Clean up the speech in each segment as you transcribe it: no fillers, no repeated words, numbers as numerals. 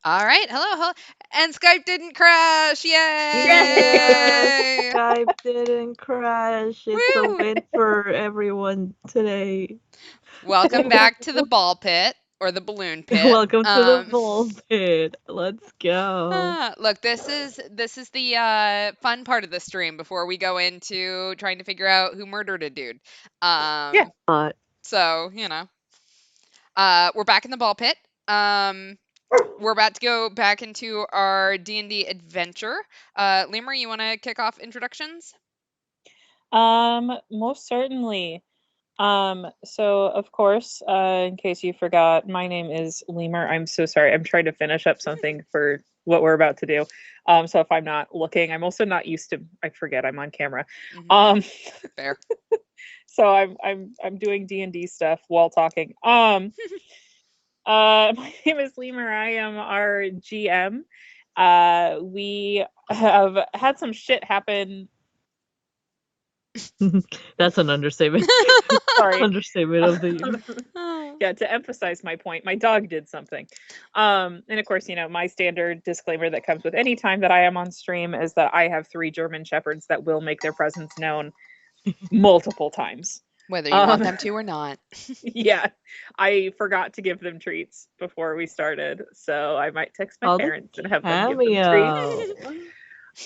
All right. Hello, hello. And Skype didn't crash. Yes, Yay! Skype didn't crash. It's a Woo! win for everyone today. Welcome back to the ball pit or the balloon pit. Welcome to the ball pit. Let's go. Look, this is the fun part of the stream before we go into trying to figure out who murdered a dude. Yeah. Um, Uh, so we're back in the ball pit. Um, we're about to go back into our D&D adventure. Lemur, you want to kick off introductions? Most certainly. So of course, in case you forgot, my name is Lemur. I'm so sorry. I'm trying to finish up something for what we're about to do. So if I'm not looking, I'm also not used to. I forget I'm on camera. Mhm. Um, Fair. so I'm doing D&D stuff while talking. My name is Lemur. I am our GM. We have had some shit happen. that's an understatement. Sorry. Understatement of the year. Yeah, to emphasize my point, my dog did something. And of course, my standard disclaimer that comes with any time that I am on stream is that I have 3 German shepherds that will make their presence known multiple times. Whether you want them to or not. Yeah, I forgot to give them treats before we started, so I might text my Oh, the parents and have them give them treats.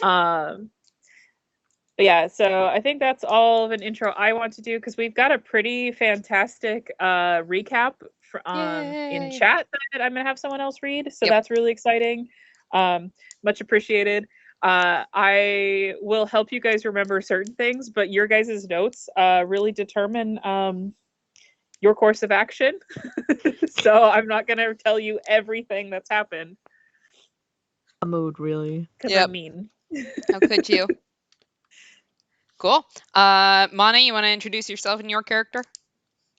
cameo. um, but yeah, so I think that's all of an intro I want to do because we've got a pretty fantastic recap in Yay! chat that I'm gonna have someone else read. So Yep. that's really exciting. Much appreciated. I will help you guys remember certain things, but your guys' notes really determine your course of action. So I'm not gonna tell you everything that's happened A mood, really. because Yep. I'm mean. How could you? Cool. Mana, you want to introduce yourself and your character?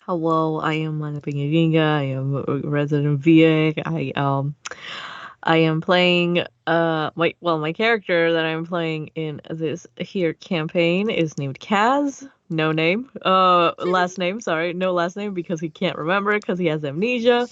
Hello, I am Manabingu. I am a resident VA. I am playing my character that I'm playing in this here campaign is named Kaz. No name. Last name, sorry. No last name because he can't remember it because he has amnesia.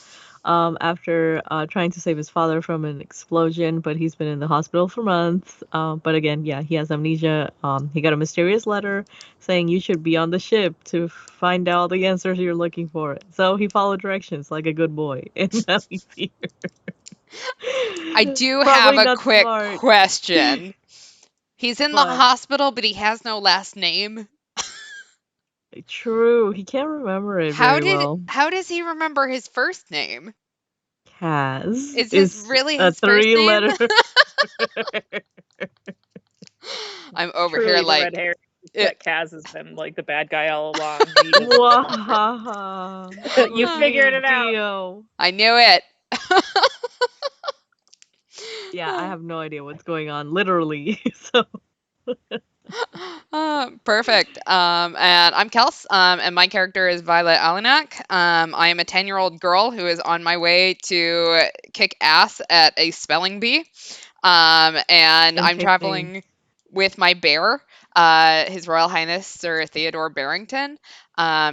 After trying to save his father from an explosion, but he's been in the hospital for months. But again, yeah, he has amnesia. He got a mysterious letter saying you should be on the ship to find out the answers you're looking for. So he followed directions like a good boy, and now he's here. I do have Probably a not quick smart, question. He's in the but hospital, but he has no last name. true. He can't remember it How very did well. how does he remember his first name? Kaz Is his is really a his first name? three-letter. I'm over here Truly, the red like hair it, that Kaz has been like the bad guy all along. Wahaha. That You was figured me, it out. Dio. I knew it. Yeah, I have no idea what's going on, literally. So Perfect. And I'm Kels, and my character is Violet Alanak. I am a 10-year-old girl who is on my way to kick ass at a spelling bee. And same, I'm same, same. traveling with my bear, His Royal Highness Sir Theodore Barrington.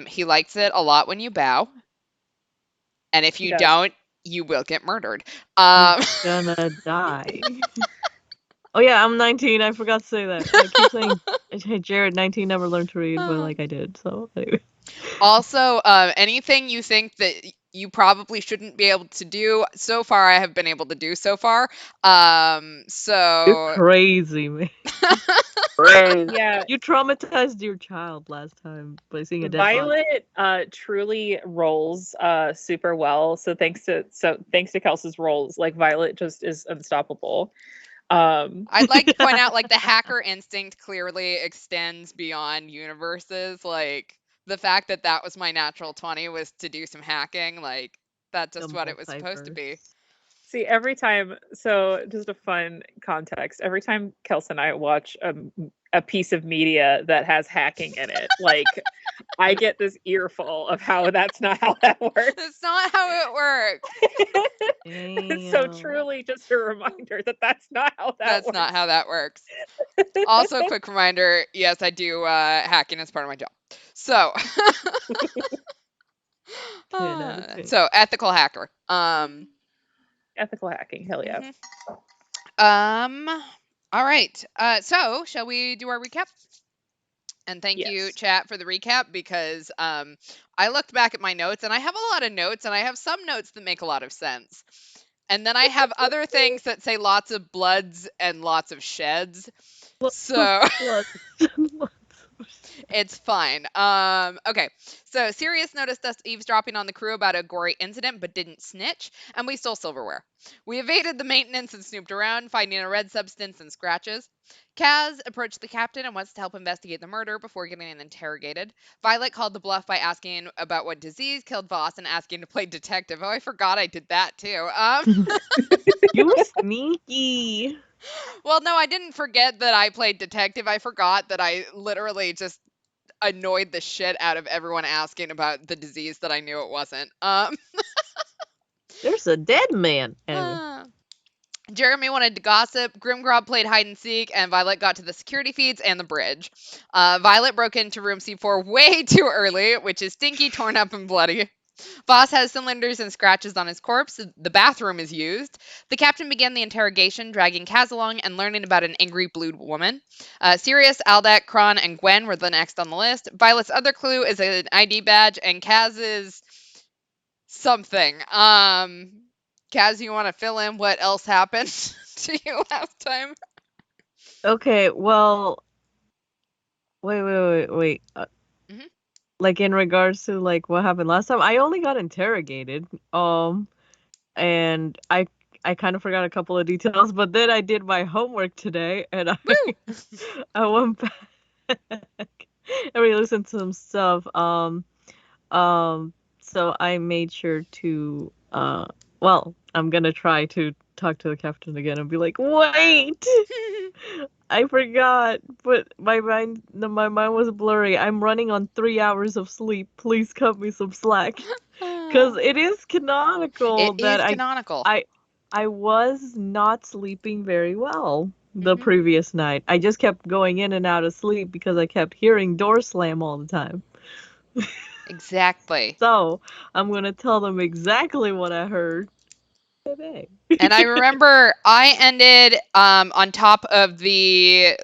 He likes it a lot when you bow, and if He you does. don't, you will get murdered. You're Um, gonna die. Oh yeah, I'm 19. I forgot to say that. I keep saying, "Hey, Jared, 19, never learned to read," but like I did. So anyway, Also, anything you think that you probably shouldn't be able to do, so far I have been able to do so far. you're So crazy, man. Yeah, You traumatized your child last time by seeing a dead body. Violet truly rolls super well. So thanks to Kelsey's rolls, like Violet just is unstoppable. I'd like to point out, like, the hacker instinct clearly extends beyond universes. Like, the fact that that was my natural 20 was to do some hacking. Like, that's The just what it was supposed to be. multiverse. See, every time, so just a fun context, every time Kelsey and I watch a piece of media that has hacking in it, like I get this earful of how that's not how that works. That's not how it works. So Damn. truly just a reminder that that's not how that That's works. not how that works. Also, quick reminder, yes, I do hacking as part of my job. So, Kid editing. so ethical hacker. Ethical hacking. Hell yeah. All right. So shall we do our recap? And thank you, Yes. chat, for the recap because I looked back at my notes and I have a lot of notes and I have some notes that make a lot of sense. And then I have other things that say lots of bloods and lots of sheds. So it's fine. Okay. So Sirius noticed us eavesdropping on the crew about a gory incident, but didn't snitch, and we stole silverware. We evaded the maintenance and snooped around, finding a red substance and scratches. Kaz approached the captain and wants to help investigate the murder before getting interrogated. Violet called the bluff by asking about what disease killed Voss and asking to play detective. Oh, I forgot I did that too. You were sneaky. Well, no, I didn't forget that I played detective. I forgot that I literally just annoyed the shit out of everyone asking about the disease that I knew it wasn't. There's a dead man. Anyway. Jeremy wanted to gossip. Grimgrob played hide and seek, and Violet got to the security feeds and the bridge. Violet broke into room C4 way too early, which is stinky, torn up, and bloody. Voss has cylinders and scratches on his corpse. The bathroom is used. The captain began the interrogation, dragging Kaz along and learning about an angry blue woman. Sirius, Aldak, Kron, and Gwen were the next on the list. Violet's other clue is an ID badge, and Kaz's something. Kaz, you want to fill in what else happened to you last time? Okay, well, wait. Mhm. Like in regards to like what happened last time, I only got interrogated. And I kind of forgot a couple of details, but then I did my homework today, and Woo! I went back and re-listened to some stuff. So I made sure to well, I'm gonna try to talk to the captain again and be like, wait, I forgot, but my mind was blurry. I'm running on 3 hours of sleep. Please cut me some slack. Because it is canonical It that is canonical. I was not sleeping very well the Mhm. previous night. I just kept going in and out of sleep because I kept hearing doors slam all the time. Exactly. So I'm gonna tell them exactly what I heard today. And I remember I ended on top of the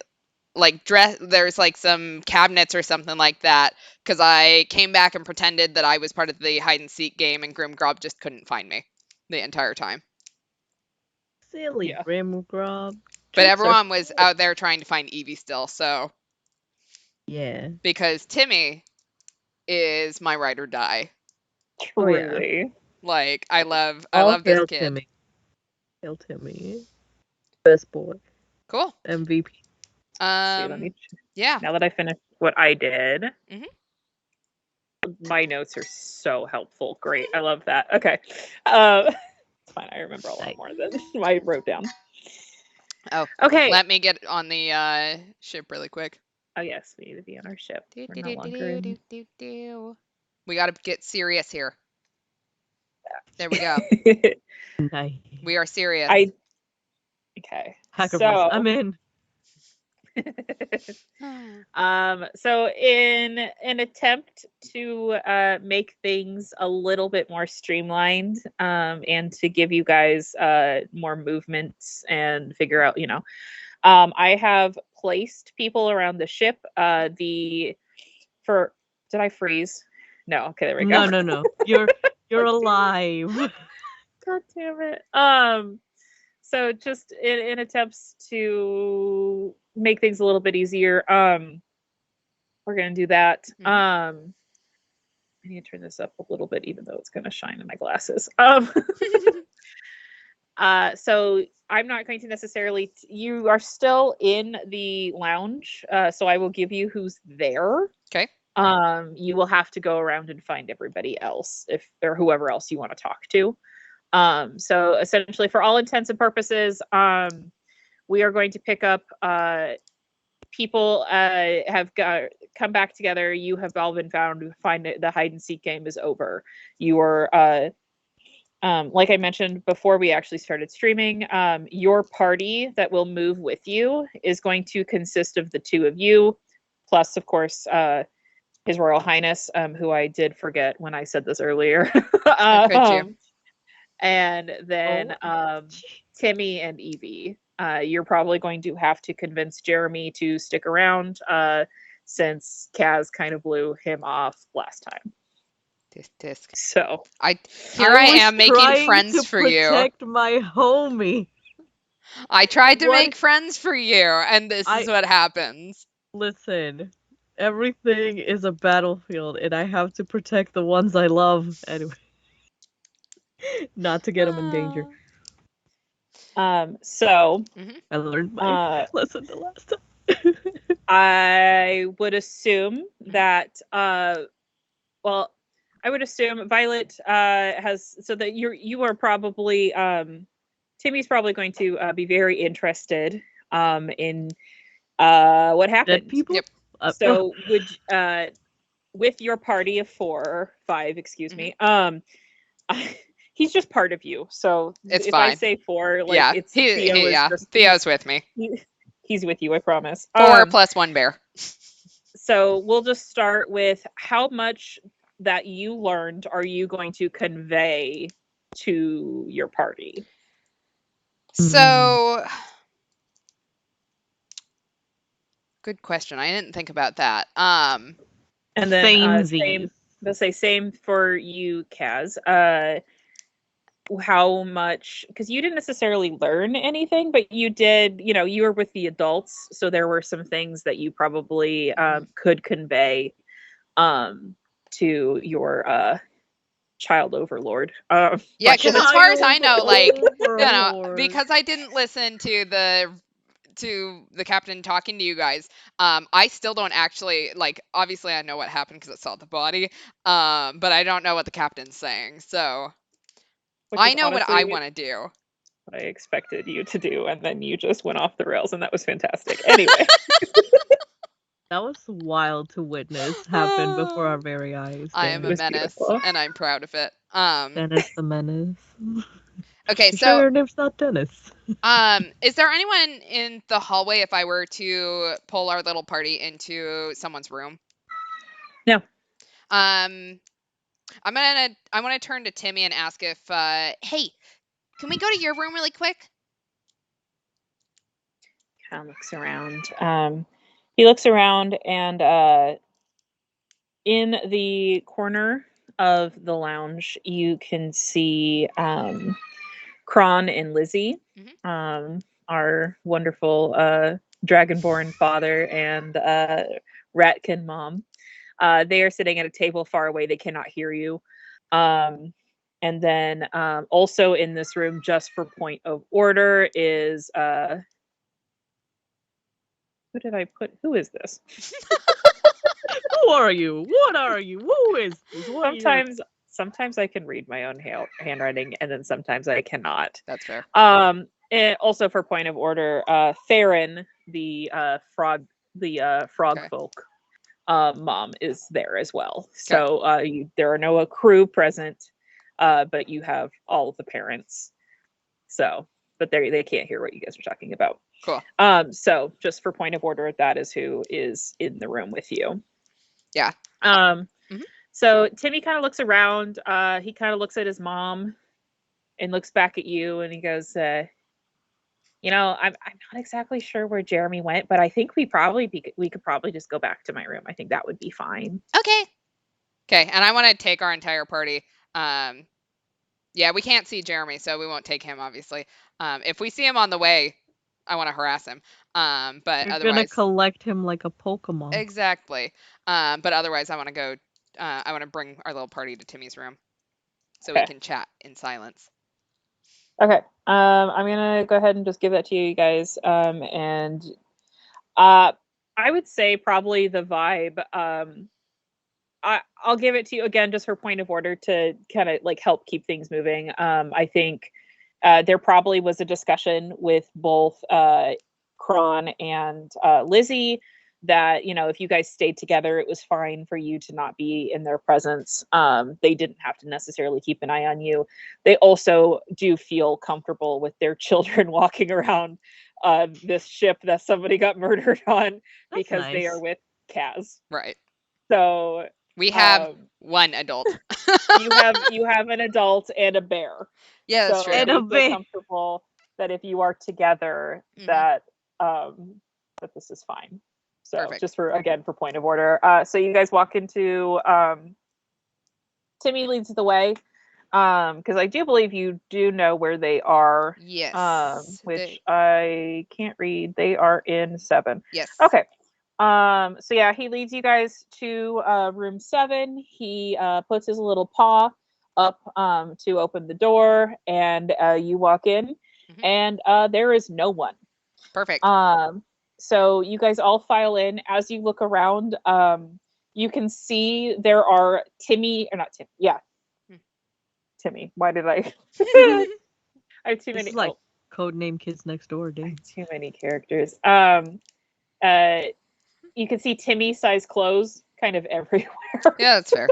like dress. There's like some cabinets or something like that because I came back and pretended that I was part of the hide and seek game, and Grimgrob just couldn't find me the entire time. Silly Yeah. Grimgrob. But Tricks are everyone was fun. out there trying to find Evie still. So Yeah. because Timmy is my ride or die. Oh yeah. Truly. Like I All love this hail kid. Timmy. Hail Timmy. Best boy. Cool. MVP. See, let me Yeah. now that I finished what I did. Mhm. My notes are so helpful. Great. I love that. Okay. It's fine. I remember a lot more than I wrote down. Oh, Okay. let me get on the ship really quick. Oh yes, we need to be on our ship. Do, We're do, no do, longer do, in. do, do, do. We got to get serious here. There we go. Nice. We are serious. Okay. Hackerverse. So I'm in. so in an attempt to make things a little bit more streamlined and to give you guys more movements and figure out, I have placed people around the ship. Did I freeze? No. Okay, there we go. No. You're alive. God damn it. So just in attempts to make things a little bit easier, we're gonna do that. I need to turn this up a little bit, even though it's gonna shine in my glasses. So I'm not going to necessarily. You are still in the lounge, so I will give you who's there. Okay. You will have to go around and find everybody else, or whoever else you want to talk to. So essentially, for all intents and purposes, we are going to pick up people have come back together. You have all been found. Find the hide and seek game is over. You are, like I mentioned before we actually started streaming, your party that will move with you is going to consist of the two of you, plus, of course, His Royal Highness, who I did forget when I said this earlier. How could you? and then Oh. Timmy and Evie. You're probably going to have to convince Jeremy to stick around since Kaz kind of blew him off last time. Tisk. So Here I was am making trying friends to for you. protect my homie. I tried to What- make friends for you, and this is what happens. Listen, everything is a battlefield, and I have to protect the ones I love anyway. Not to get them in danger. So I learned my lesson the last time. I would assume that well, I would assume Violet has so that you are probably Timmy's probably going to be very interested in what happened. Dead people? Yep. So would with your party of 5, excuse me, he's just part of you. So It's if fine. I say 4, like Yeah, it's Theo is just Theo's with me. He's with you, I promise. 4 plus 1 bear. So we'll just start with how much that you learned are you going to convey to your party? So, good question. I didn't think about that. And then Samesies. Let's say same for you, Kaz. How much, because you didn't necessarily learn anything, but you did, you were with the adults, so there were some things that you probably could convey to your child overlord. Yeah, because as far as I know, like, Overlord. because I didn't listen to the captain talking to you guys, I still don't actually, like, obviously I know what happened because I saw the body, but I don't know what the captain's saying, so I know what I want to do. What I expected you to do, and then you just went off the rails, and that was fantastic. Anyway. That was wild to witness happen before our very eyes. I am a menace, beautiful. and I'm proud of it. Dennis the Menace. Okay, You so sure your name's not Dennis? is there anyone in the hallway if I were to pull our little party into someone's room? No. I want to turn to Timmy and ask if hey, can we go to your room really quick? Kind of looks around. He looks around, and in the corner of the lounge, you can see Kron and Lizzie, our wonderful dragonborn father and ratkin mom. They are sitting at a table far away. They cannot hear you. And then also in this room, just for point of order, is who did I put? Who is this? Who are you? What are you? Who is this? Sometimes I can read my own handwriting, and then sometimes I cannot. That's fair. And also for point of order, Theron, the frog Okay. folk mom, is there as well. So there are no crew present, but you have all of the parents. So, but they can't hear what you guys are talking about. Cool. So just for point of order, that is who is in the room with you. Yeah. So Timmy kind of looks around. He kind of looks at his mom and looks back at you, and he goes, I'm not exactly sure where Jeremy went, but I think we could probably just go back to my room. I think that would be fine. Okay, and I want to take our entire party. Yeah, we can't see Jeremy, so we won't take him, obviously. If we see him on the way, I want to harass him. But You're otherwise, gonna collect him like a Pokemon. Exactly. But otherwise, I want to go. I want to bring our little party to Timmy's room, so we can chat in silence. Okay. I'm gonna go ahead and just give that to you guys. And I would say probably the vibe. I'll give it to you again just for point of order to kind of like help keep things moving. I think there probably was a discussion with both Kron and Lizzie that, if you guys stayed together, it was fine for you to not be in their presence. They didn't have to necessarily keep an eye on you. They also do feel comfortable with their children walking around this ship that somebody got murdered on. That's because nice. They are with Kaz. Right. So we have one adult. you have an adult and a bear. Yeah, that's So true. And they a feel bit. comfortable that if you are together, Mhm. that that this is fine. So Perfect. just for point of order. So you guys walk into Timmy leads the way. Because I do believe you do know where they are. Yes. Which I can't read. They are in 7. Yes. Okay. So yeah, he leads you guys to room 7. He puts his little paw up to open the door, and you walk in, Mhm. and there is no one. Perfect. So you guys all file in. As you look around, you can see there are Timmy, or not Tim, yeah, Hmm. Timmy. Why did I? I have too This many. is like codename Kids Next Door, dude. Too many characters. You can see Timmy-sized clothes kind of everywhere. Yeah, that's fair.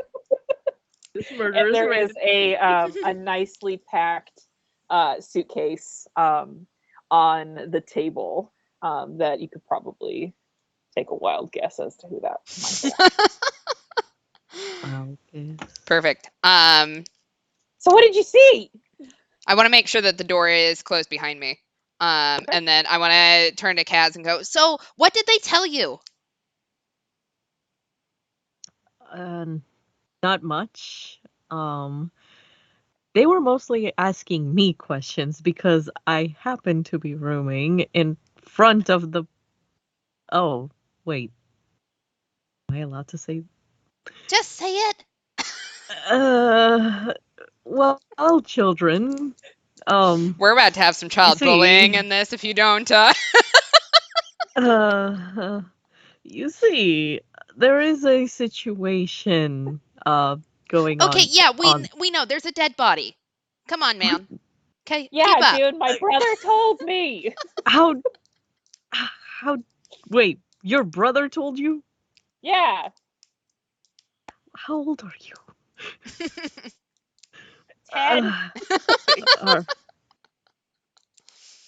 This And murder is there is random. a nicely packed suitcase on the table that you could probably take a wild guess as to who that might be. Wow, kids. Perfect. So what did you see? I want to make sure that the door is closed behind me. And then I want to turn to Kaz and go, so what did they tell you? Not much. They were mostly asking me questions because I happen to be rooming in front of the. Oh, wait. Am I allowed to say? Just say it. Well, children. We're about to have some child bullying in this if you don't. Uh, you see, there is a situation going Okay, on. yeah, we know there's a dead body. Come on, What? man. Okay, Yeah, keep up. dude, my brother told me. How? How? Wait, your brother told you? Yeah. How old are you? 10.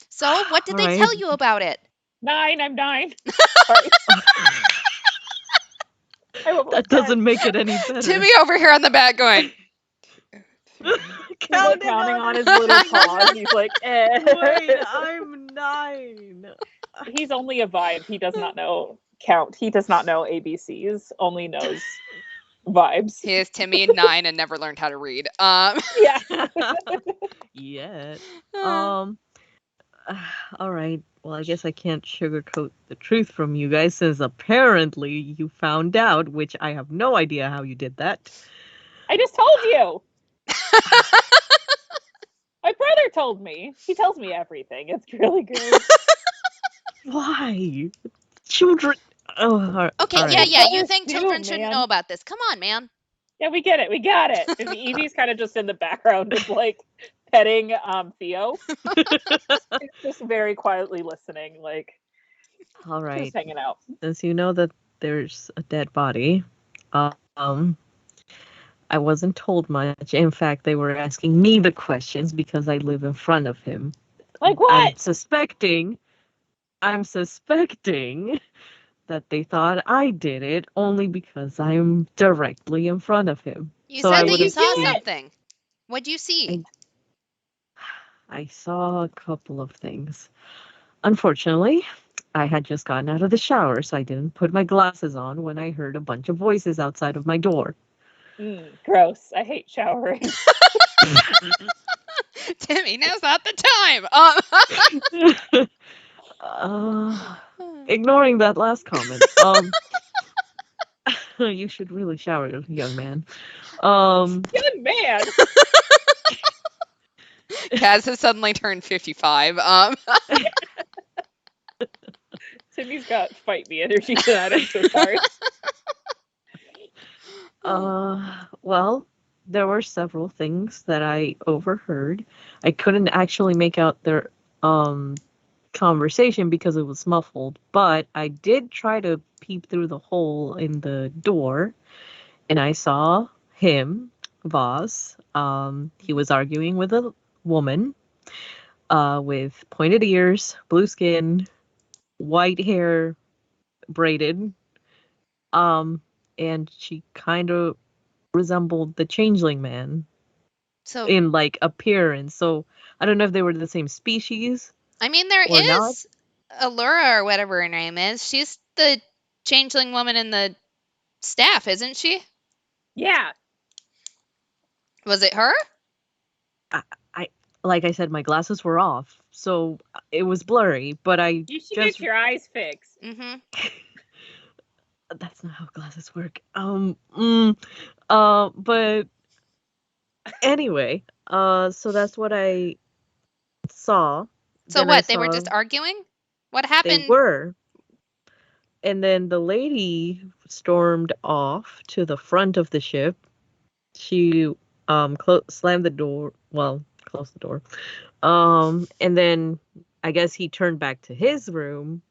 So, what did they tell you about it? 9. I'm 9. Sorry. That doesn't make it any better. Timmy over here on the back going. He's like counting on his little paws. He's like, eh. Wait, I'm 9. He's only a vibe. He does not know count. He does not know ABCs. Only knows vibes. He is Timmy 9 and never learned how to read. Yeah. Yet. All right. Well, I guess I can't sugarcoat the truth from you guys since apparently you found out, which I have no idea how you did that. I just told you. My brother told me. He tells me everything. It's really great. Why? Children. Oh, Okay, all yeah, right. yeah. You Brothers think do, children shouldn't man. know about this? Come on, man. Yeah, we get it. We got it. And Evie's kind of just in the background, just like petting Theo. Just very quietly listening, like All right. just hanging out. Since you know that there's a dead body, I wasn't told much. In fact, they were asking me the questions because I live in front of him. Like what? I'm suspecting that they thought I did it only because I'm directly in front of him. You So said I that would you have saw seen. something. What'd you see? I saw a couple of things. Unfortunately, I had just gotten out of the shower, so I didn't put my glasses on when I heard a bunch of voices outside of my door. Gross. I hate showering. Timmy, now's not the time. Ignoring that last comment, you should really shower, young man. Young man. Kaz has suddenly turned 55. Timmy's got fight me energy tonight. I'm so sorry. Well, there were several things that I overheard. I couldn't actually make out their conversation because it was muffled, but I did try to peep through the hole in the door, and I saw him, Voss. He was arguing with a woman with pointed ears, blue skin, white hair, braided. And she kind of resembled the changeling man. So, in like appearance. So I don't know if they were the same species I mean, there or not. is Allura or whatever her name is. She's the changeling woman in the staff, isn't she? Yeah. Was it her? I like I said, my glasses were off, so it was blurry. But I You should just get your eyes fixed. Mm-hmm. that's not how glasses work. But anyway, so that's what I saw. So Then I what? They were saw just arguing? What they happened? were, and then the lady stormed off to the front of the ship. She slammed the door. Well, closed the door. And then I guess he turned back to his room,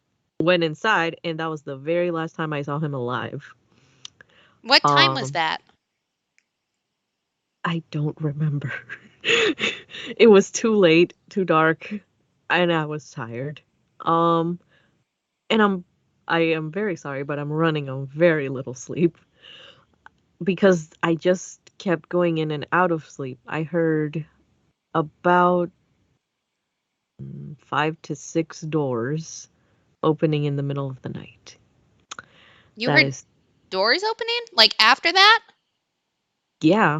went inside, and that was the very last time I saw him alive. What time was Um, that? I don't remember. It was too late, too dark, and I was tired. Um, and I am very sorry, but I'm running on very little sleep because I just kept going in and out of sleep. I heard about 5 to 6 doors opening in the middle of the night. You That heard is, doors opening? Like after that? yeah.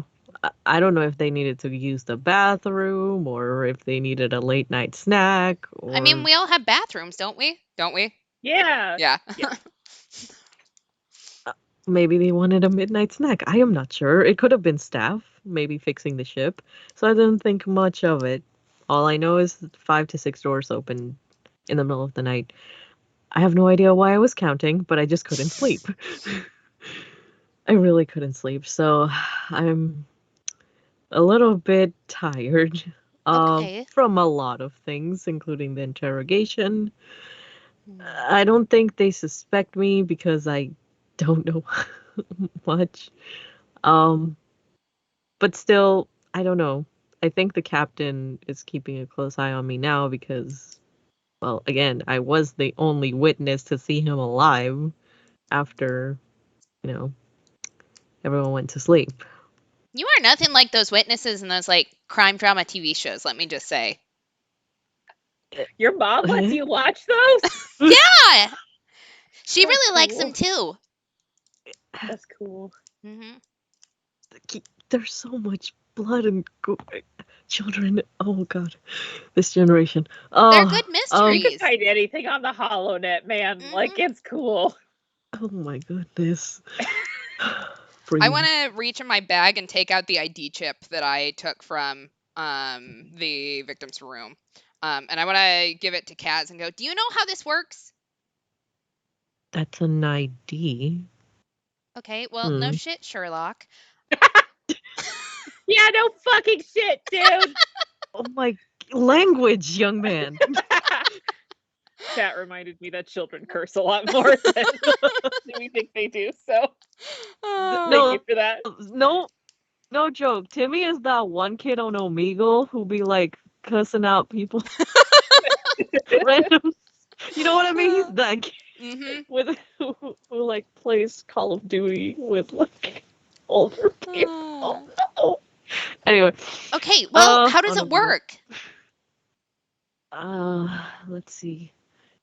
I don't know if they needed to use the bathroom or if they needed a late night snack I mean, or we all have bathrooms, don't we? Don't we? Yeah. Yeah. Yeah. maybe they wanted a midnight snack. I am not sure. It could have been staff, maybe fixing the ship. So I didn't think much of it. All I know is 5 to 6 doors open in the middle of the night. I have no idea why I was counting, but I just couldn't sleep. I really couldn't sleep. So I'm a little bit tired Okay. from a lot of things, including the interrogation. Hmm. I don't think they suspect me because I don't know much. Um, but still, I don't know. I think the captain is keeping a close eye on me now because, well, again, I was the only witness to see him alive after, you know, everyone went to sleep. You are nothing like those witnesses in those like crime drama TV shows, let me just say. Your mom lets you watch those? Yeah. She That's really likes cool. them too. That's cool. Hmm. There's so much blood and children. Oh God, this generation. They're good You can mysteries. find anything on the HoloNet, man. Like, Mhm. it's cool. Oh my goodness. I Breathe. want to reach in my bag and take out the ID chip that I took from the victim's room. And I want to give it to Kaz and go, "Do you know how this works?" That's an ID. Okay, well, no Hmm. shit, Sherlock. Yeah, no fucking shit, dude. Oh my language, young man. Chat reminded me that children curse a lot more than we think they do. So Oh. thank you No, for that. no joke. Timmy is that one kid on Omegle who be like cussing out people random. You know what I mean? He's that kid Mhm. with who like plays Call of Duty with like older people. No. Anyway, Okay, well, how does on it Omegle. work? Let's see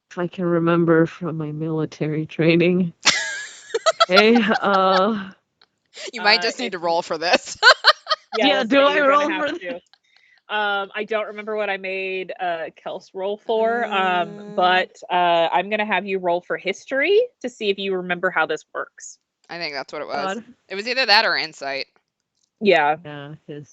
if I can remember from my military training. Okay, You might just need If to roll for this. yeah, yes, do I you're roll gonna have for to. I don't remember what I made Kels roll for, but I'm gonna have you roll for history to see if you remember how this works. I think that's what it was. God? It was either that or insight. Yeah. Yeah, his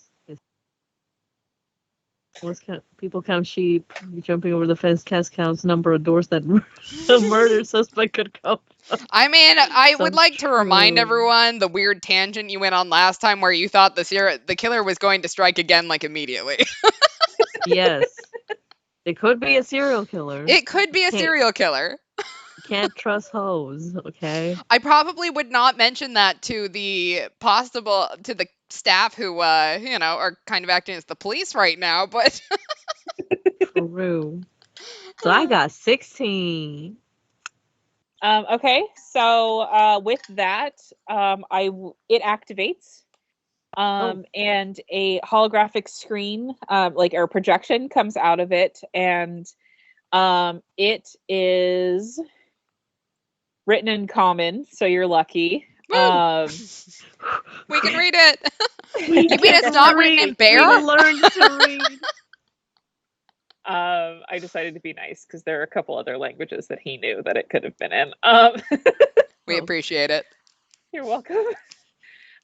people count sheep, jumping over the fence, cast counts number of doors that a murder suspect could come. I mean, I would Some like to remind true. everyone the weird tangent you went on last time where you thought the killer was going to strike again like immediately. Yes, it could be a serial killer. It could be a Can't serial killer. can't trust hoes. Okay. I probably would not mention that to the staff who are kind of acting as the police right now, but True. So I got 16. Okay. So with that, it activates. And a holographic screen, or projection, comes out of it, and it is written in common, so you're lucky. Woo! We can read it. We You mean it's can not written in read. bear? We learned to read. I decided to be nice because there are a couple other languages that he knew that it could have been in. We appreciate it. You're welcome.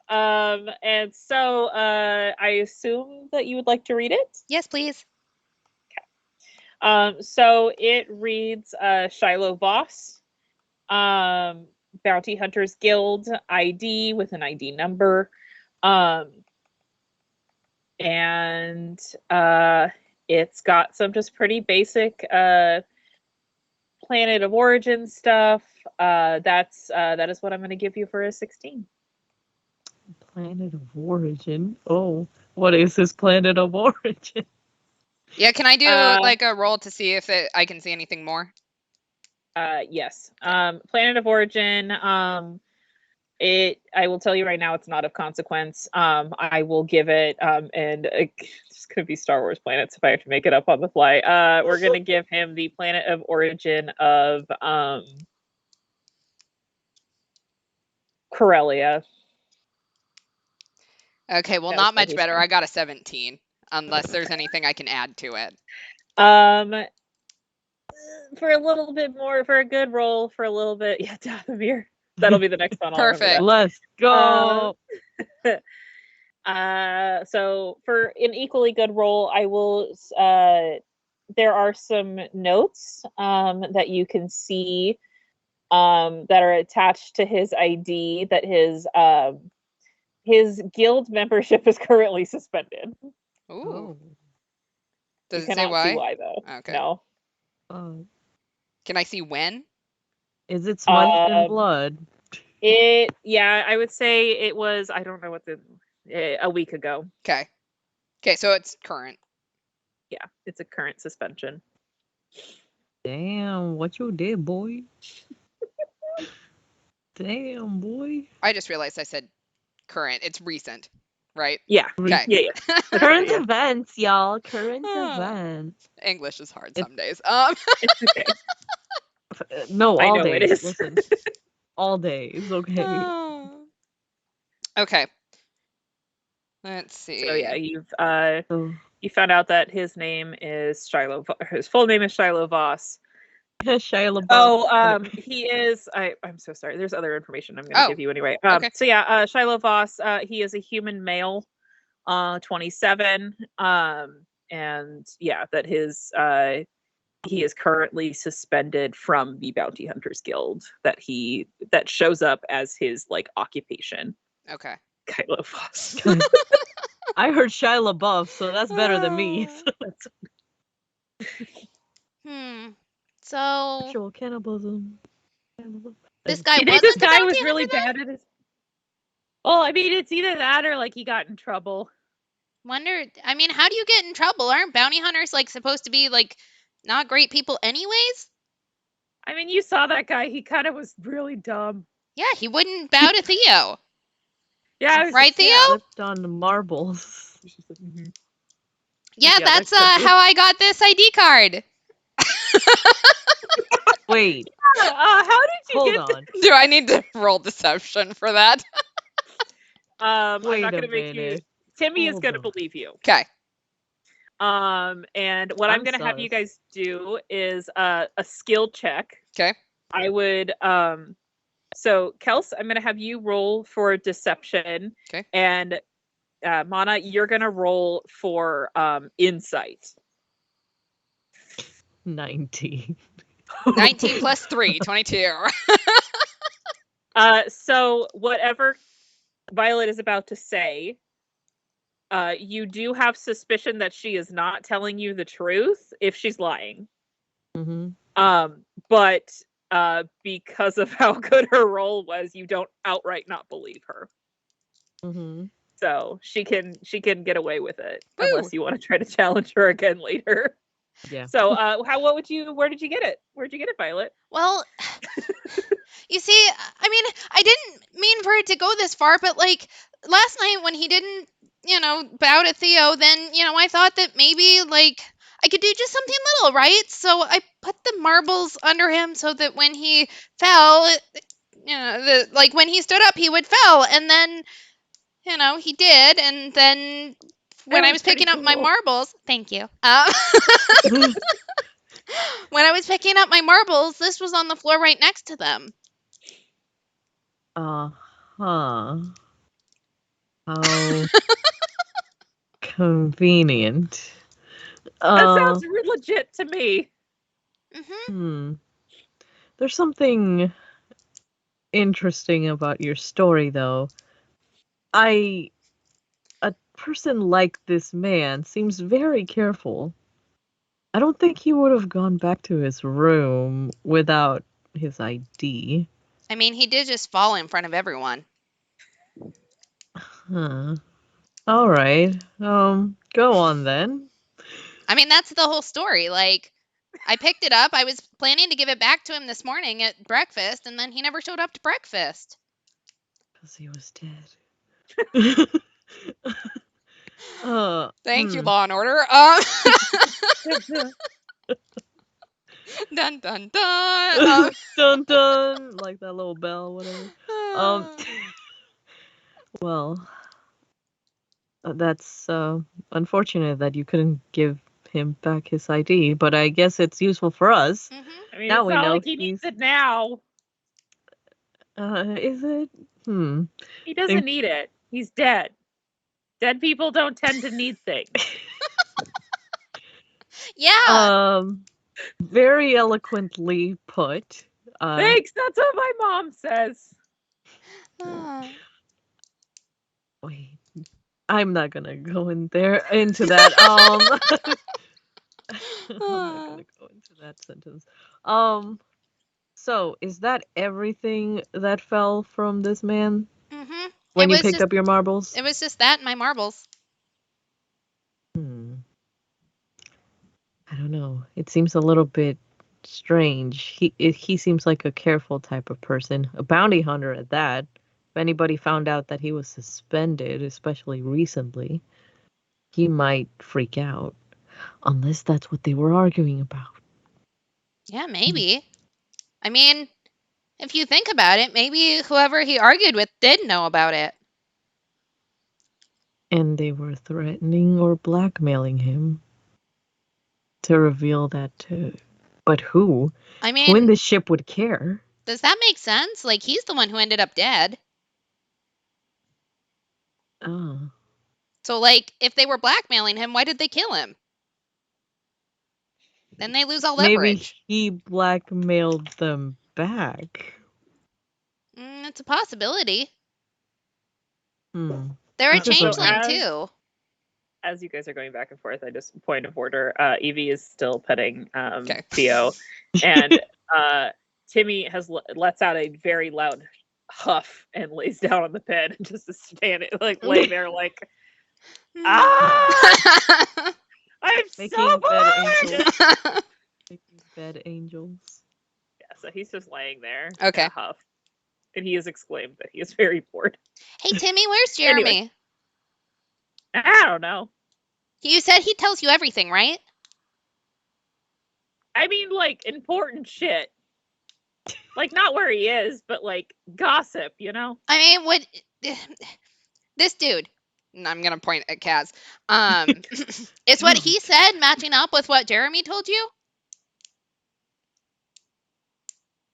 And so I assume that you would like to read it. Yes, please. So it reads Shiloh Voss, Bounty Hunters Guild ID with an ID number. And it's got some just pretty basic planet of origin stuff. That is what I'm going to give you for a 16. Planet of origin. Oh, what is this planet of origin? Yeah, can I do like a roll to see if I can see anything more? Yes. Planet of origin. I will tell you right now, it's not of consequence. I will give it, and it's going to be Star Wars planets if I have to make it up on the fly. We're going to give him the planet of origin of Corellia. Okay, well, not much better. I got a 17, unless there's anything I can add to it. For a little bit more, for a good roll, for a little bit, yeah, Dathomir. That'll be the next one. Perfect. Let's go. So for an equally good roll, I will. There are some notes that you can see that are attached to his ID. That his guild membership is currently suspended. Ooh. Does you it say why? See why though? Okay. No. Can I see when? Is it smudged in blood? Yeah, I would say it was. I don't know what a week ago. Okay. Okay, so it's current. Yeah, it's a current suspension. Damn, what you did, boy? Damn, boy. I just realized I said current. It's recent, right? Yeah. Okay. Yeah. Current events, y'all. Current events. English is hard some days. It's okay. No, all days. It is. Listen, all days. Okay. Okay. Let's see. So yeah, you found out that his name is Shiloh. His full name is Shiloh Voss. Shia LaBeouf. Oh, he is. I'm so sorry. There's other information I'm going to give you anyway. Okay. So yeah, Shiloh Voss. He is a human male, 27. And yeah, that he is currently suspended from the Bounty Hunters Guild. That shows up as his occupation. Okay. Shiloh Voss. I heard Shia LaBeouf, so that's better than me. So Actual cannibalism. This guy was really bad at his. Well, I mean, it's either that or he got in trouble. How do you get in trouble? Aren't bounty hunters supposed to be not great people anyways? I mean, you saw that guy. He kind of was really dumb. Yeah, he wouldn't bow to Theo. Yeah, right, Theo? Slipped on the marbles. Yeah, that's how I got this ID card. Wait. How did you Hold on. Do I need to roll deception for that? I'm not going to make you. Timmy is going to believe you. Okay. And what I'm going to have you guys do is a skill check. Okay. I would. So, Kels, I'm going to have you roll for deception. Okay. And Mana, you're going to roll for insight. 19. 19 plus 3, 22. So, whatever Violet is about to say, you do have suspicion that she is not telling you the truth if she's lying. Mm-hmm. But because of how good her roll was, you don't outright not believe her. Mm-hmm. So she can get away with it. Woo! Unless you want to try to challenge her again later. Yeah. So where did you get it? Where'd you get it, Violet? Well, you see, I didn't mean for it to go this far, but last night when he didn't, bow to Theo, then, I thought that maybe, like, I could do just something little, right? So I put the marbles under him so that when he fell, like when he stood up, he would fall. And then, he did. And then when That I was was pretty picking up my cool. marbles, thank you. When I was picking up my marbles, this was on the floor right next to them. Uh-huh. How convenient. That sounds legit to me. There's something interesting about your story, though. A person like this man seems very careful. I don't think he would have gone back to his room without his ID. I mean, he did just fall in front of everyone. Huh. All right. Go on then. I mean, that's the whole story. Like, I picked it up. I was planning to give it back to him this morning at breakfast, and then he never showed up to breakfast. Because he was dead. Thank you, Law and Order. Dun dun dun. Dun dun, like that little bell, whatever. Well, that's unfortunate that you couldn't give him back his ID, but I guess it's useful for us. I mean, Now it's we not know like he needs it now. Is it? He doesn't need it. He's dead. Dead people don't tend to need things. Yeah. Very eloquently put. Thanks. That's what my mom says. Wait, I'm not gonna go into that. I'm not gonna go into that sentence. So is that everything that fell from this man? When you picked up your marbles? It was just that and my marbles. I don't know. It seems a little bit strange. He seems like a careful type of person, a bounty hunter at that. If anybody found out that he was suspended, especially recently, he might freak out. Unless that's what they were arguing about. Yeah, maybe. I mean, if you think about it, maybe whoever he argued with did know about it. And they were threatening or blackmailing him to reveal that too. But who? I mean, who in the ship would care? Does that make sense? Like, he's the one who ended up dead. Oh. So, like, if they were blackmailing him, why did they kill him? Then they lose all Maybe leverage. he blackmailed them back. It's a possibility. Hmm. They're a That is a changeling, as- too. As you guys are going back and forth, I just point of order. Evie is still petting Okay. Theo, and Timmy lets out a very loud huff and lays down on the bed and just is standing lay there like ah. I'm Making so bed bored. angels. Making bed angels. Yeah, so he's just laying there. Okay. In a huff, and he has exclaimed that he is very bored. Hey, Timmy, where's Jeremy? Anyway. I don't know. You said he tells you everything, right? I mean, like, important shit. Like, not where he is, but, like, gossip, you know? I mean, what... This dude, and I'm going to point at Kaz, is what he said matching up with what Jeremy told you?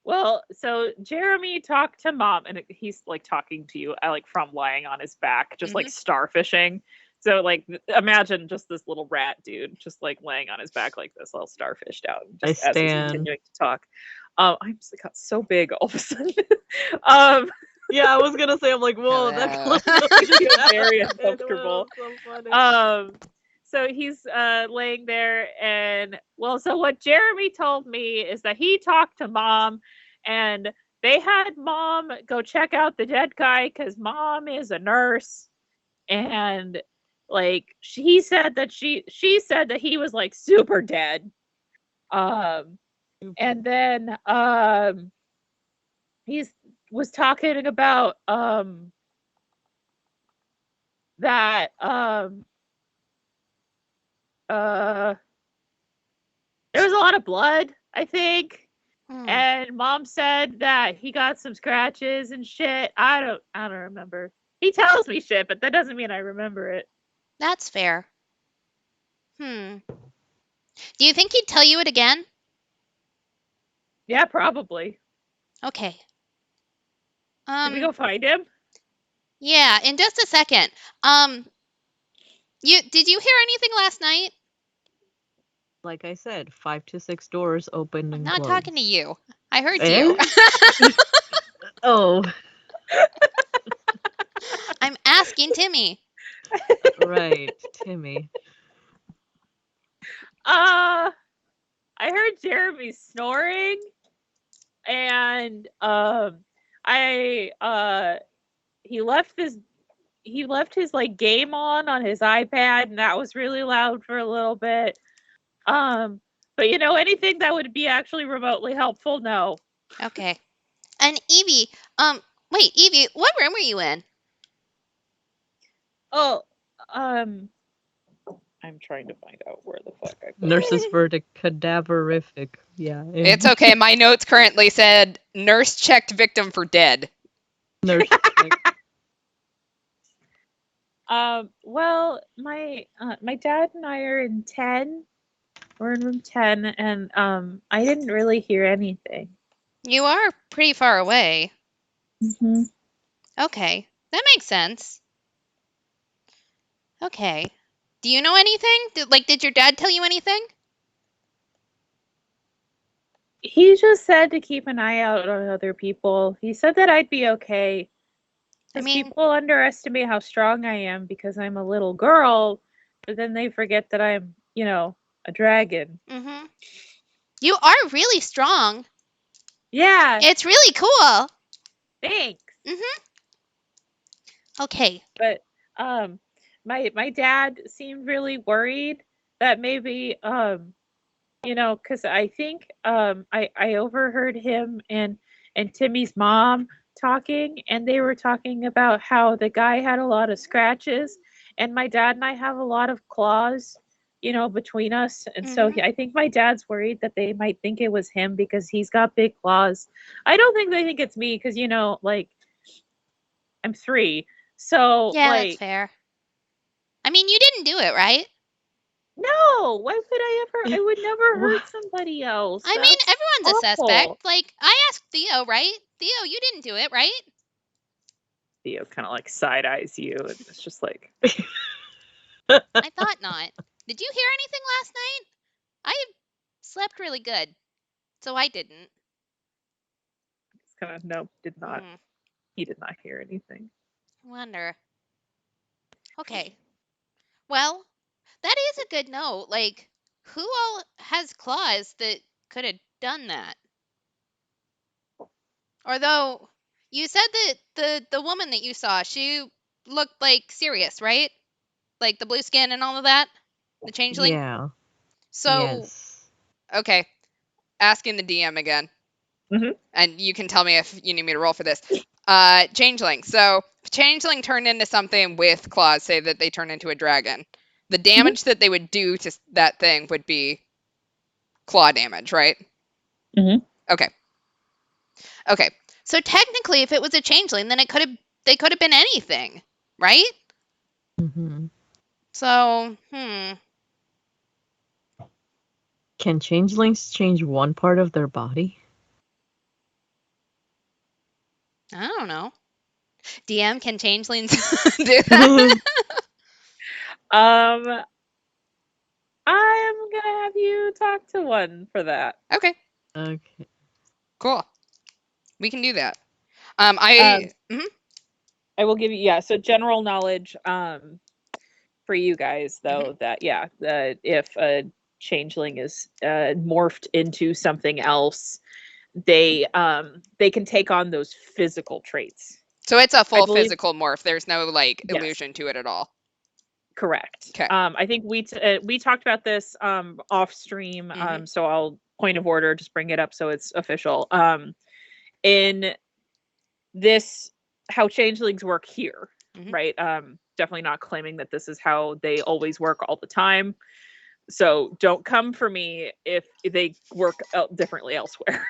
Well, so Jeremy talked to Mom, and he's, like, talking to you, like, from lying on his back, just, like, starfishing. So, like, imagine just this little rat dude just, like, laying on his back like this, all starfished out, just as he's continuing to talk. I just got so big all of a sudden. Yeah, I was gonna say, I'm like, whoa, that close. Very uncomfortable. So he's laying there, and well, so what Jeremy told me is that he talked to Mom, and they had Mom go check out the dead guy because Mom is a nurse, and like she said that she said that he was like super dead. And then he was talking about that there was a lot of blood, I think. And Mom said that he got some scratches and shit. I don't remember. He tells me shit, but that doesn't mean I remember it. That's fair. Do you think he'd tell you it again? Yeah, probably. Okay. Did we go find him? Yeah, in just a second. Did you hear anything last night? Like I said, 5 to 6 doors open I'm and not closed. talking to you. I heard Eh? you. Oh, I'm asking Timmy. right, Timmy. I heard Jeremy snoring, and he left his like game on his iPad, and that was really loud for a little bit. But anything that would be actually remotely helpful, no. Okay. And Evie, wait, Evie, what room were you in? Oh, I'm trying to find out where the fuck I put it. Nurse's verdict, cadaverific. Yeah. It's okay. My notes currently said nurse checked victim for dead. Nurse check. Well, my dad and I are in 10. We're in room 10, and I didn't really hear anything. You are pretty far away. Mm-hmm. Okay, that makes sense. Okay. Do you know anything? Did your dad tell you anything? He just said to keep an eye out on other people. He said that I'd be okay. Because people underestimate how strong I am because I'm a little girl, but then they forget that I'm, a dragon. Mm-hmm. You are really strong. Yeah. It's really cool. Thanks. Mm-hmm. Okay. But my dad seemed really worried that maybe because I think I overheard him and Timmy's mom talking, and they were talking about how the guy had a lot of scratches, and my dad and I have a lot of claws, between us, and so I think my dad's worried that they might think it was him because he's got big claws. I don't think they think it's me because I'm 3, so yeah, that's fair. I mean, you didn't do it, right? No, why would I ever? I would never hurt somebody else. I mean, everyone's a suspect. Like, I asked Theo, right? Theo, you didn't do it, right? Theo kind of like side eyes you, and it's just like. I thought not. Did you hear anything last night? I slept really good, so I didn't. It's kind of no, did not. He did not hear anything. Wonder. Okay. Well, that is a good note. Like, who all has claws that could have done that? Although you said that the woman that you saw, she looked like serious, right? Like the blue skin and all of that? The changeling? Yeah. So Yes. Okay. Asking the DM again. Mm-hmm. And you can tell me if you need me to roll for this. Changeling. So changeling turned into something with claws, say that they turn into a dragon. The damage that they would do to that thing would be claw damage, right? Mm-hmm. Okay. Okay. So technically, if it was a changeling, then they could have been anything, right? Mm-hmm. So, Can changelings change one part of their body? I don't know. DM, can changelings do that? I'm gonna have you talk to one for that. Okay. Okay. Cool. We can do that. I will give you so general knowledge for you guys though that if a changeling is morphed into something else, they can take on those physical traits. So it's a full physical morph. There's no illusion to it at all. Correct. Okay. I think we talked about this off stream. So I'll point of order, just bring it up so it's official. In this, how changelings work here, right? definitely not claiming that this is how they always work all the time. So don't come for me if they work differently elsewhere.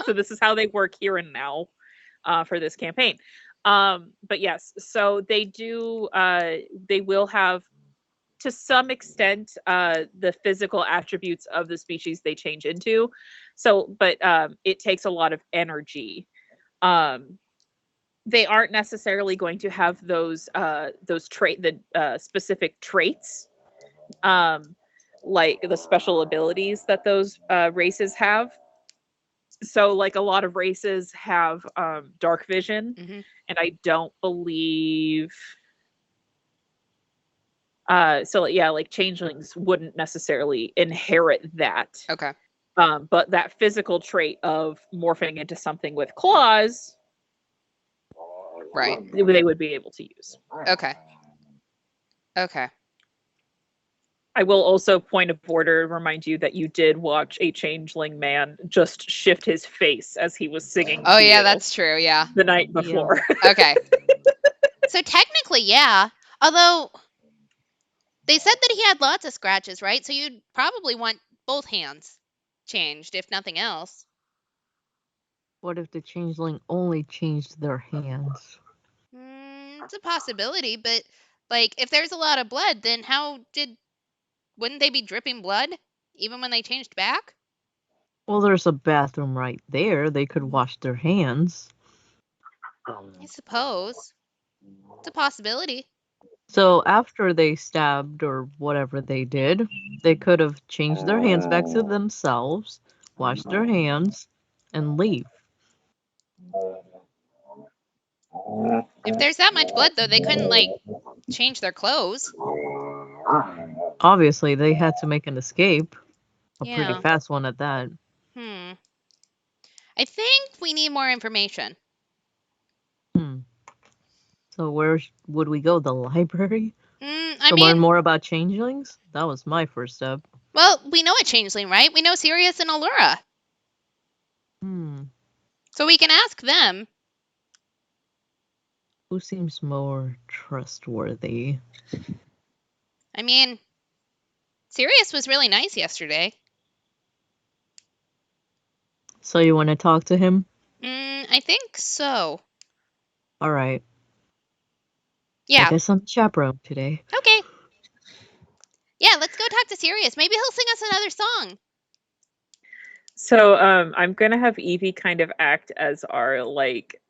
So this is how they work here and now for this campaign. But yes, so they do. They will have, to some extent, the physical attributes of the species they change into. So, but it takes a lot of energy. They aren't necessarily going to have those specific traits, like the special abilities that those races have. So, like, a lot of races have dark vision, Mhm. and I don't believe. So yeah, like changelings wouldn't necessarily inherit that. Okay. But that physical trait of morphing into something with claws, Right. they would be able to use. Okay. Okay. I will also, point of order, remind you that you did watch a changeling man just shift his face as he was singing Oh to yeah, you that's true. Yeah. the night Yeah. before. Okay. So technically, yeah. Although they said that he had lots of scratches, right? So you'd probably want both hands changed, if nothing else. What if the changeling only changed their hands? It's a possibility, but like if there's a lot of blood, then wouldn't they be dripping blood even when they changed back? Well, there's a bathroom right there. They could wash their hands. I suppose. It's a possibility. So after they stabbed or whatever they did, they could have changed their hands back to themselves, washed their hands, and leave. If there's that much blood though, they couldn't like change their clothes. Obviously, they had to make an escape. A pretty Yeah. fast one at that. Hmm. I think we need more information. So where would we go? The library? I To learn mean, more about changelings? That was my first step. well, we know a changeling, right? We know Sirius and Allura. So we can ask them. Who seems more trustworthy? I mean, Sirius was really nice yesterday. So you want to talk to him? I think so. All right. I Yeah. guess I'm chaperone today. Okay. Yeah, let's go talk to Sirius. Maybe he'll sing us another song. So I'm gonna have Evie kind of act as our, like,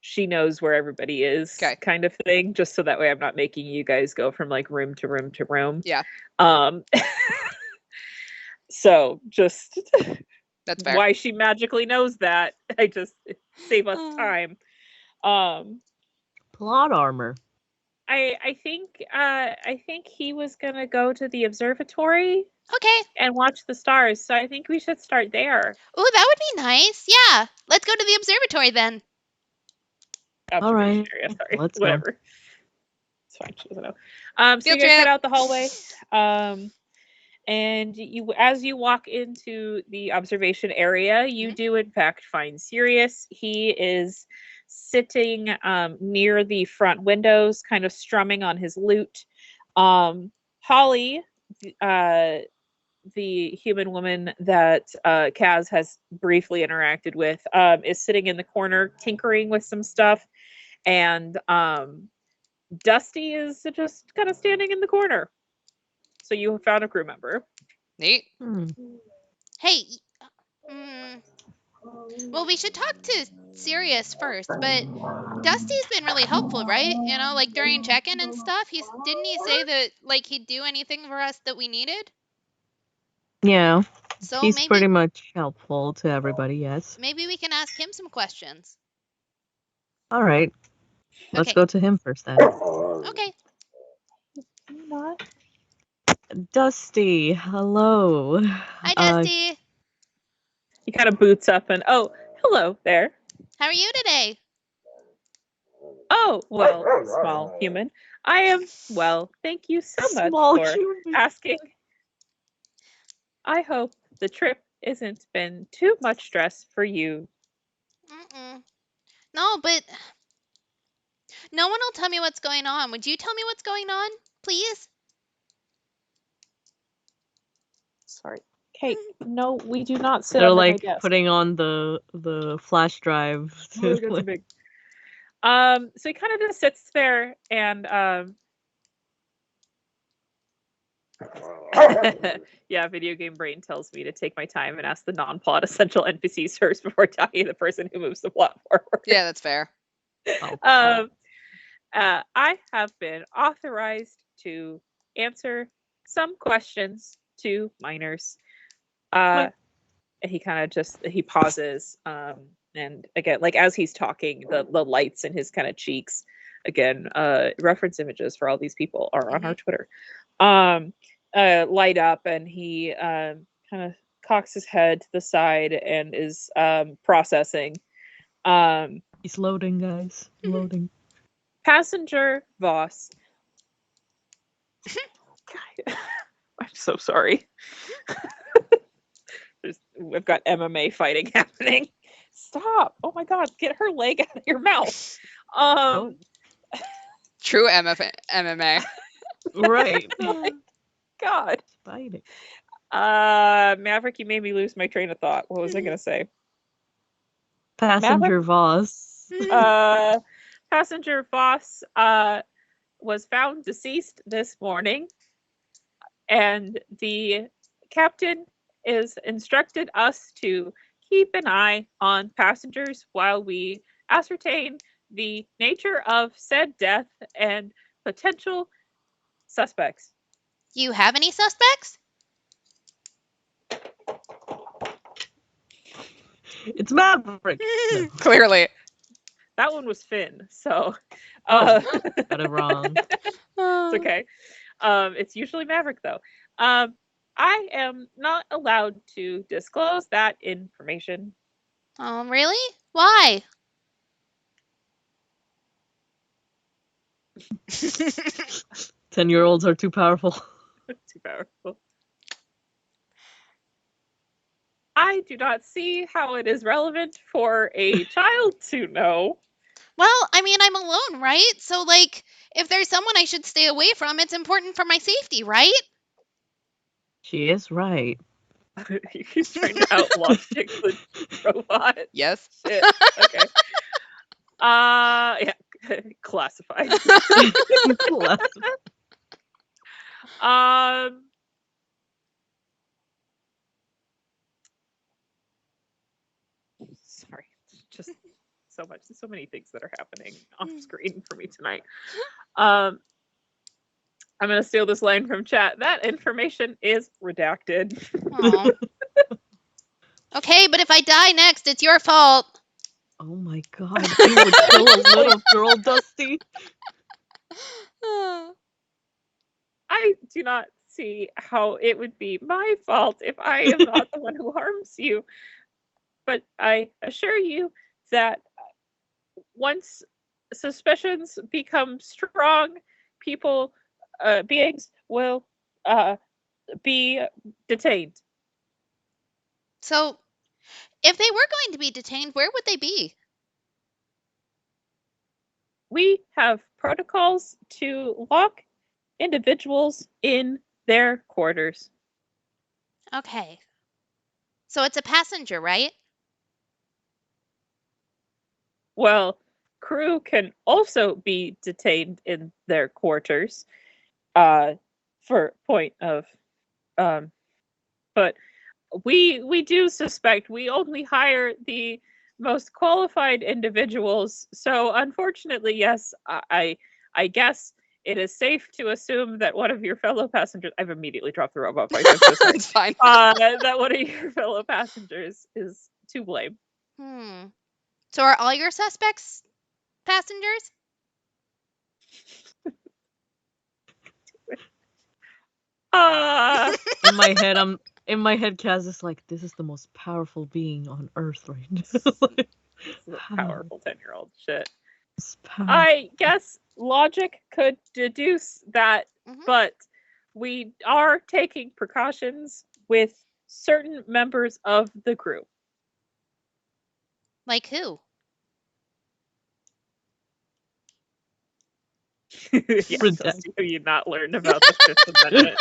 she knows where everybody is Okay. kind of thing, just so that way I'm not making you guys go from like room to room to room. Yeah. So just That's fair. why she magically knows that, I just save us time. Plot armor. I think he was gonna go to the observatory Okay. and watch the stars, so I think we should start there. Oh, that would be nice. Yeah. Let's go to the observatory then. All right. Observation area, sorry. Let's go. Whatever. It's fine, she doesn't know. So Field you guys head trip. out the hallway. And you, as you walk into the observation area, you do in fact find Sirius. He is sitting near the front windows, kind of strumming on his lute. Holly, the human woman that Kaz has briefly interacted with, is sitting in the corner tinkering with some stuff, and Dusty is just kind of standing in the corner. So you have found a crew member. Neat. Hey. Well, we should talk to Sirius first, but Dusty's been really helpful, right? You know, like during check-in and stuff. Didn't he say that like he'd do anything for us that we needed? Yeah. So He's maybe pretty much helpful to everybody, yes. maybe we can ask him some questions. All right. Let's Okay. go to him first then. Okay. Dusty, hello. Hi, Dusty. He kind of boots up and, oh, hello there. How are you today? Oh, well, small human. I am well. Thank you so much Small for human. asking. I hope the trip isn't been too much stress for you. No, but No one will tell me what's going on. Would you tell me what's going on, please? Sorry. Okay, no, we do not sit They're under my like desk. putting on the flash drive. Oh, it got too big. So he kind of just sits there and yeah, video game brain tells me to take my time and ask the non-plot essential NPCs first before talking to the person who moves the plot forward. Yeah, that's fair. Oh. I have been authorized to answer some questions to minors. And he kind of just he pauses, and again, like as he's talking, the lights in his kind of cheeks, again, reference images for all these people are on our Twitter, light up, and he kind of cocks his head to the side and is processing. He's loading, guys. Loading. Passenger Voss. I'm so sorry. We've got MMA fighting happening. Stop! Oh my god, get her leg out of your mouth. True MMA. Right. God. Fighting. Maverick, you made me lose my train of thought. What was I gonna say? Passenger Voss. Passenger Voss was found deceased this morning, and the captain is instructed us to keep an eye on passengers while we ascertain the nature of said death and potential suspects. You have any suspects? It's Maverick. No. Clearly. That one was Finn, so Got it wrong. it's okay. It's usually Maverick though. I am not allowed to disclose that information. Oh, really? Why? 10-year-olds are too powerful. Too powerful. I do not see how it is relevant for a child to know. Well, I mean, I'm alone, right? So, like, if there's someone I should stay away from, it's important for my safety, right? She is right. He's trying to outlogic the robot. Yes. Shit. Okay. Yeah. Classified. Sorry. Just so many things that are happening off screen for me tonight. I'm gonna steal this line from chat. That information is redacted. Aw. Okay, but if I die next, it's your fault. Oh my god, you would kill a little girl, Dusty. I do not see how it would be my fault if I am not the one who harms you. But I assure you that once suspicions become strong, beings will be detained. So, if they were going to be detained, where would they be? We have protocols to lock individuals in their quarters. Okay. So it's a passenger, right? Well, crew can also be detained in their quarters for point of but we do suspect we only hire the most qualified individuals, so unfortunately, yes, I guess it is safe to assume that one of your fellow passengers, I've immediately dropped the robot voice, I'm so sorry. It's fine. That one of your fellow passengers is to blame. So are all your suspects passengers? In my head, Kaz is like, this is the most powerful being on Earth right now. This is a powerful 10-year-old shit. Powerful. I guess logic could deduce that, but we are taking precautions with certain members of the crew. Like who? Yes, Redacted. Dusty, have you not learned about the Fifth Amendment?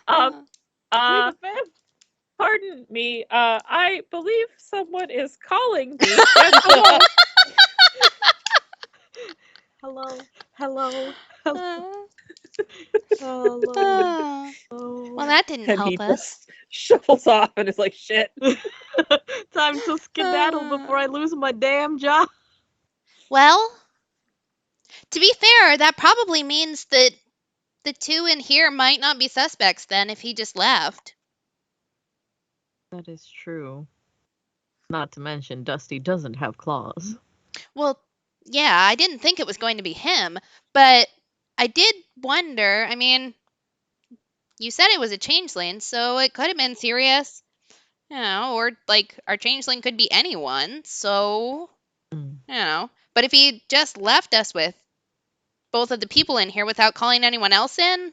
Um, Plead uh, the fifth. pardon me. I believe someone is calling me. Yes, hello. Hello, hello, hello, Uh, hello. well, that didn't And he help us. just shuffles off and is like, shit. Time to skedaddle before I lose my damn job. Well, to be fair, that probably means that the two in here might not be suspects then if he just left. That is true. Not to mention, Dusty doesn't have claws. Well, yeah, I didn't think it was going to be him, but I did wonder. I mean, you said it was a changeling, so it could have been Sirius. Or like our changeling could be anyone, so Mm. But if he just left us with both of the people in here without calling anyone else in,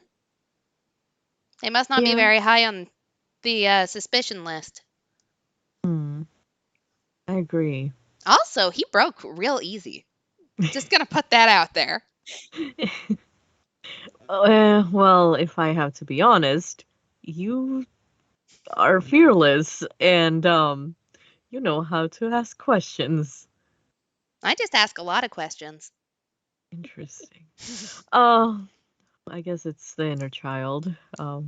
they must not be Yeah. very high on the suspicion list. Hmm. I agree. Also, he broke real easy. Just gonna put that out there. Well, if I have to be honest, you are fearless and you know how to ask questions. I just ask a lot of questions. Interesting. Uh, I guess it's the inner child. All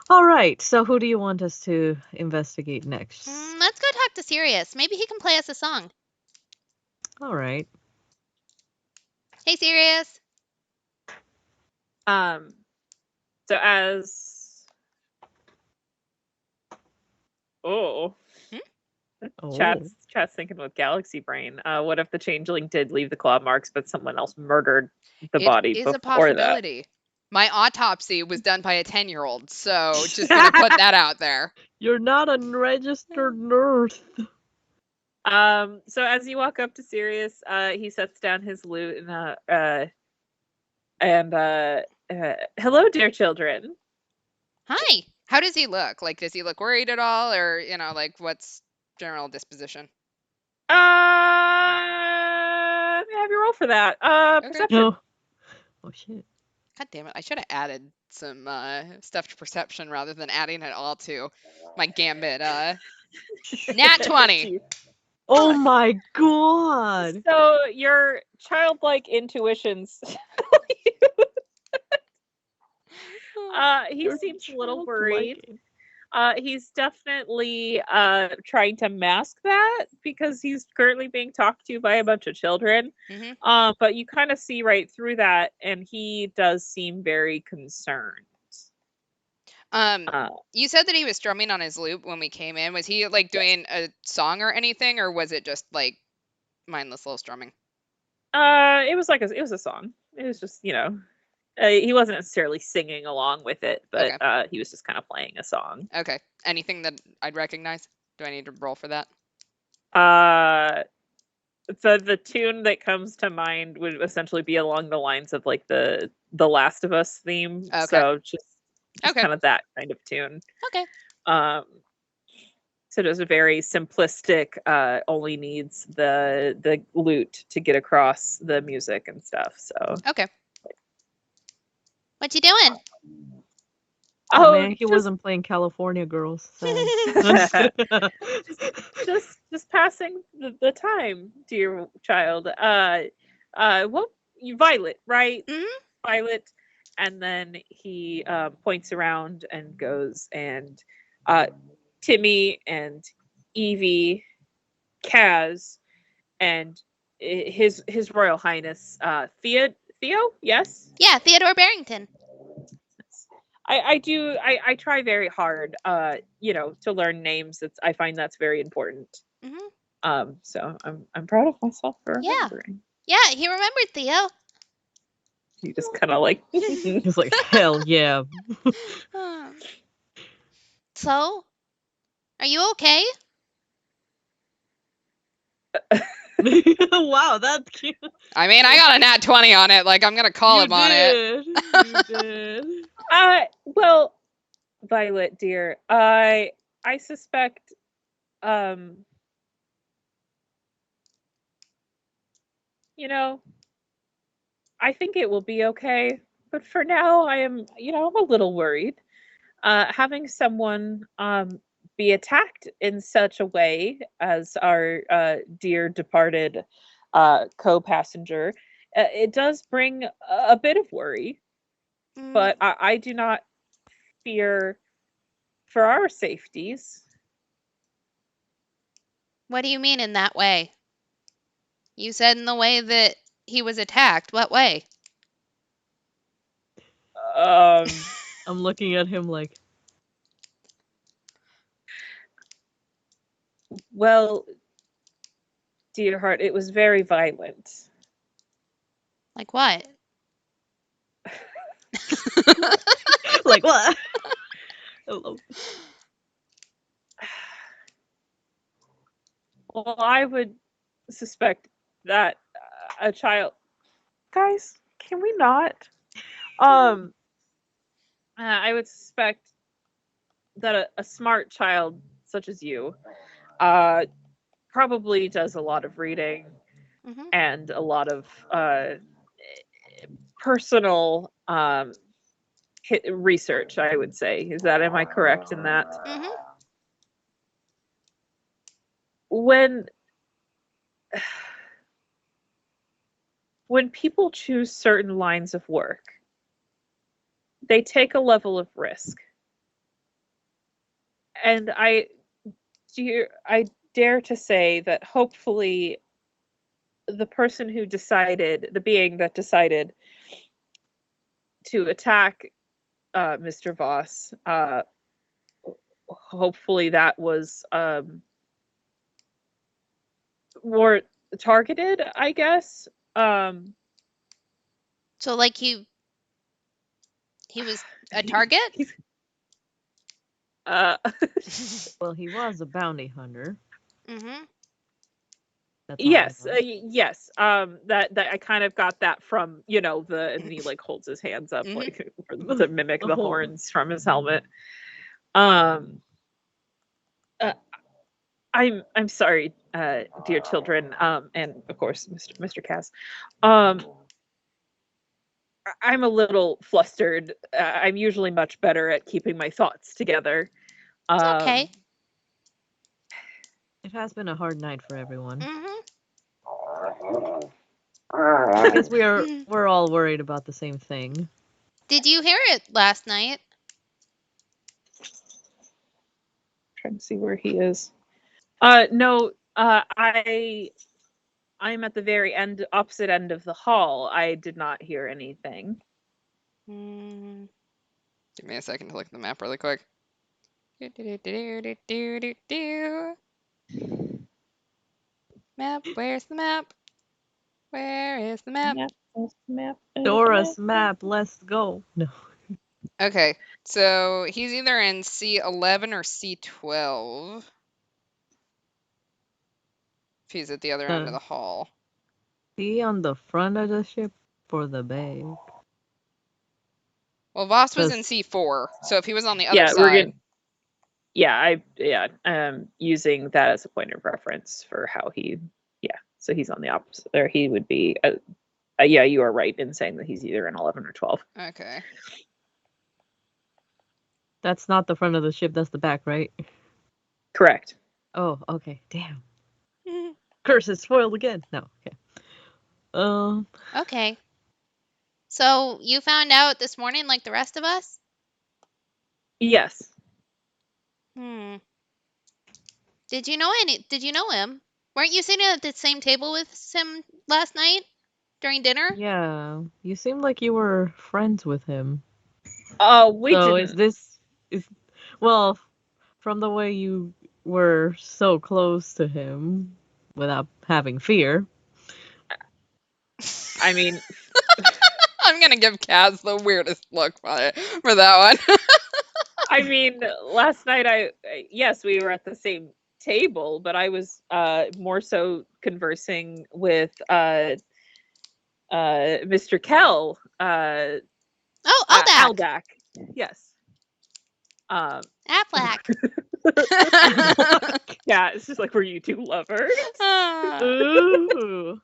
right. So who do you want us to investigate next? Let's go talk to Sirius. Maybe he can play us a song. All right. Hey, Sirius. So as Oh. Chat's thinking with Galaxy Brain. What if the changeling did leave the claw marks, but someone else murdered the body It is a before that? possibility. My autopsy was done by a 10-year-old, so just gonna put that out there. You're not a registered nurse. So as you walk up to Sirius, he sets down his lute and hello, dear children. Hi. How does he look? Like, does he look worried at all, or like what's general disposition? Have you roll for that? Perception. No. Oh shit. God damn it! I should have added some stuff to perception rather than adding it all to my gambit. Nat 20. Oh my god. So your childlike intuitions. He You're seems a little childlike. worried. He's definitely trying to mask that because he's currently being talked to by a bunch of children. Mm-hmm. But you kind of see right through that, and he does seem very concerned. You said that he was strumming on his lute when we came in. Was he like doing a song or anything, or was it just like mindless little strumming? It was a song. It was just he wasn't necessarily singing along with it, but Okay. he was just kind of playing a song. Okay. Anything that I'd recognize? Do I need to roll for that? So the tune that comes to mind would essentially be along the lines of like the Last of Us theme. Okay. So just Okay. kind of that kind of tune. Okay. So it was a very simplistic, only needs the lute to get across the music and stuff. So Okay. What you doing? Oh man, he wasn't playing California Girls. just passing the time, dear child. Well, you Violet, right? Mm-hmm. Violet. And then he points around and goes, and Timmy and Evie, Kaz, and his Royal Highness Theo, yes? Yeah, Theodore Barrington. I try very hard to learn names. I find that's very important. Mm-hmm. So I'm proud of myself for Yeah. remembering. Yeah, he remembered Theo. He just kind of like He's like, hell yeah. So, are you okay? Wow, that's cute. I mean, I got a nat 20 on it. Like, I'm gonna call him on it. You did. Well, Violet, dear, I suspect I think it will be okay. But for now, I am, I'm a little worried. Having someone be attacked in such a way as our dear departed co-passenger, it does bring a bit of worry. But I do not fear for our safeties. What do you mean in that way? You said in the way that he was attacked. What way? Um, I'm looking at him like, well, dear heart, it was very violent. Like what? like what? Hello. Well, I would suspect that a child. Guys, can we not? I would suspect that a smart child such as you probably does a lot of reading Mm-hmm. and a lot of personal research, I would say. Am I correct in that? Mm-hmm. When people choose certain lines of work, they take a level of risk. And I dare to say that hopefully the being that decided to attack Mr. Voss, hopefully that was more targeted, I guess. So like he was a target? Well, he was a bounty hunter. Mm-hmm. That's all Yes, I know. yes. That I kind of got that from and he like holds his hands up like to mimic the horns from his helmet. I'm sorry, dear children, and of course, Mr. Cass. I'm a little flustered. I'm usually much better at keeping my thoughts together. It's okay. It has been a hard night for everyone. Mm-hmm. I guess we're all worried about the same thing. Did you hear it last night? Trying to see where he is. No, I'm at the very opposite end of the hall. I did not hear anything. Mm. Give me a second to look at the map really quick. Map, where's the map? Where is the map? Dora's map, let's go. No. Okay, so he's either in C11 or C12. If he's at the other end of the hall. He on the front of the ship or the back? Well, Voss was in C4, so if he was on the other side. I'm using that as a point of reference for how he. Yeah, so he's on the opposite. There, he would be. Yeah, you are right in saying that he's either in 11 or 12. Okay. That's not the front of the ship, that's the back, right? Correct. Oh, okay. Damn. Curse is spoiled again. No, okay. Okay. So you found out this morning like the rest of us? Yes. Did you know him? Weren't you sitting at the same table with him last night during dinner? Yeah, you seem like you were friends with him. We didn't. Well, from the way you were so close to him without having fear. I mean, I'm gonna give Kaz the weirdest look for that one. I mean, last night yes, we were at the same table, but I was more so conversing with Mr. Kell. Aldak. Yes. Aflac. Yeah, it's just like, were you two lovers? Ooh.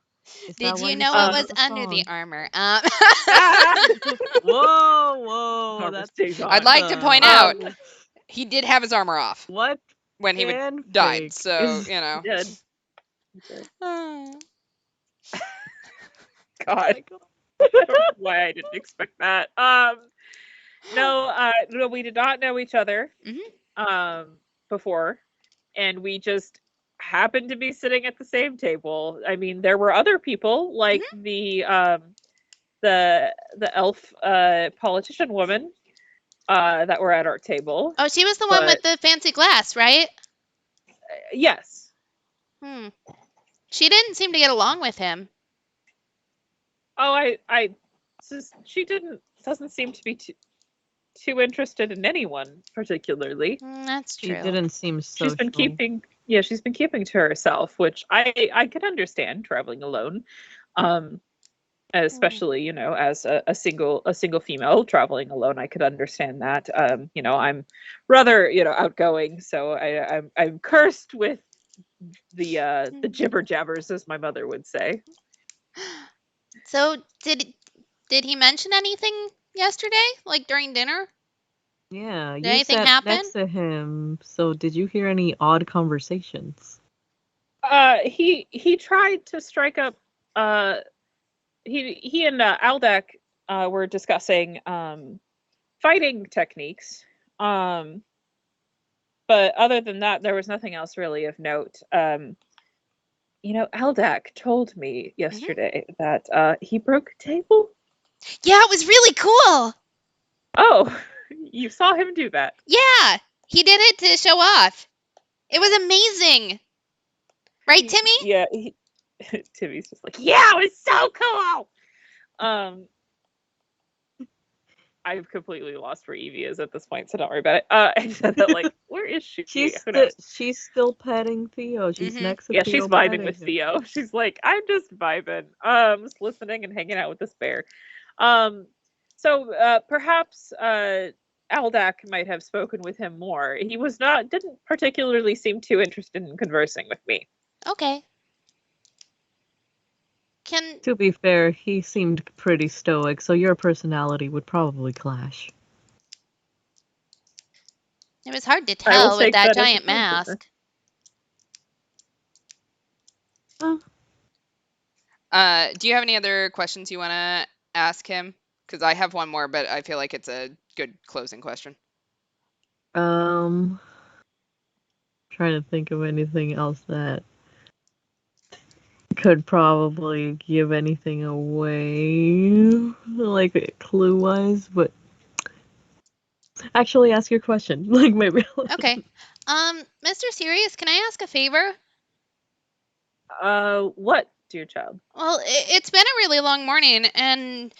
Is Did that why you you know what sang was the under the song? armor? Ah! Whoa, Armor that's stays on. I'd like to point out whoa. he did have his armor off What when he died, fanfic so is? you know. He did. He did. Ah. Oh God. my god. I don't know why I didn't expect that. No, we did not know each other before, and we just happened to be sitting at the same table. I mean, there were other people like the elf politician woman that were at our table, Oh, she was the one with but the fancy glass, right? yes. Hmm. She didn't seem to get along with him. Oh, she doesn't seem to be too interested in anyone particularly. That's She true. didn't seem She's been social. keeping to herself, which I could understand traveling alone. Especially, as a single female traveling alone, I could understand that. I'm rather, outgoing, so I'm cursed with the jibber jabbers, as my mother would say. So did he mention anything yesterday, like during dinner? Yeah, Did you anything sat happen? next to him, so did you hear any odd conversations? He tried to strike up. He and Aldak were discussing fighting techniques. But other than that, there was nothing else really of note. Aldak told me yesterday that he broke a table. Yeah, it was really cool. Oh, you saw him do that. Yeah, he did it to show off. It was amazing. Right, Timmy? Yeah, Timmy's just like, yeah, it was so cool. I've completely lost where Evie is at this point, so don't worry about it. I said that, like, where is she? Who knows? She's still petting Theo. She's next to Yeah, she's Theo vibing petting with him. Theo. She's like, I'm just vibing, just listening and hanging out with this bear. So perhaps Aldak might have spoken with him more. He didn't particularly seem too interested in conversing with me. Okay. To be fair, he seemed pretty stoic, so your personality would probably clash. It was hard to I will tell with take that that as a giant compliment. Huh. Do you have any other questions you want to ask him? Because I have one more, but I feel like it's a good closing question. Trying to think of anything else that could probably give anything away, like clue-wise, but actually ask your question. Like maybe. Okay. Mr. Sirius, can I ask a favor? What, dear child? Well, it's been a really long morning, and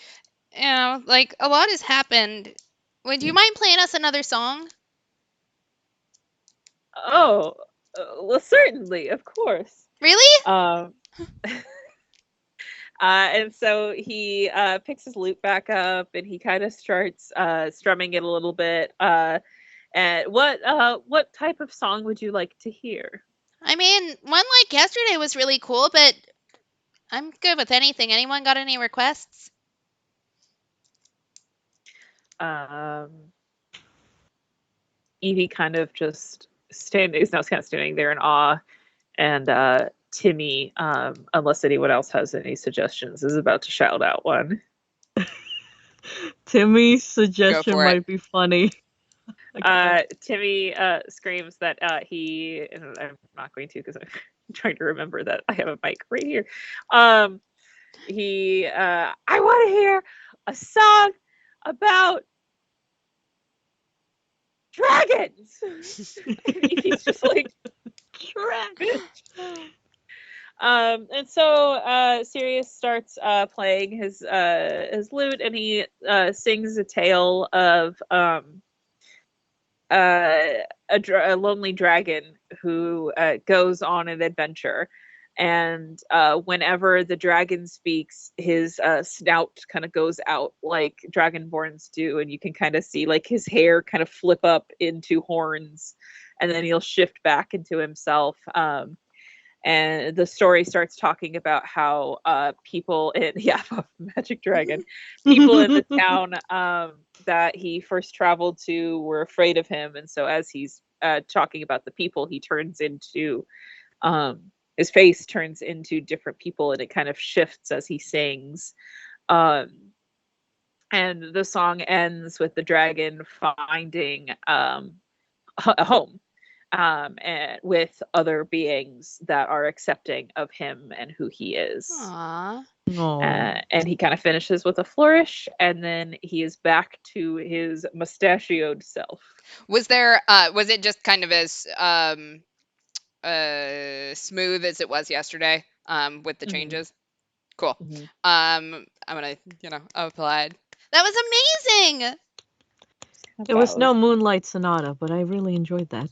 like a lot has happened. Would you mind playing us another song? Oh, well, certainly, of course. Really? And so he picks his lute back up and he kind of starts strumming it a little bit. And what type of song would you like to hear? I mean, one like yesterday was really cool, but I'm good with anything. Anyone got any requests? Evie kind of just is now kind of standing there in awe, and Timmy, unless anyone else has any suggestions, is about to shout out one. Timmy's suggestion for it. might be funny. Timmy screams that and I'm not going to because I'm trying to remember that I have a mic right here. I want to hear a song about dragons. He's just like, dragons. And so Sirius starts playing his lute, and he sings a tale of a lonely dragon who goes on an adventure. And whenever the dragon speaks, his snout kind of goes out like dragonborns do, and you can kind of see like his hair kind of flip up into horns, and then he'll shift back into himself. and the story starts talking about how people in Magic Dragon, people in the town that he first traveled to were afraid of him, and so as he's talking about the people, he turns into his face turns into different people, and it kind of shifts as he sings. And the song ends with the dragon finding a home, and with other beings that are accepting of him and who he is. Aww. And he kind of finishes with a flourish, and then he is back to his mustachioed self. Was it just kind of as smooth as it was yesterday with the changes? Cool. I'm gonna apply. That was amazing. It was no Moonlight Sonata, but I really enjoyed that.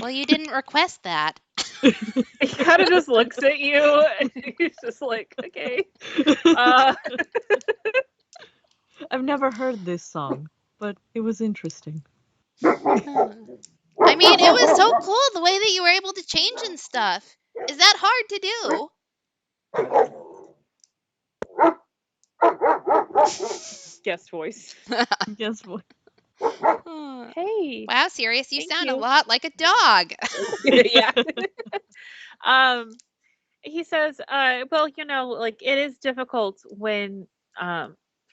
Well, you didn't request that. He kind of just looks at you, and he's just like, okay. I've never heard this song, but it was interesting. I mean, it was so cool the way that you were able to change and stuff. Is that hard to do? Guest voice. Guess what? Hey. Wow, Sirius, you Thank sound you. a lot like a dog. Yeah. He says, well, like it is difficult when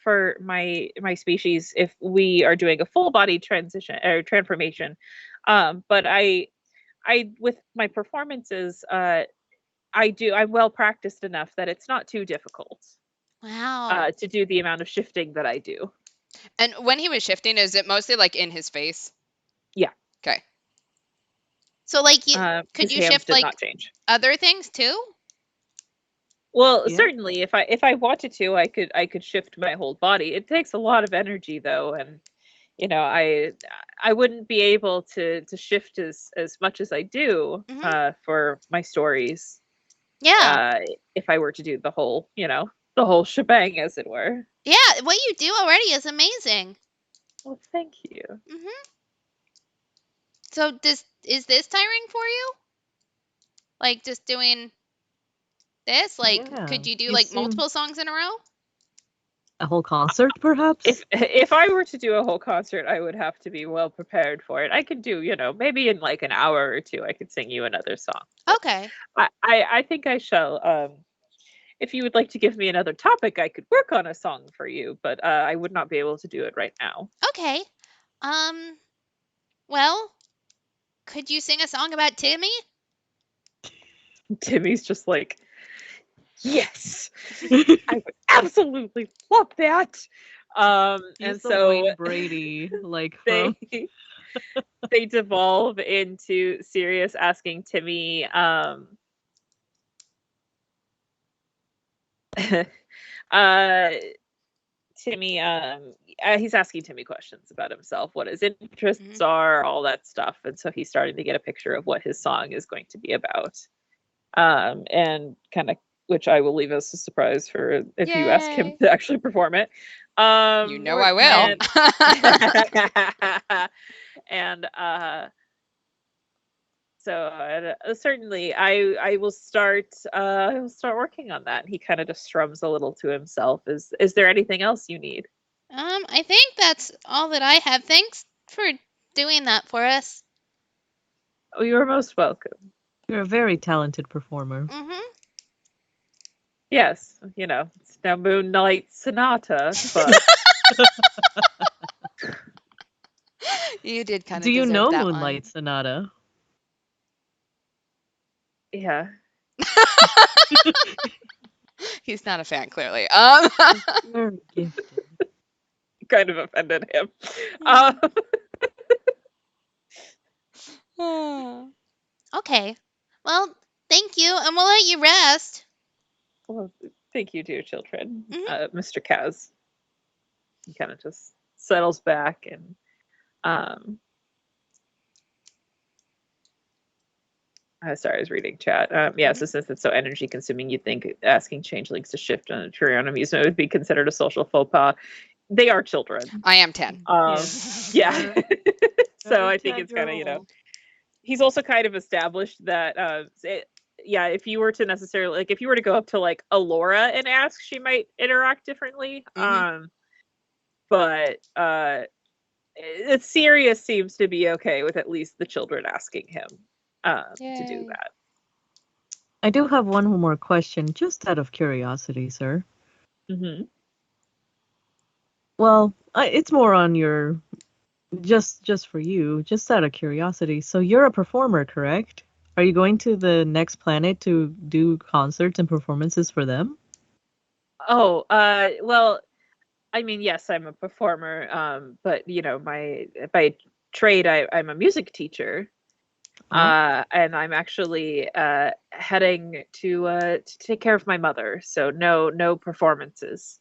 for my my if we are doing a full body transition or transformation. But I with my performances, I'm well practiced enough that it's not too difficult Wow. to do the amount of shifting that I do. And when he was shifting, is it mostly like in his face? Yeah. Okay. So, like, could his you hands shift did like not change. other things too? Well, Yeah. certainly, if I wanted to, I could shift my whole body. It takes a lot of energy, though, and I wouldn't be able to shift as much as I do for my stories. Yeah. If I were to do the whole shebang, as it were. Yeah, what you do already is amazing. Well, thank you. So, is this tiring for you? Like just doing this? Like, Yeah, could you do you like seem- multiple songs in a row? A whole concert, perhaps? If I were to do a whole concert, I would have to be well prepared for it. I could do, maybe in like an hour or two, I could sing you another song. Okay. I think I shall. If you would like to give me another topic, I could work on a song for you, but I would not be able to do it right now. Okay. Well, could you sing a song about Timmy? Timmy's just like, yes, I would absolutely love that. He's And the so Wayne Brady, like they from they devolve into Sirius asking Timmy Timmy he's asking Timmy questions about himself, what his interests are, all that stuff, and so he's starting to get a picture of what his song is going to be about, and kind of, which I will leave as a surprise for if you ask him to actually perform it. I will. And so certainly I will start working on that. He kind of just strums a little to himself. Is there anything else you need? I think that's all that I have. Thanks for doing that for us. Oh, you're most welcome. You're a very talented performer. Yes, it's no Moonlight Sonata, but You did kind of. Do you know that Moonlight Sonata? Yeah. He's not a fan, clearly. Very gifted. Kind of offended him. Okay. Well, thank you, and we'll let you rest. Well, thank you, dear children. Mr. Kaz. He kind of just settles back and sorry, I was reading chat. So since it's so energy consuming, you'd think asking changelings to shift on a Tyrion amusement would be considered a social faux pas. They are children. I am 10. Yeah. So I think it's kind of, he's also kind of established that yeah, if you were to necessarily, like, if you were to go up to, like, Alora and ask, she might interact differently. But Sirius seems to be okay with at least the children asking him to do Yay. that. I do have one more question, just out of curiosity, sir. Mm-hmm. Well, it's more on your just for you, just out of curiosity. So you're a performer, correct? Are you going to the next planet to do concerts and performances for them? Oh, well, I mean, yes, I'm a performer, but you know, by trade, I'm a music teacher, and I'm actually heading to take care of my mother. So no performances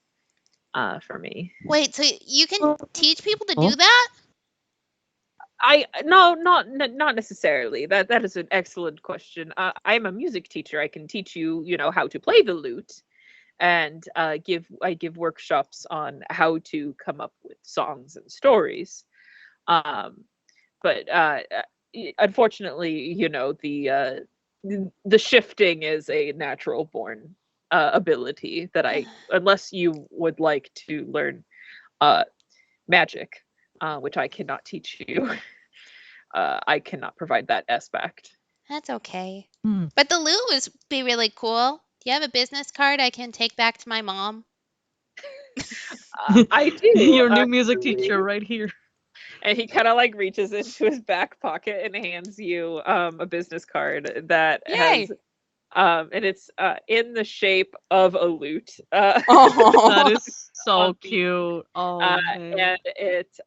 for me. Wait, so you can Oh. teach people to do that? No, not necessarily. That is an excellent question. I'm a music teacher. I can teach you, you know, how to play the lute, and I give workshops on how to come up with songs and stories. But unfortunately, you know, the shifting is a natural born ability that unless you would like to learn magic, which I cannot teach you. I cannot provide that aspect. That's okay. Hmm. But the lute would be really cool. Do you have a business card I can take back to my mom? I do. Your new music teacher right here. And he kind of like reaches into his back pocket and hands you a business card that Yay! has and it's in the shape of a lute. Oh, That is so On the- cute. Oh, man. and it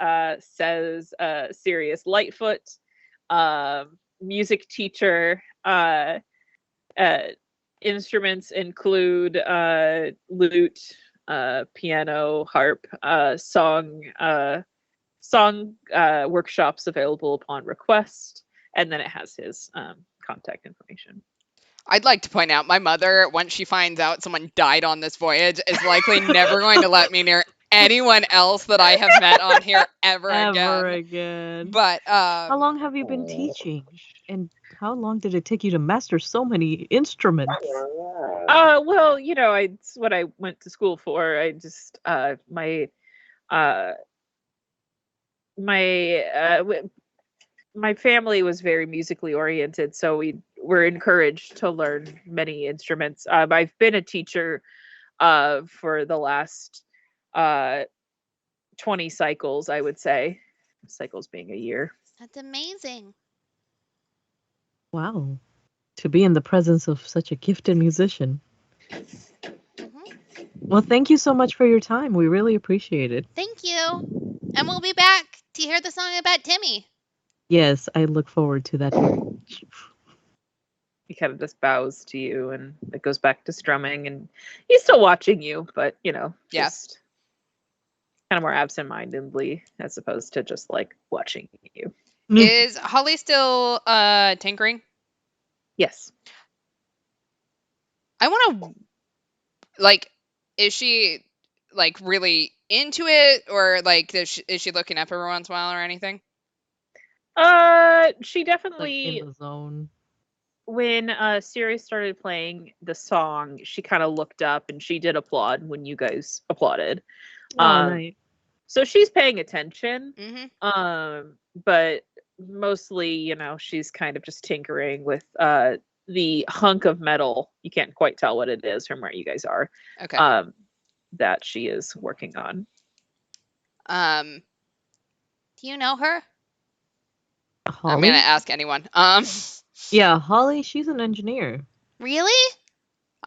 says Sirius Lightfoot, music teacher. Instruments include lute, piano, harp, song workshops available upon request, and then it has his contact information. I'd like to point out my mother, once she finds out someone died on this voyage, is likely never going to let me near anyone else that I have met on here ever Ever again. again. But How long have you been teaching? And how long did it take you to master so many instruments? Well, you know, it's what I went to school for. I just my family was very musically oriented, so we were encouraged to learn many instruments. I've been a teacher for the last 20 cycles, I would say. Cycles being a year. That's amazing. Wow. To be in the presence of such a gifted musician. Mhm. Well, thank you so much for your time. We really appreciate it. Thank you. And we'll be back to hear the song about Timmy. Yes, I look forward to that. He kind of just bows to you, and it goes back to strumming, and he's still watching you, but you know, Yeah. just kind of more absentmindedly as opposed to just like watching you. is Holly still tinkering? Yes. I want to, like, is she like really into it, or like is she looking up every once in a while or anything? She Like definitely, in the zone. when Sirius started playing the song, she kind of looked up and she did applaud when you guys applauded. Oh, Um, nice. So she's paying attention. Mm-hmm. But mostly, you know, she's kind of just tinkering with the hunk of metal. You can't quite tell what it is from where you guys are. Okay. That she is working on. Do you know her? Holly? I'm gonna ask anyone. Yeah, Holly, she's an engineer. Really?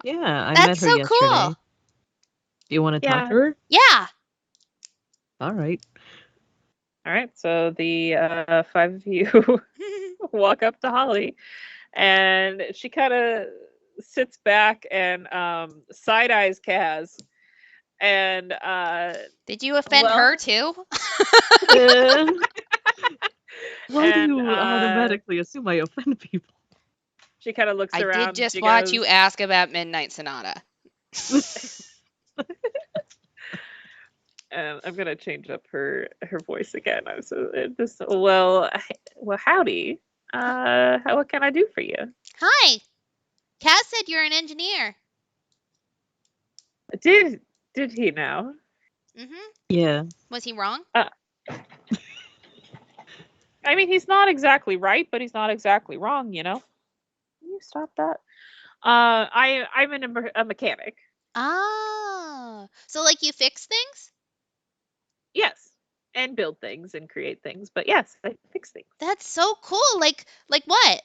Yeah, I That's met her so yesterday. cool. Do you want to Yeah. talk to her? Yeah. All right. All right. So the five of you walk up to Holly, and she kind of sits back and side eyes Kaz. And Did you offend well, her too? Why do And, you automatically assume I offend people? she kind of looks I around. did just she watch goes, you ask about Midnight Sonata. And I'm gonna change up her voice again. Well, howdy. What can I do for you? Hi. Cass said you're an engineer. Did he now? Mm-hmm. Yeah. Was he wrong? I mean, he's not exactly right, but he's not exactly wrong. Can you stop that? I'm a mechanic. Ah. So like you fix things? Yes, and build things and create things. But yes, I fix things. That's so cool. Like what?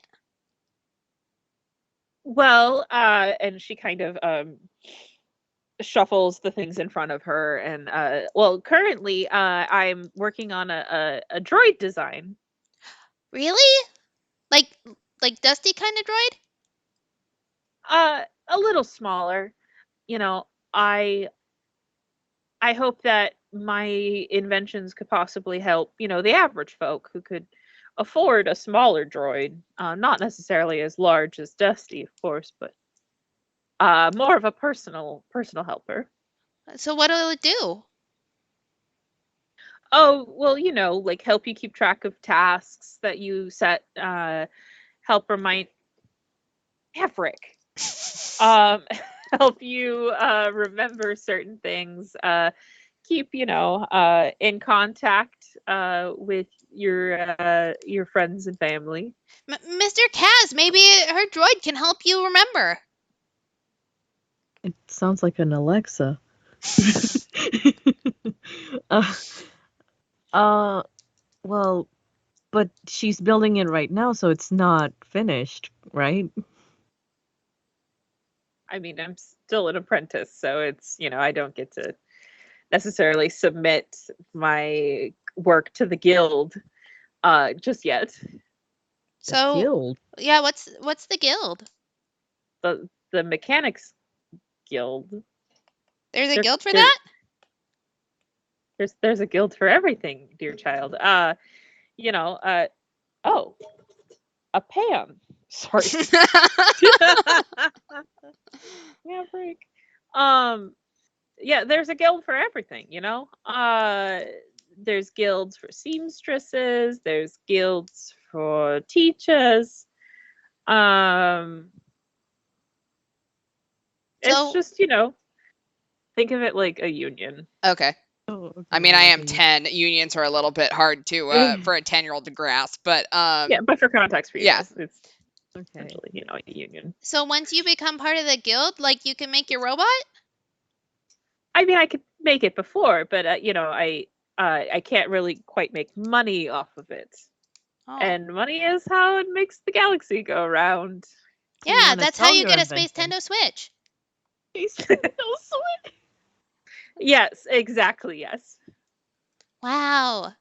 Well, and she kind of shuffles the things in front of her, and well, currently I'm working on a droid design. Really? Like Dusty kind of droid? A little smaller. You know, I I hope that my inventions could possibly help, the average folk who could afford a smaller droid, not necessarily as large as Dusty, of course, but more of a personal helper. So what'll it do? Oh, well, like help you keep track of tasks that you set, help remind Maverick, um, help you remember certain things, keep in contact with your friends and family. Mr. Kaz, maybe her droid can help you remember. It sounds like an Alexa. uh, well, but she's building it right now, so it's not finished, right? I mean, I'm still an apprentice, so it's, I don't get to necessarily submit my work to the guild just yet. So Guild. yeah, what's the guild? The mechanics guild. There's a There, guild for there, that? there's a guild for everything, dear child. You know, uh, oh, a Pam. Sorry. Yeah, break. Um, yeah, there's a guild for everything. There's guilds for seamstresses, there's guilds for teachers. Um, it's So just, think of it like a union. Okay. Oh, okay, I mean, I like am 10. Unions are a little bit hard to for a 10-year-old to grasp, but Yeah, but for context for you yeah. guys, it's Okay. essentially, a union. so once you become part of the guild, like you can make your robot? I mean, I could make it before, but I can't really quite make money off of it. Oh. And money is how it makes the galaxy go round. Do you Yeah, wanna that's how sell you your get a Space invention? Tendo Switch. Yes, exactly. Yes. Wow.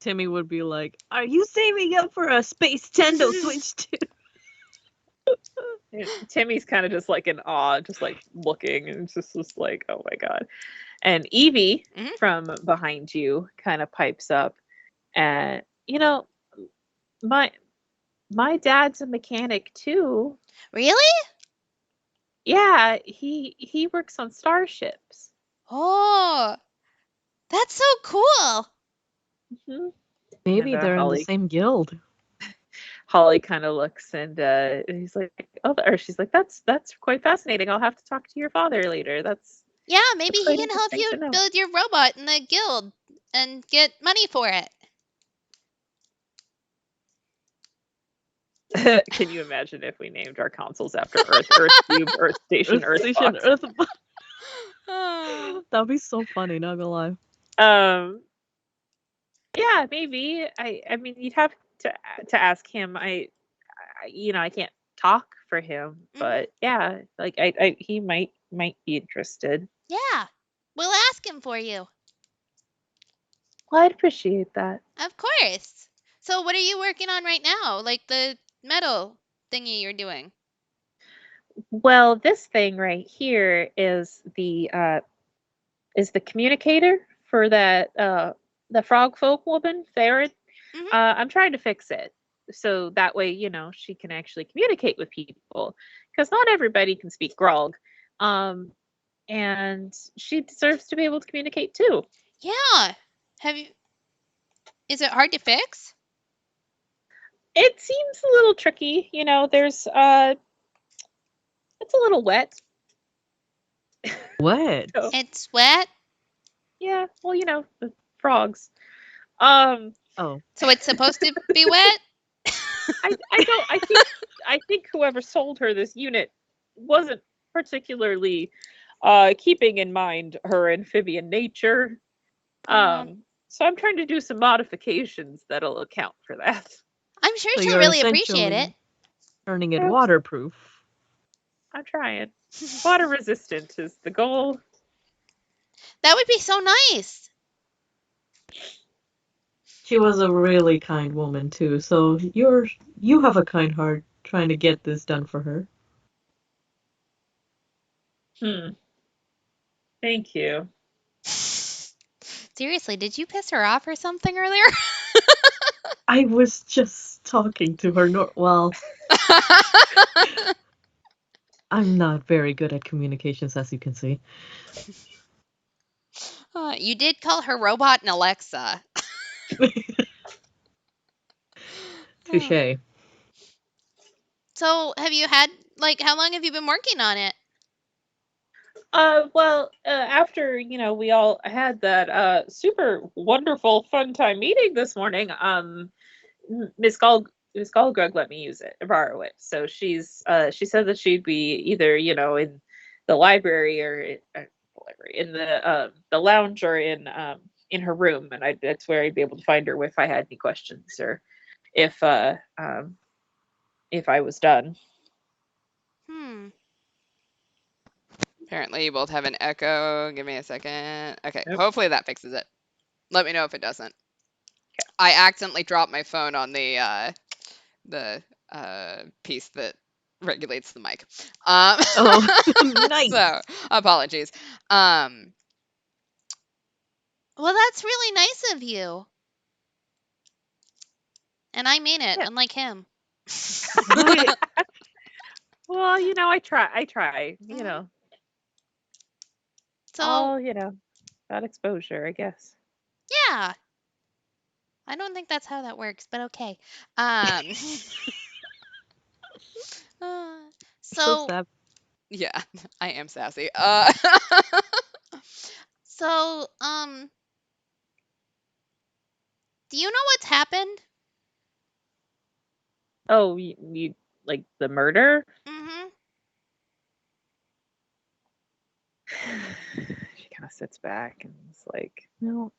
Timmy would be like, "Are you saving up for a Space Tendo Switch too?" And Timmy's kind of just like in awe, just like looking, and just like, oh my god. And Evie Mhm. from behind you kind of pipes up, and my dad's a mechanic too. Really? Yeah, he works on starships. Oh, that's so cool. Mhm. Maybe And they're in the Holly same guild. kind of looks, and he's like, oh, or she's like, that's quite fascinating. I'll have to talk to your father later. That's Yeah, maybe he quite can help interesting you to know. build your robot in the guild and get money for it. Can you imagine if we named our consoles after Earth, Earth Cube, Earth Station, Earth Earth Station, Box? Earth. Oh. That'd be so funny. Not gonna lie. Um, yeah, maybe. I mean, you'd have to ask him. I can't talk for him, but yeah, like he might be interested. Yeah, we'll ask him for you. Well, I'd appreciate that. Of course. So what are you working on right now? Like the metal thingy you're doing? Well, this thing right here is the communicator for that the frog folk woman, Farad. Mhm. I'm trying to fix it so that way, she can actually communicate with people, because not everybody can speak Grog. And she deserves to be able to communicate too. Yeah. Have you Is it hard to fix? It seems a little tricky, there's It's a little wet. What? So, It's wet, yeah, well, the frogs. Um, Oh, so it's supposed to be wet? I think whoever sold her this unit wasn't particularly keeping in mind her amphibian nature. Aw. So I'm trying to do some modifications that'll account for that. I'm sure so she'll you're really appreciate it. essentially turning it Oops. waterproof. I'm trying. Water resistant is the goal. That would be so nice. She was a really kind woman too, so you have a kind heart trying to get this done for her. Thank you. Seriously, did you piss her off or something earlier? I was just talking to her. Well, I'm not very good at communications, as you can see. You did call her robot and Alexa. Touche. So, have you had, how long have you been working on it? Well, after we all had that super wonderful fun time meeting this morning, Miss Gallgrug let me use it, borrow it. So she said that she'd be either in the library or in the lounge or in her room, and that's where I'd be able to find her if I had any questions or if I was done. Hmm. Apparently, you both have an echo. Give me a second. Okay, Yep. hopefully that fixes it. Let me know if it doesn't. I accidentally dropped my phone on the piece that regulates the mic. Oh, nice. So apologies. Um, Well, that's really nice of you. And I mean it, Yeah. unlike him. What? Well, I try. Mhm. So, All that exposure, I guess. yeah. I don't think that's how that works, but okay. Um, uh, So so, sad. yeah, I am sassy. so, do you know what's happened? Oh, you like the murder? Mm-hmm. She kind of sits back and is like, no,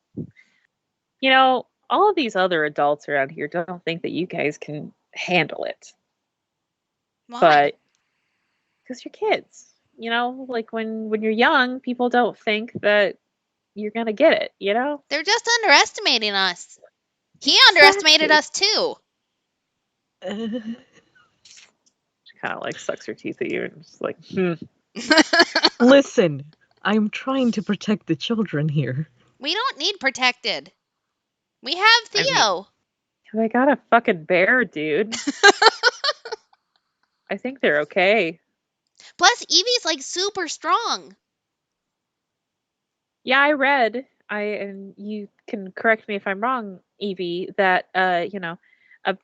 all of these other adults around here don't think that you guys can handle it, Why? but because you're kids, like when you're young, people don't think that you're gonna get it, They're just underestimating us. He underestimated Exactly. us too. She kind of like sucks her teeth at you and just like, Listen, I'm trying to protect the children here. We don't need protected. We have I mean, Theo. they got a fucking bear, dude. I think they're okay. Plus, Evie's super strong. Yeah, I read, and you can correct me if I'm wrong, Evie, that a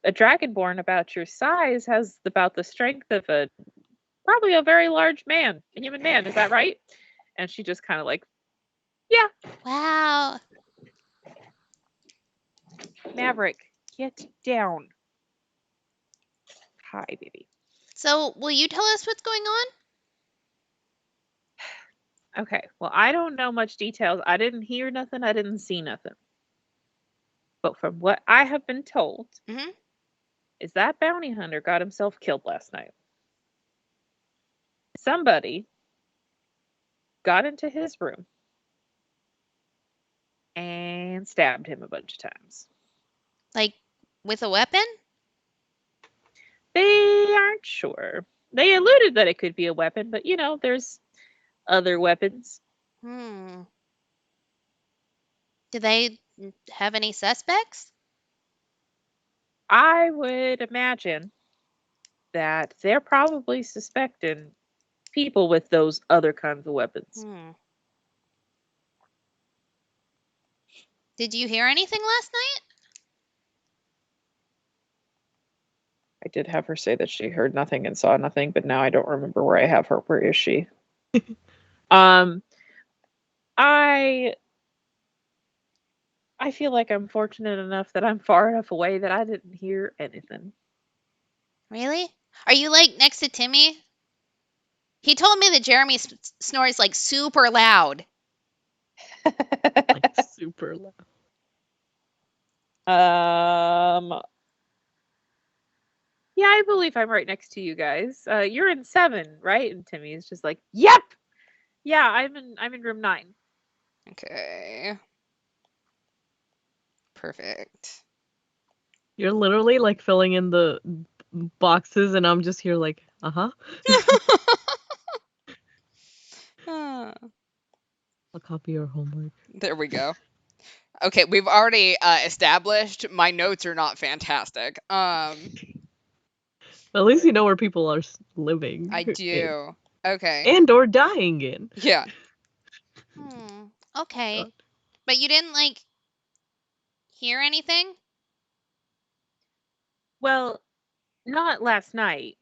dragonborn about your size has about the strength of probably a very large man, a human man. Is that right? And she just kind of like, yeah, Wow. Maverick, get down. Hi, baby. So, will you tell us what's going on? Okay, well, I don't know much details. I didn't hear nothing. I didn't see nothing. But from what I have been told, Mm-hmm. is that bounty hunter got himself killed last night. Somebody got into his room and stabbed him a bunch of times. With a weapon? They aren't sure. They alluded that it could be a weapon, but there's other weapons. Hmm. Do they have any suspects? I would imagine that they're probably suspecting people with those other kinds of weapons. Hmm. Did you hear anything last night? I did have her say that she heard nothing and saw nothing, but now I don't remember where I have her. Where is she? I feel like I'm fortunate enough that I'm far enough away that I didn't hear anything. Really? Are you like next to Timmy? He told me that Jeremy snores like super loud. Like super loud. Yeah, I believe I'm right next to you guys. You're in 7, right? And Timmy is just like, "Yep, yeah, I'm in room 9." Okay. Perfect. You're literally like filling in the boxes, and I'm just here like, uh-huh. Ah, I'll copy your homework. there we go. Okay, we've already established my notes are not fantastic. At least you know where people are living. I do. Okay. And or dying in. Yeah. Okay. God. But you didn't like hear anything? Well, not last night,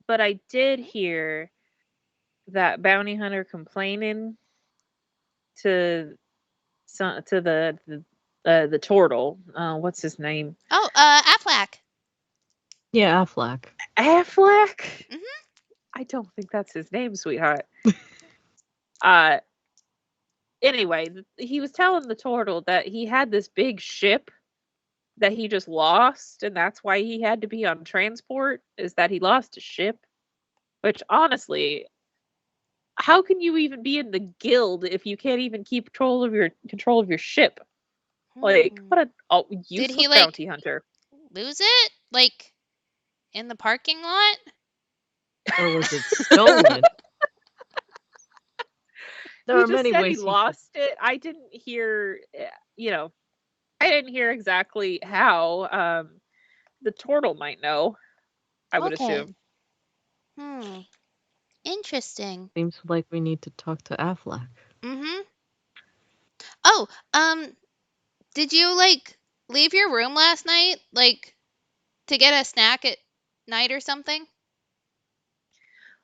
but I did hear that bounty hunter complaining to the turtle. What's his name? Oh, Aflac. Yeah, Affleck. Affleck. Mhm. I don't think that's his name, sweetheart. Anyway, he was telling the turtle that he had this big ship that he just lost, and that's why he had to be on transport, is that he lost a ship. Which honestly, how can you even be in the guild if you can't even keep control of your ship? Like, Hmm. what a Did useless he like bounty hunter. lose it? Like in the parking lot? Or was it stolen? There He are just many said he ways you could. lost it. I didn't hear, I didn't hear exactly how. The turtle might know, I would Okay. assume. Hmm. Interesting. Seems like we need to talk to Affleck. Mhm. Oh, did you like leave your room last night like to get a snack at night or something?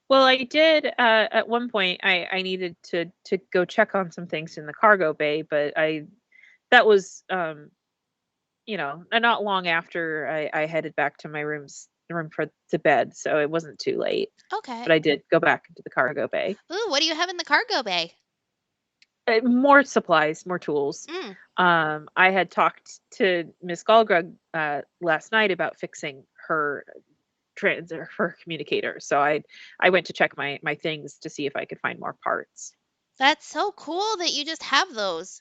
Well, I did at one point. I needed to go check on some things in the cargo bay, but that was not long after I headed back to my room for to bed, so it wasn't too late. Okay. But I did go back into the cargo bay. Ooh, what do you have in the cargo bay? More supplies, more tools. Mm. I had talked to Miss Galgrug last night about fixing her her communicator. So I went to check my things to see if I could find more parts. That's so cool that you just have those.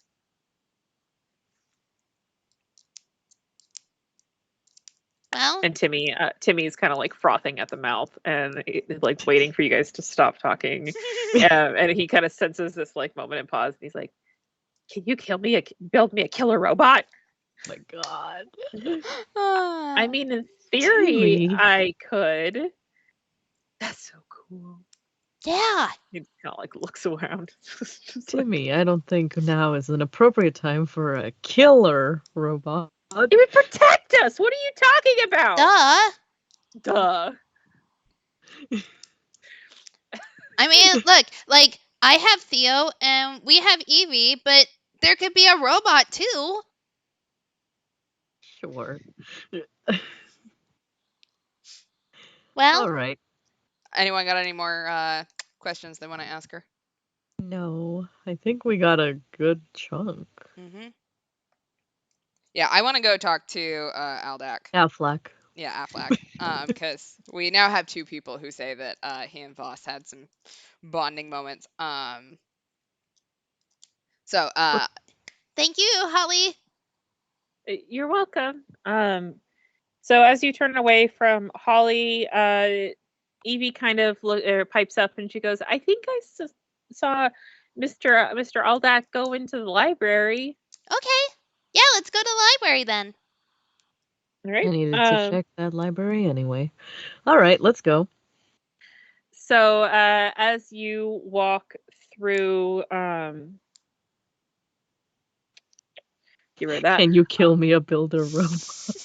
Well, And Timmy is kind of like frothing at the mouth and like waiting for you guys to stop talking. And he kind of senses this like moment in pause, and he's like, "Can you build me a killer robot?" My God. I mean, in theory, Timmy. I could. That's so cool. yeah. He kind of like looks around. Just like, Timmy, I don't think now is an appropriate time for a killer robot. it would protect us. What are you talking about? Duh. Duh. I mean, look, like I have Theo and we have Evie, but there could be a robot too. Sure. Well, All right. Anyone got any more questions they want to ask her? No, I think we got a good chunk. Mhm. Yeah, I want to go talk to Aldak. Affleck. Yeah, Affleck. Because we now have 2 people who say that he and Voss had some bonding moments. So thank you, Holly. You're welcome. So as you turn away from Holly, Evie kind of pipes up and she goes, "I think I saw Mr. Aldak go into the library." Okay. Yeah, let's go to the library then. All I right. needed to check that library anyway. All right, let's go. So as you walk through, get rid of that. Can you kill me a builder robot?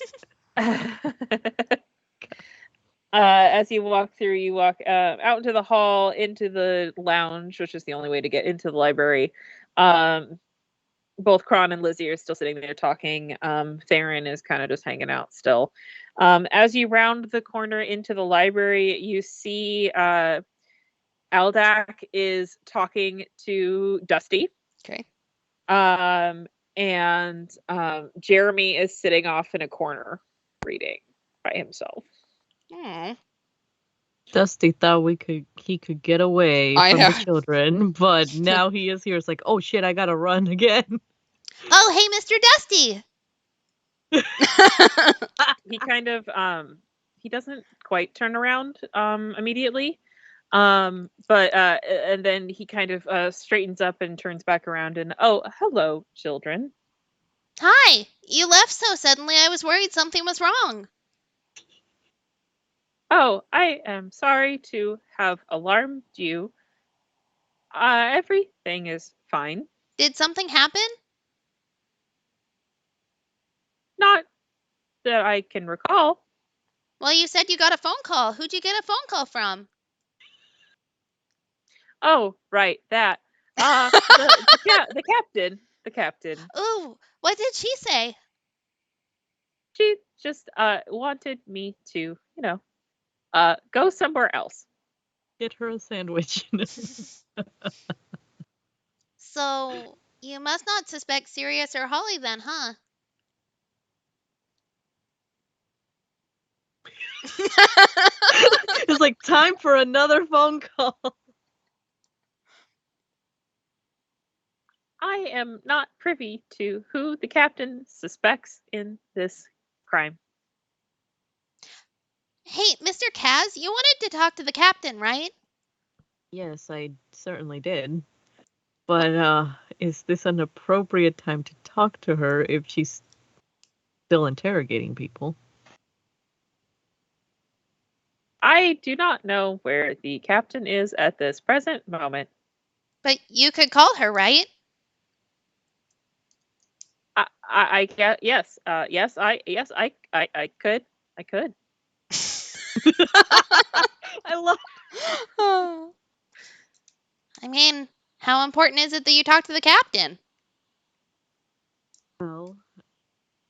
As you walk through, you walk out into the hall, into the lounge, which is the only way to get into the library. Both Kron and Lizzie are still sitting there talking. Siren is kind of just hanging out still. As you round the corner into the library, you see Aldak is talking to Dusty. Okay. And Jeremy is sitting off in a corner reading by himself. Dusty thought he could get away I from know. the children, but now he is here. It's like, oh shit, I gotta run again. Oh, hey, Mr. Dusty. He kind of he doesn't quite turn around immediately. But and then he kind of straightens up and turns back around and, oh, hello, children. Hi. You left so suddenly I was worried something was wrong. Oh, I am sorry to have alarmed you. Everything is fine. Did something happen? Not that I can recall. Well, you said you got a phone call. Who'd you get a phone call from? Oh, right, that. The captain. The captain. Ooh, what did she say? She just wanted me to, go somewhere else. Get her a sandwich. So, you must not suspect Sirius or Holly then, huh? It's like time for another phone call. I am not privy to who the captain suspects in this crime. Hey, Mr. Kaz, you wanted to talk to the captain, right? Yes, I certainly did. But is this an appropriate time to talk to her if she's still interrogating people? I do not know where the captain is at this present moment. But you could call her, right? I get yes, I could. I love. I mean, how important is it that you talk to the captain? Well,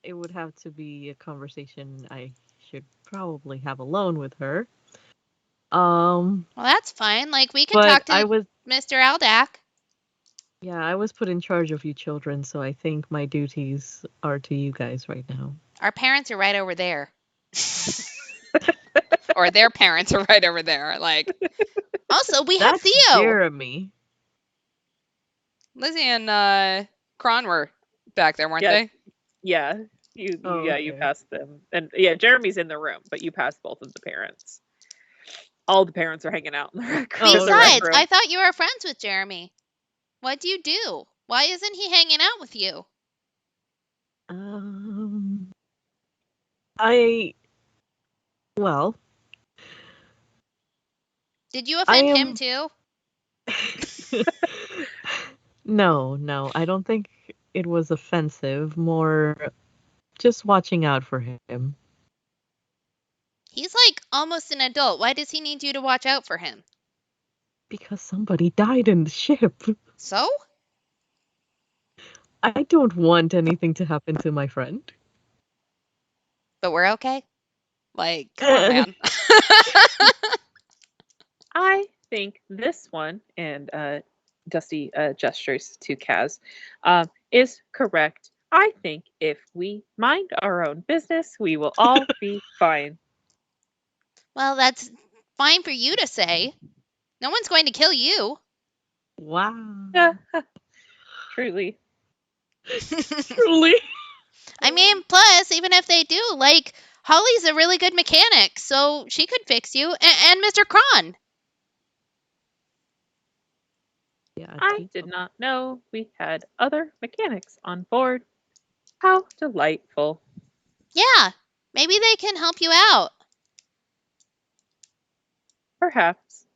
it would have to be a conversation I should probably have alone with her. Well, that's fine. Like, we can but talk to I was Mr. Aldak. yeah, I was put in charge of you children, so I think my duties are to you guys right now. Our parents are right over there. Or their parents are right over there. Like, Also, we have That's Theo. Jeremy. Lizzie and Kron were back there, weren't Yes. they? Yeah. You okay. passed them. And yeah, Jeremy's in the room, but you passed both of the parents. All the parents are hanging out in the rec room. Besides, I thought you were friends with Jeremy. What do you do? Why isn't he hanging out with you? Well, Did you offend him too? No, I don't think it was offensive. More just watching out for him. He's like almost an adult. Why does he need you to watch out for him? Because somebody died in the ship. So? I don't want anything to happen to my friend. But we're okay? Like, come on, man. I think this one, and Dusty gestures to Kaz, is correct. I think if we mind our own business, we will all be fine. Well, that's fine for you to say. No one's going to kill you. Wow. Truly. Truly. I mean, plus, even if they do, like, Holly's a really good mechanic, so she could fix you. And Mr. Kron. Yeah, I did not know we had other mechanics on board. How delightful. Yeah, maybe they can help you out. Perhaps.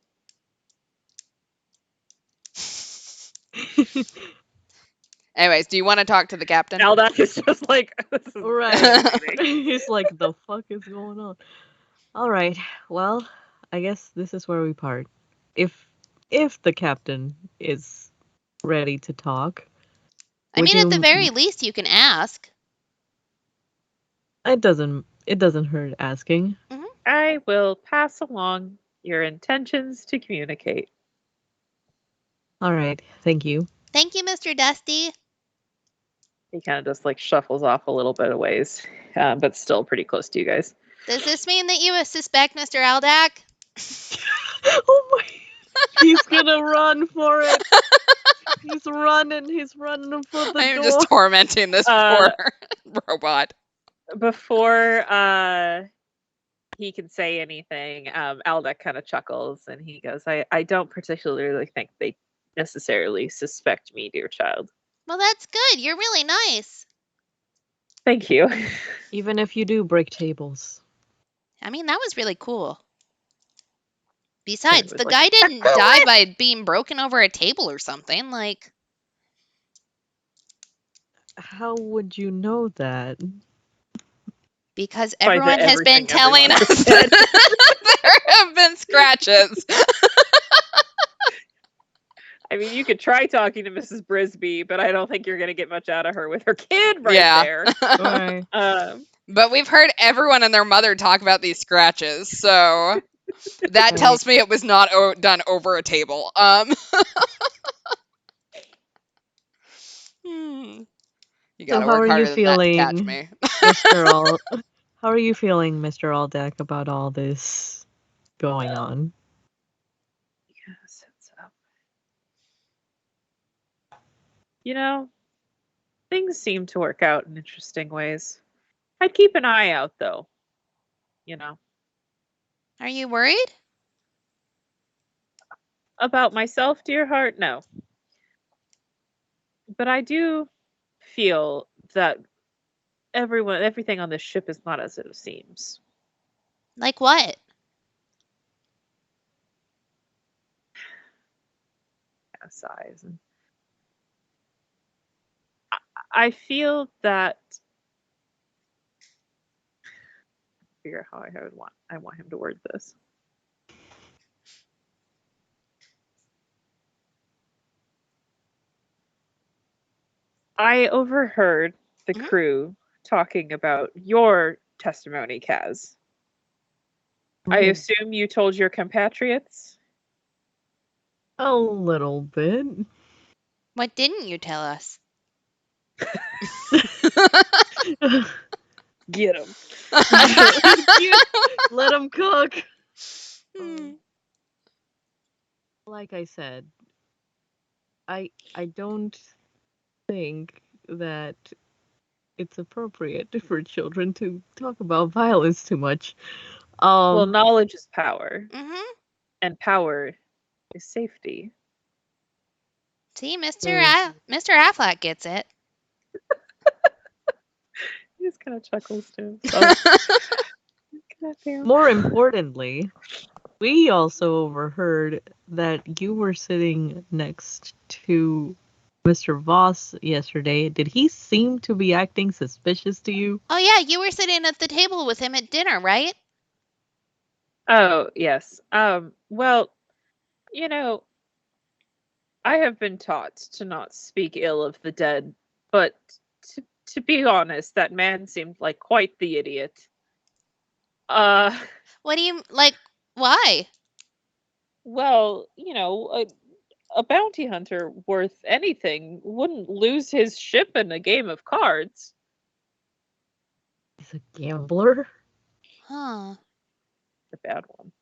Anyways, do you want to talk to the captain? Aldak is just like, right. He's like, the fuck is going on? All right. Well, I guess this is where we part. If the captain is ready to talk, I would mean, at the you? very least, you can ask. It doesn't hurt asking. Hmm. I will pass along your intentions to communicate. All right. Thank you. Thank you, Mr. Dusty. He kind of just like shuffles off a little bit of ways, but still pretty close to you guys. Does this mean that you suspect Mr. Aldak? Oh my! He's gonna run for it. He's running. He's running for the I'm door. just tormenting this poor robot. Before he can say anything, Aldec kind of chuckles and he goes, I don't particularly think they necessarily suspect me, dear child. Well, that's good. You're really nice. Thank you. Even if you do break tables. I mean, that was really cool. Besides, was the like, guy didn't die by being broken over a table or something. Like, How would you know that? because By the everyone has been everything telling everyone us. has said. There have been scratches. I mean, you could try talking to Mrs. Brisby, but I don't think you're going to get much out of her with her kid right Yeah. there. Right. But we've heard everyone and their mother talk about these scratches, so that Right. tells me it was not done over a table. You gotta how work are you harder than that to catch feeling, me. Mr. All? How are you feeling, Mr. Aldak, about all this going on? Yes, it's up. You know, things seem to work out in interesting ways. I'd keep an eye out, though. You know, Are you worried? about myself, dear heart, no. But I do feel that everything on this ship is not as it seems. Like what? Kind of sighs. And I feel that. Figure out how I want him to word this. I overheard the Mhm. crew talking about your testimony, Kaz. I Mhm. assume you told your compatriots? A little bit. What didn't you tell us? Get him. Let him cook. Hmm. Like I said, I don't think that it's appropriate for children to talk about violence too much. Well, knowledge is power, Mm-hmm. and power is safety. See, Very true. Mr. Affleck gets it. He just kind of chuckles to himself. Goddamn. More importantly, we also overheard that you were sitting next to Mr. Voss yesterday. Did he seem to be acting suspicious to you? Oh, yeah, you were sitting at the table with him at dinner, right? Oh, yes. Well, you know, I have been taught to not speak ill of the dead, but to be honest, that man seemed like quite the idiot. Uh, What do you, like, why? well, you know, a bounty hunter worth anything wouldn't lose his ship in a game of cards. He's a gambler? Huh. The bad one.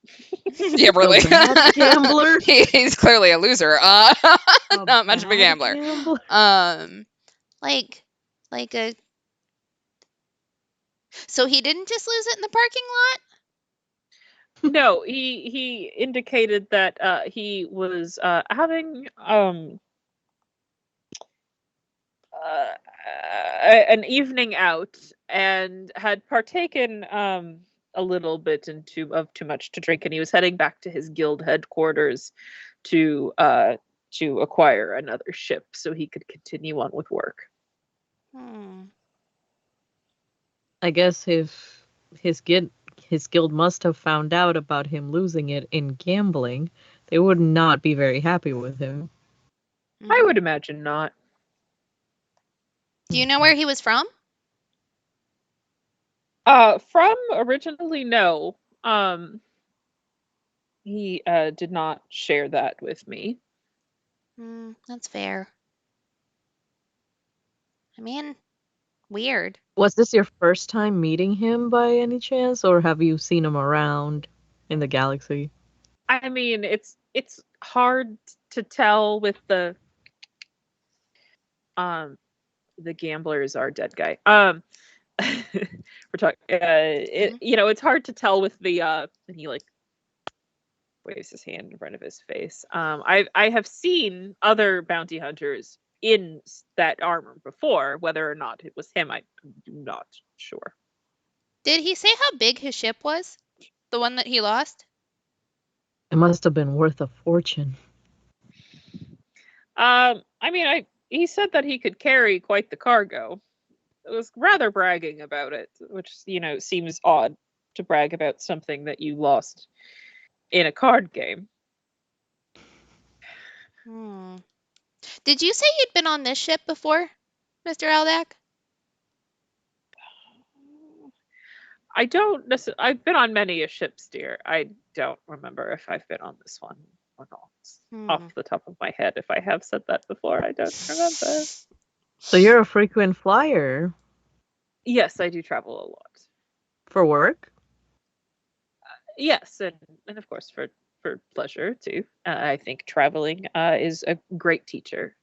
Yeah, really. A bad gambler? He's clearly a loser. Not much of a bad gambler. Like a. So he didn't just lose it in the parking lot? No, he indicated that he was having an evening out and had partaken a little bit of too much to drink, and he was heading back to his guild headquarters to acquire another ship so he could continue on with work. Hmm. I guess if his his guild must have found out about him losing it in gambling. They would not be very happy with him. I would imagine not. Do you know where he was from? From originally, no. He did not share that with me. That's fair. I mean, weird. Was this your first time meeting him by any chance, or have you seen him around in the galaxy? I mean, it's hard to tell with the gamblers are dead guy. We're talking. It's hard to tell with the and he like waves his hand in front of his face. I have seen other bounty hunters in that armor before. Whether or not it was him, I'm not sure. Did he say how big his ship was? The one that he lost? It must have been worth a fortune. He said that he could carry quite the cargo. It was rather bragging about it, which, seems odd to brag about something that you lost in a card game. Did you say you'd been on this ship before, Mr. Aldak? I don't necessarily. I've been on many a ship, dear. I don't remember if I've been on this one or not. Off the top of my head, if I have said that before, I don't remember. So you're a frequent flyer? Yes, I do travel a lot. For work? Yes, and of course for pleasure too. I think traveling is a great teacher.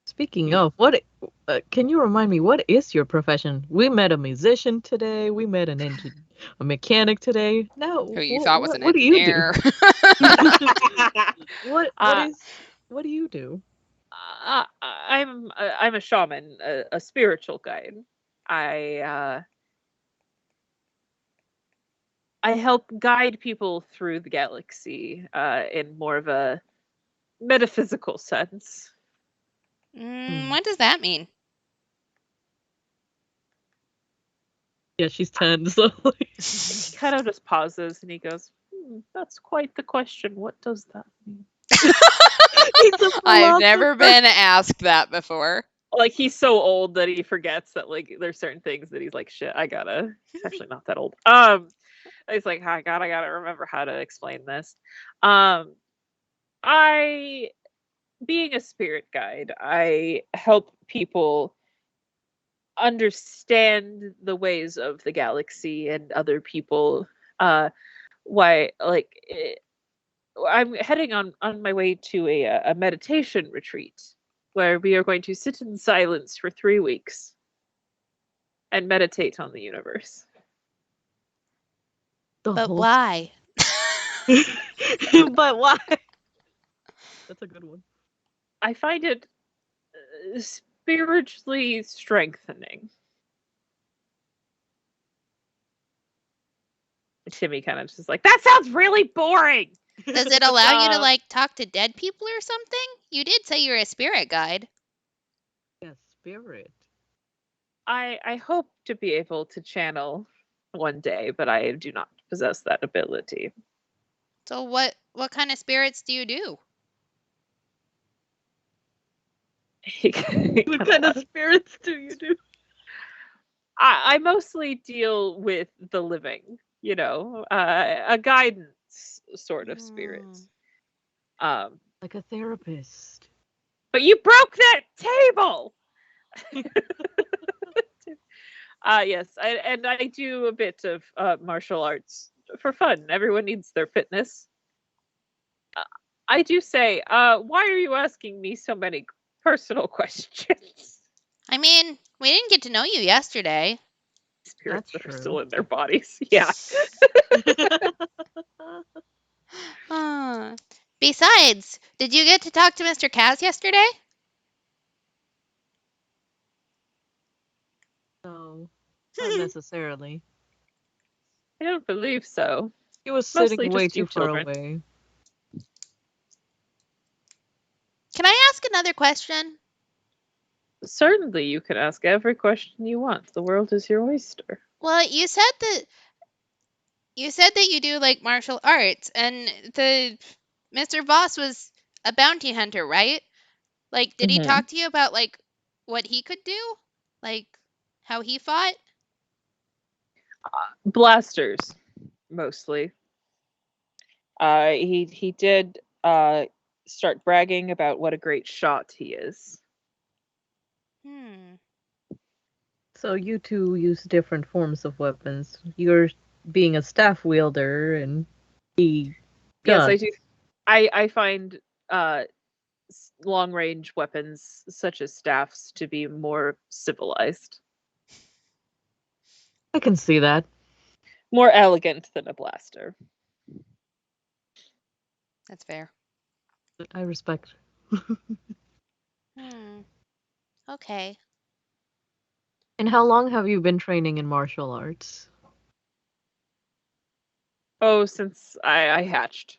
Speaking of, what can you remind me, what is your profession? We met a musician today. We met a mechanic today. No, Who you thought was an what do you do? engineer. What do you do? I'm a shaman, a spiritual guide. I help guide people through the galaxy in more of a metaphysical sense. What does that mean? Yeah, she's 10, so He kind of just pauses and he goes, that's quite the question. What does that mean? I've never been asked that before. Like, he's so old that he forgets that, like, there's certain things that he's like, shit, he's actually not that old. He's like, I gotta remember how to explain this. Being a spirit guide, I help people understand the ways of the galaxy and other people. I'm heading on my way to a meditation retreat where we are going to sit in silence for 3 weeks and meditate on the universe. But why? But why? That's a good one. I find it spiritually strengthening. Timmy kind of just like, that sounds really boring. Does it allow you to like talk to dead people or something? You did say you're a spirit guide. Yeah, spirit. I hope to be able to channel one day, but I do not possess that ability. So what kind of spirits do you do? What kind of spirits do you do? I mostly deal with the living, a guidance sort of spirit. Like a therapist. But you broke that table! Yes, I do a bit of martial arts for fun. Everyone needs their fitness. I do say, why are you asking me so many personal questions? I mean, we didn't get to know you yesterday. Spirits that are still in their bodies. Yeah. Besides, did you get to talk to Mr. Kaz yesterday? No, not necessarily. I don't believe so. He was sitting way too far away. Can I ask another question? Certainly, you can ask every question you want. The world is your oyster. Well, you said that you said that you do like martial arts, and the Mr. Voss was a bounty hunter, right? Like, did he Mhm. talk to you about like what he could do, like how he fought? Blasters, mostly. He did start bragging about what a great shot he is. Hmm. So you two use different forms of weapons. You're being a staff wielder and he Yes, I guns. do. I find long range weapons such as staffs to be more civilized, I can see that. more elegant than a blaster. That's fair. I respect. Hmm. Okay. And how long have you been training in martial arts? Oh, since I hatched.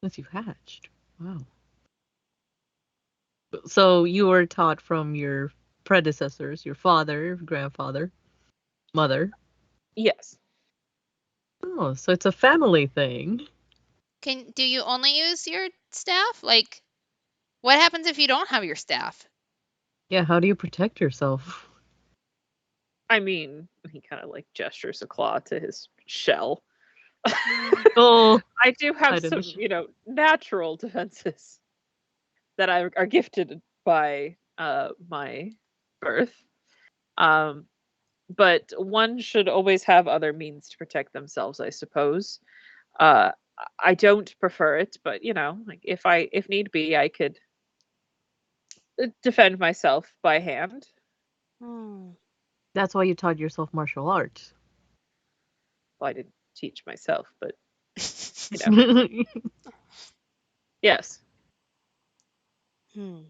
Since you hatched. Wow. So you were taught from your predecessors, your father, grandfather, mother. Yes. Oh, so it's a family thing. Do you only use your staff? Like, what happens if you don't have your staff? Yeah, how do you protect yourself? I mean, he kind of like gestures a claw to his shell. Oh, I do have hide in the some, natural defenses that are gifted by my birth. Um, but one should always have other means to protect themselves, I suppose. Uh, I don't prefer it, but like if need be, I could defend myself by hand. Hmm. That's why you taught yourself martial arts. Well, I didn't teach myself, but Well, yes, Hmm.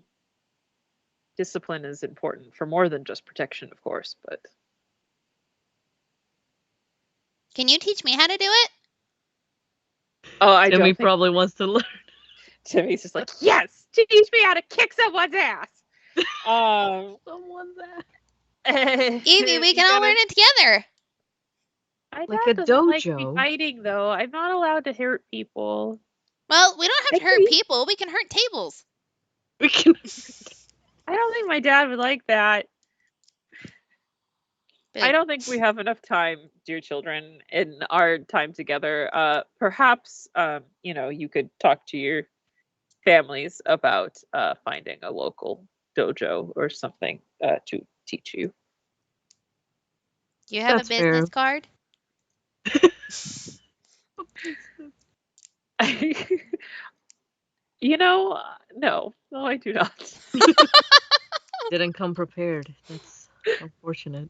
discipline is important for more than just protection, of course. But Can you teach me how to do it? I Timmy don't think probably wants to learn. Timmy's just like, yes, teach me how to kick someone's ass. Someone's ass. Evie, we You can all gotta. learn it together. My Like dad a doesn't like me dojo. fighting, though. I'm not allowed to hurt people. Well, we don't have I to hurt people. We can hurt tables. We can. don't think my dad would like that. I Boo. don't think we have enough time, dear children, in our time together. Perhaps, you could talk to your families about finding a local dojo or something to teach you. Do you have a That's fair. business card? No, I do not. Didn't come prepared. That's unfortunate.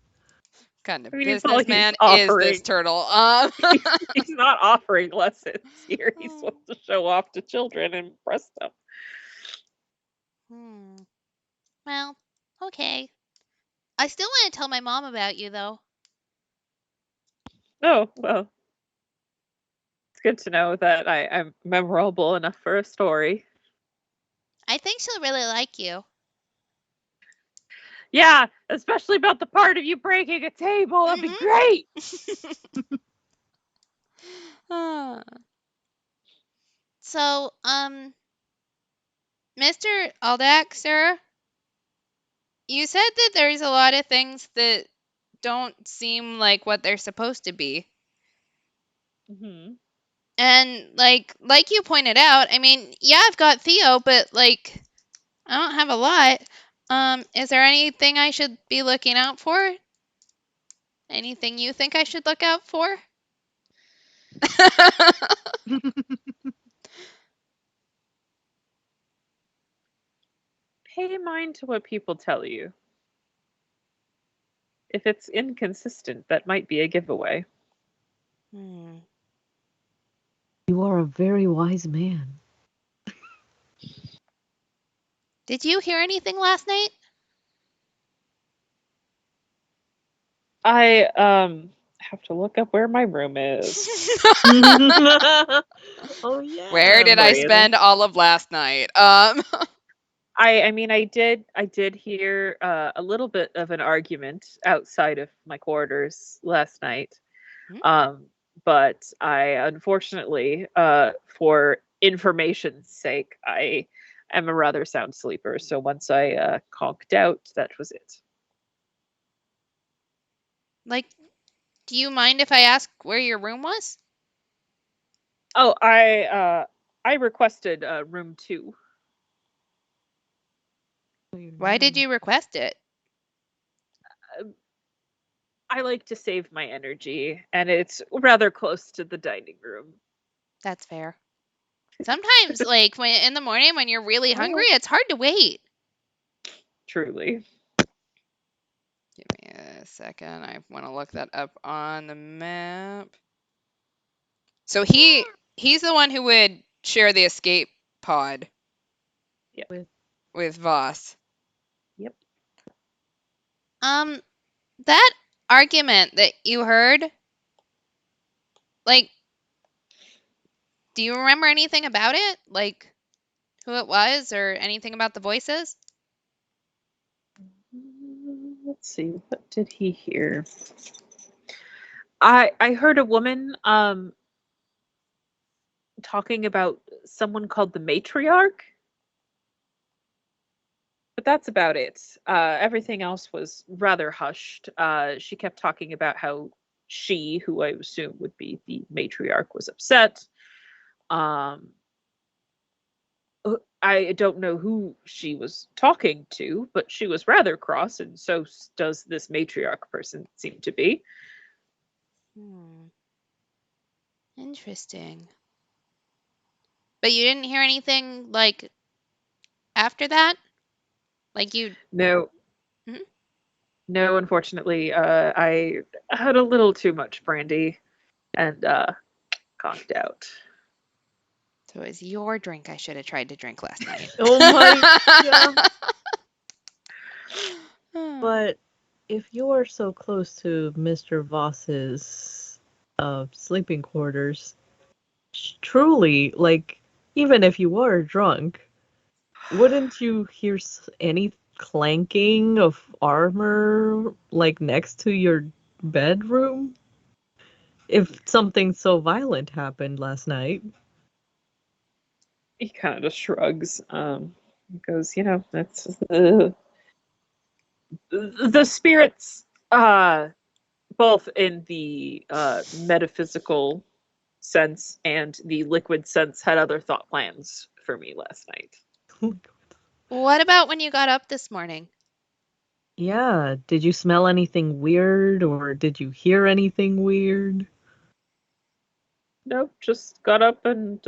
Kind of I mean, it's not like he's businessman is this offering. turtle? He's not offering lessons here. He's supposed to show off to children and impress them. Hmm. Well, okay. I still want to tell my mom about you, though. Oh, well, it's good to know that I'm memorable enough for a story. I think she'll really like you. Yeah, especially about the part of you breaking a table. That'd be Mhm. great. So, Mr. Aldak, sir, you said that there's a lot of things that don't seem like what they're supposed to be. Hmm. And like you pointed out, I mean, yeah, I've got Theo, but like I don't have a lot. Is there anything I should be looking out for? Anything you think I should look out for? Pay mind to what people tell you. If it's inconsistent, that might be a giveaway. Hmm. You are a very wise man. Did you hear anything last night? I have to look up where my room is. Oh yeah. Where did I Sorry, spend all of last night? I mean, I did hear a little bit of an argument outside of my quarters last night. Hmm? Um, but I unfortunately, for information's sake, I am a rather sound sleeper. So once I conked out, that was it. Like, do you mind if I ask where your room was? Oh, I requested room 2. Why did you request it? I like to save my energy, and it's rather close to the dining room. That's fair. Sometimes, like, when in the morning when you're really hungry, it's hard to wait. Truly. Give me a second. I want to look that up on the map. So he's the one who would share the escape pod with Voss. Yep. That argument that you heard, like, do you remember anything about it? Like, who it was or anything about the voices? Let's see, what did he hear? I heard a woman talking about someone called the matriarch, but that's about it. Everything else was rather hushed. She kept talking about how she, who I assume would be the matriarch, was upset. Um, I don't know who she was talking to, but she was rather cross, and so does this matriarch person seem to be. Interesting. But you didn't hear anything, like, after that? Like, you. No, Mhm. no, unfortunately, I had a little too much brandy and conked out. So it was your drink I should have tried to drink last night. Oh my god. But if you are so close to Mr. Voss's sleeping quarters, truly, like, even if you were drunk, wouldn't you hear any clanking of armor, like, next to your bedroom? If something so violent happened last night. He kind of just shrugs. He goes, you know, that's the spirits, both in the metaphysical sense and the liquid sense, had other thought plans for me last night. What about when you got up this morning? Yeah, did you smell anything weird or did you hear anything weird? Nope, just got up and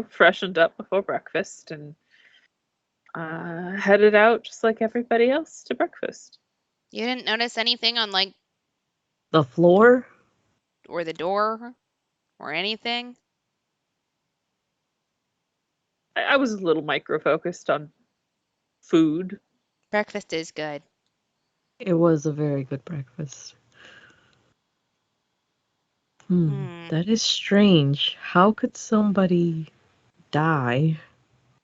freshened up before breakfast and headed out just like everybody else to breakfast. You didn't notice anything on, like, The floor? or the door or anything? I was a little micro focused on food. Breakfast is good. It was a very good breakfast. That is strange. How could somebody die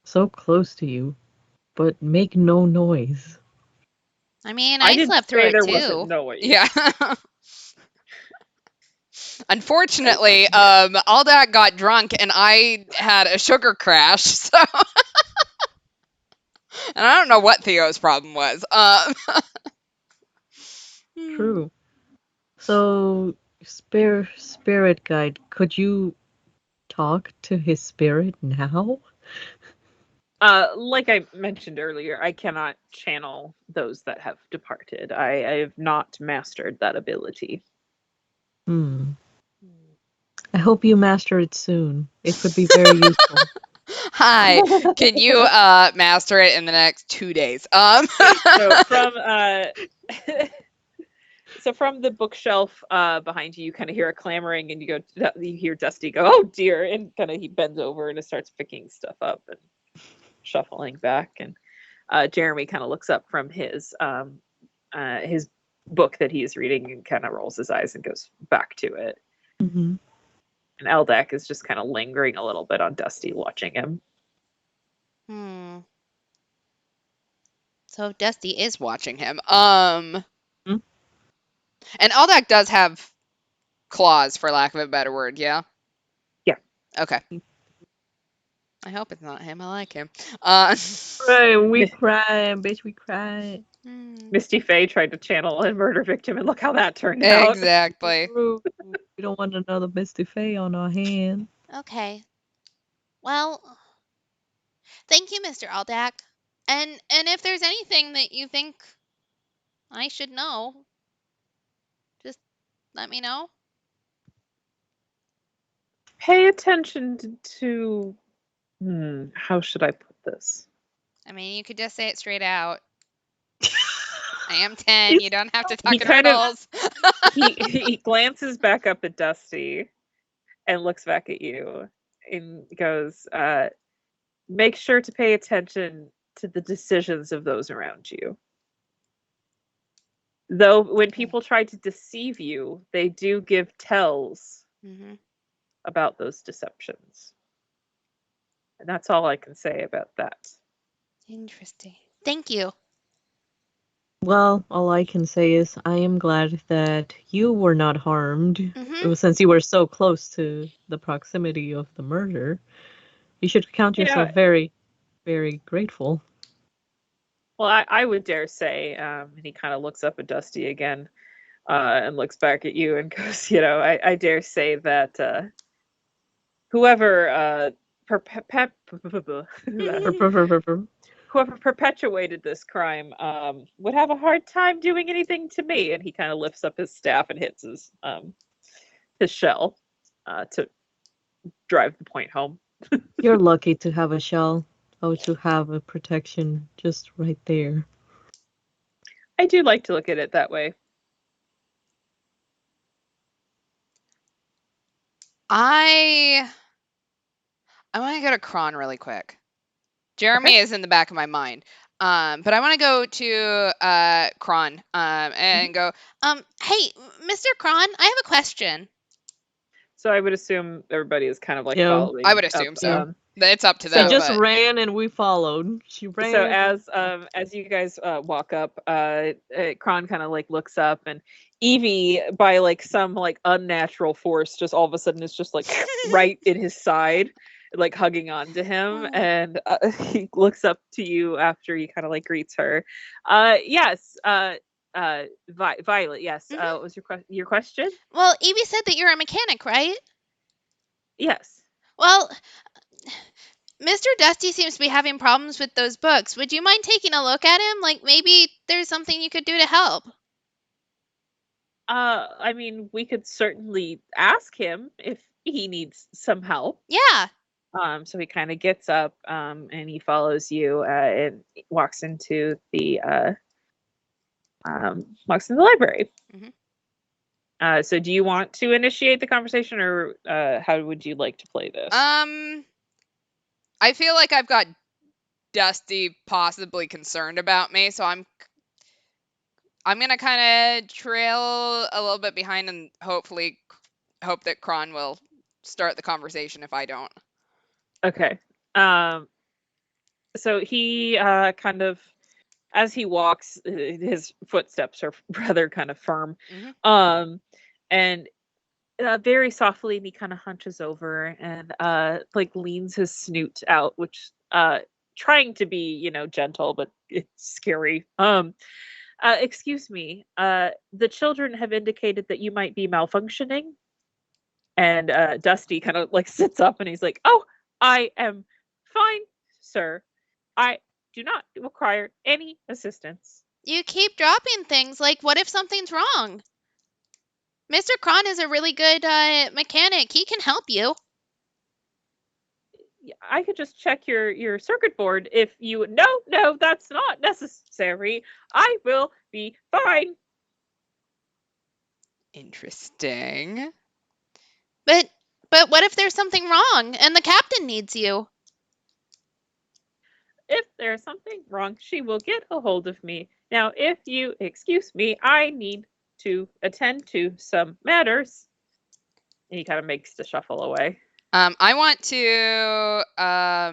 so close to you, but make no noise? I mean, I I didn't slept through say it there too. wasn't noise. Yeah. Unfortunately, all that got drunk and I had a sugar crash. So, and I don't know what Theo's problem was. True. So, spirit guide, could you talk to his spirit now? Like I mentioned earlier, I cannot channel those that have departed. I have not mastered that ability. I hope you master it soon. It could be very useful. Hi, can you master it in the next 2 days? So from from the bookshelf behind you, you kind of hear a clamoring, and you hear Dusty go, "Oh dear!" and kind of he bends over and starts picking stuff up and shuffling back, and Jeremy kind of looks up from his book that he is reading and kind of rolls his eyes and goes back to it. Mm-hmm. And Eldak is just kind of lingering a little bit on Dusty, watching him. So Dusty is watching him. And Aldak does have claws, for lack of a better word. Yeah. Yeah. Okay. I hope it's not him. I like him. Right, we cry, bitch, we cry. Misty Faye tried to channel a murder victim, and look how that turned out. Exactly. We don't want another Misty Faye on our hand. Okay. Well, thank you, Mr. Aldak. And if there's anything that you think I should know, just let me know. Pay attention to how should I put this? I mean, you could just say it straight out. I am 10. You don't have to talk He in kind of- riddles. He glances back up at Dusty and looks back at you and goes, make sure to pay attention to the decisions of those around you. Though when people try to deceive you, they do give tells about those deceptions. And that's all I can say about that. Interesting. Thank you. Well, all I can say is I am glad that you were not harmed, Mhm. since you were so close to the proximity of the murder. You should count yourself very, very grateful. Well, I would dare say, and he kind of looks up at Dusty again, and looks back at you and goes, I dare say that whoever whoever perpetuated this crime would have a hard time doing anything to me. And he kind of lifts up his staff and hits his shell to drive the point home. You're lucky to have a shell. Oh, to have a protection just right there. I do like to look at it that way. I want to go to Kron really quick. Jeremy is in the back of my mind. But I want to go to Kron and go, hey, Mr. Kron, I have a question. So I would assume everybody is kind of like Yeah. following. I would assume so. It's up to She them. just but- ran and we followed. She ran. So as you guys walk up, Kron kind of like looks up, and Evie, by like some like unnatural force, just all of a sudden is just like right in his side, like hugging on to him, and he looks up to you after he kind of like greets her. Yes, Violet. Yes. What was your question? Well, Evie said that you're a mechanic, right? Yes. Well, Mr. Dusty seems to be having problems with those books. Would you mind taking a look at him? Like, maybe there's something you could do to help. I mean, we could certainly ask him if he needs some help. Yeah. So he kind of gets up, and he follows you, and walks into the library. So do you want to initiate the conversation, or how would you like to play this? I feel like I've got Dusty possibly concerned about me, so I'm gonna kind of trail a little bit behind and hopefully hope that Kron will start the conversation if I don't. Okay. So he kind of, as he walks, his footsteps are rather kind of firm. And very softly, and he kind of hunches over and like leans his snoot out, which trying to be, gentle, but it's scary. Excuse me, the children have indicated that you might be malfunctioning. And Dusty kind of like sits up and he's like, "Oh, I am fine, sir. I do not require any assistance." You keep dropping things. Like, what if something's wrong? Mr. Kron is a really good mechanic. He can help you. I could just check your circuit board if you... No, that's not necessary. I will be fine. Interesting. But what if there's something wrong and the captain needs you? If there's something wrong, she will get a hold of me. Now, if you excuse me, I need to attend to some matters. And he kind of makes the shuffle away. I want to Are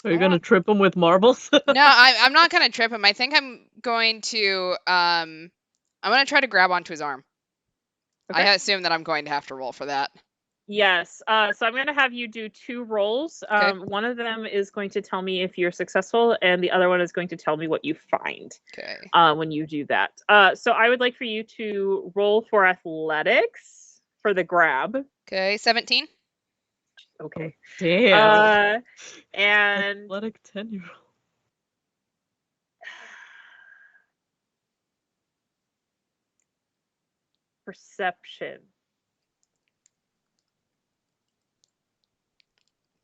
you gonna trip him with marbles? No, I'm not gonna trip him. I think I'm going to try to grab onto his arm. Okay. I assume that I'm going to have to roll for that. Yes. So I'm going to have you do 2 rolls. Okay. One of them is going to tell me if you're successful, and the other one is going to tell me what you find Okay. when you do that. So I would like for you to roll for athletics for the grab. Okay, 17. Okay. Damn. And Athletic 10-year-old. perception.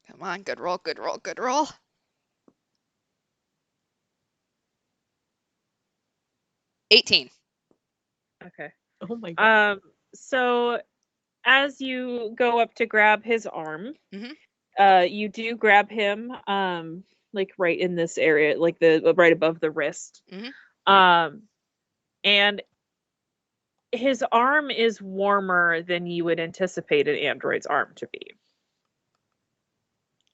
Come on, good roll, good roll, good roll. 18. Okay. Oh my god. So as you go up to grab his arm, Mhm. you do grab him, like right in this area, like the right above the wrist. Mhm. And his arm is warmer than you would anticipate an android's arm to be.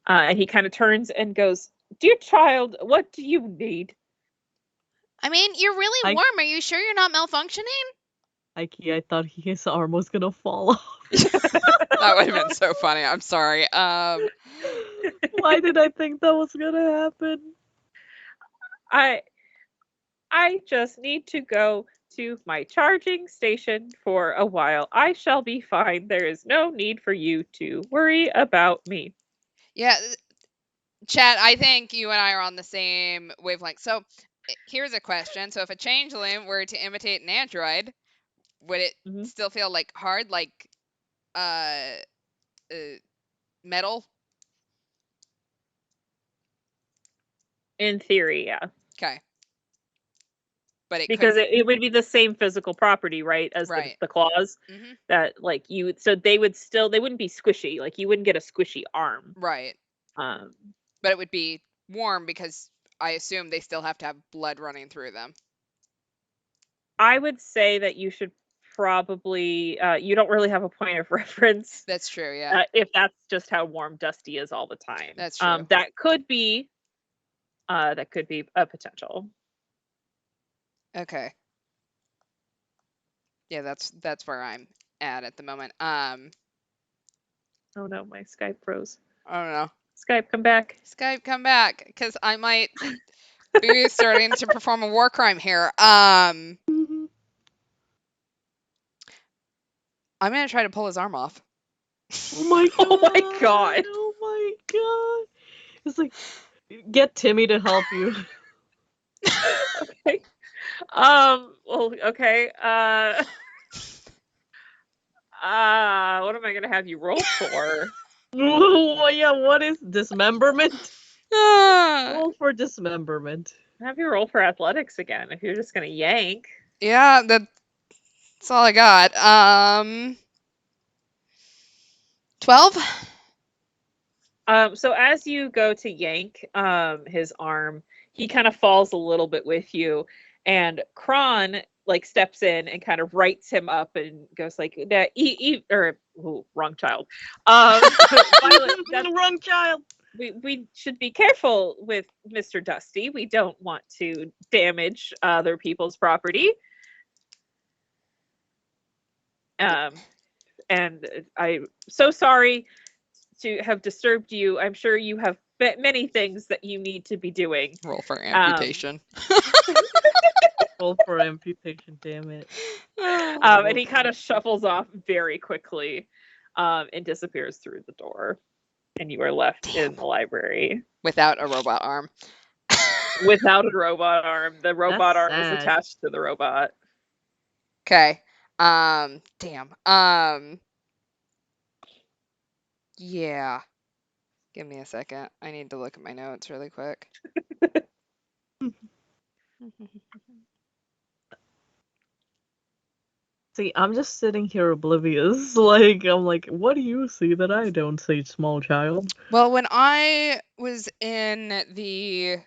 And he kind of turns and goes, "Dear child, what do you need?" I mean, you're really warm. Are you sure you're not malfunctioning? Ike, I thought his arm was gonna fall off. That would have been so funny. I'm sorry. Why did I think that was gonna happen? I just need to go to my charging station for a while. I shall be fine. There is no need for you to worry about me. Yeah, Chad, I think you and I are on the same wavelength. So here's a question. So if a changeling were to imitate an android, would it Mhm. still feel like hard, like uh, metal? In theory, yeah. Okay. But it Because couldn't. it would be the same physical property, right, as Right. the claws. Mhm. That like you, so they wouldn't be squishy. Like you wouldn't get a squishy arm. Right. Um, But it would be warm because I assume they still have to have blood running through them. I would say that you should probably you don't really have a point of reference. That's true, yeah. If that's just how warm Dusty is all the time. That's true. That could be a potential. Okay. Yeah, that's where I'm at the moment. Oh no, my Skype froze. I don't know. Skype, come back. Skype, come back, because I might be starting to perform a war crime here. I'm gonna try to pull his arm off. Oh my god. Oh my god. Oh my god. It's like, get Timmy to help you. Okay. Well, okay. What am I gonna have you roll for? Oh yeah, what is dismemberment? Roll for dismemberment. Have you roll for athletics again if you're just gonna yank. Yeah, that's all I got. 12? So as you go to yank his arm, he kind of falls a little bit with you, and Kron like steps in and kind of rights him up and goes like that. Wrong child. Violet, Wrong child. we should be careful with Mr. Dusty. We don't want to damage other people's property. And I'm so sorry to have disturbed you. I'm sure you have many things that you need to be doing. Roll for amputation. Roll for amputation, damn it. And he kind of shuffles off very quickly and disappears through the door. And you are left in the library. Without a robot arm. Without a robot arm. The robot arm is sad. attached to the robot. Okay. Damn. Yeah. Give me a second. I need to look at my notes really quick. See, I'm just sitting here oblivious. Like, I'm like, what do you see that I don't see, small child? Well, when I was in the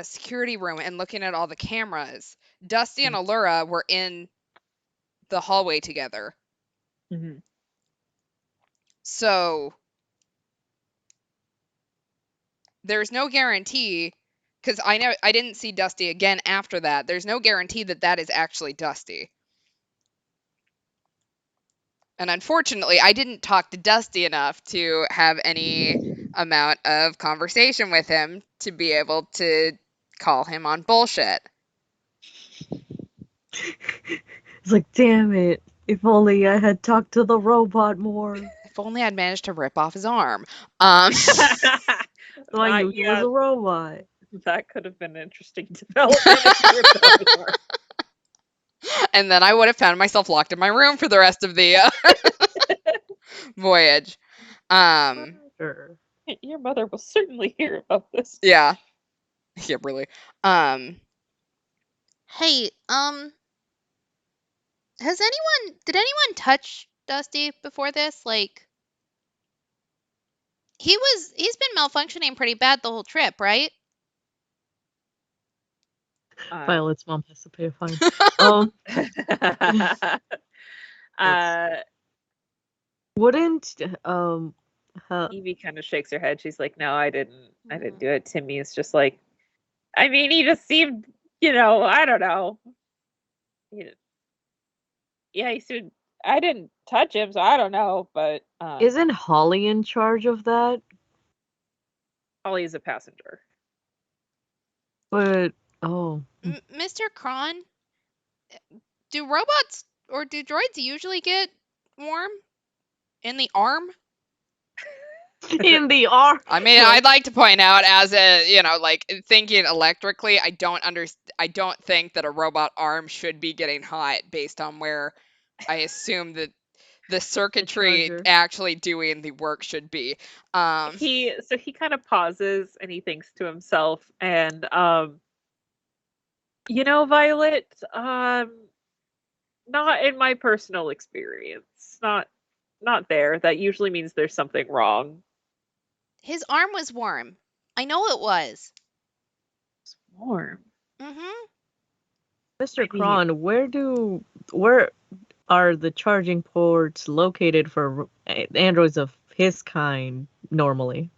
security room and looking at all the cameras, Dusty and Allura were in the hallway together. Mm-hmm. So there's no guarantee, because I didn't see Dusty again after that. There's no guarantee that that is actually Dusty. And unfortunately, I didn't talk to Dusty enough to have any amount of conversation with him to be able to call him on bullshit. It's like, damn it. If only I had talked to the robot more. If only I'd managed to rip off his arm. So I knew he was a robot. That could have been an interesting development if you ripped off his arm. And then I would have found myself locked in my room for the rest of the voyage. Sure. Your mother will certainly hear about this. Yeah. Yeah, really. Hey, did anyone touch Dusty before this? Like, he's been malfunctioning pretty bad the whole trip, right? Violet's mom has to pay a fine. Wouldn't Evie kind of shakes her head. She's like, "No, I didn't do it." Timmy is just like, I mean, he just seemed, I don't know. Yeah, he said, I didn't touch him, so I don't know. But isn't Holly in charge of that? Holly is a passenger. But Mr. Kron, do robots or do droids usually get warm in the arm? in the arm. I mean, I'd like to point out, as a like thinking electrically, I don't think that a robot arm should be getting hot based on where I assume that the circuitry actually doing the work should be. He kind of pauses and he thinks to himself, and Violet, not in my personal experience, not there. That usually means there's something wrong. His arm was warm. I know it was. It's warm. Mm-hmm. Mr. Kron, where are the charging ports located for androids of his kind normally?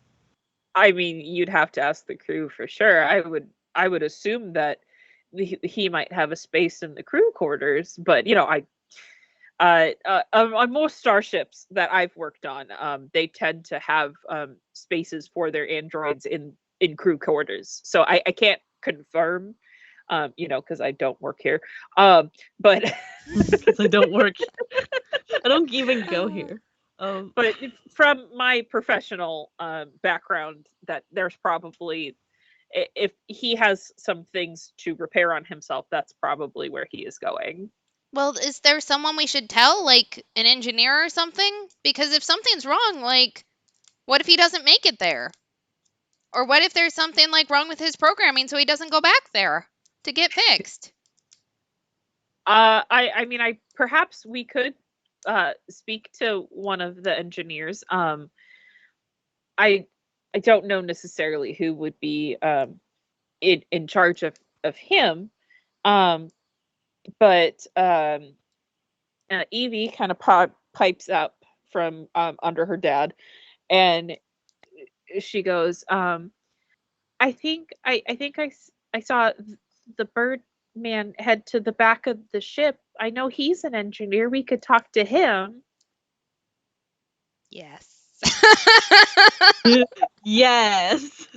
I mean, you'd have to ask the crew for sure. I would assume that he might have a space in the crew quarters, but on most starships that I've worked on, they tend to have spaces for their androids in crew quarters. So I can't confirm, because I don't work here. But because I don't work, I don't even go here. But from my professional background, that there's probably, if he has some things to repair on himself, that's probably where he is going. Well, is there someone we should tell, like an engineer or something? Because if something's wrong, like, what if he doesn't make it there? Or what if there's something like wrong with his programming so he doesn't go back there to get fixed? I mean, perhaps we could speak to one of the engineers. I don't know necessarily who would be in charge of him. But Evie kind of pipes up from under her dad, and she goes, I think I saw the bird man head to the back of the ship. I know he's an engineer. We could talk to him. Yes. Yes.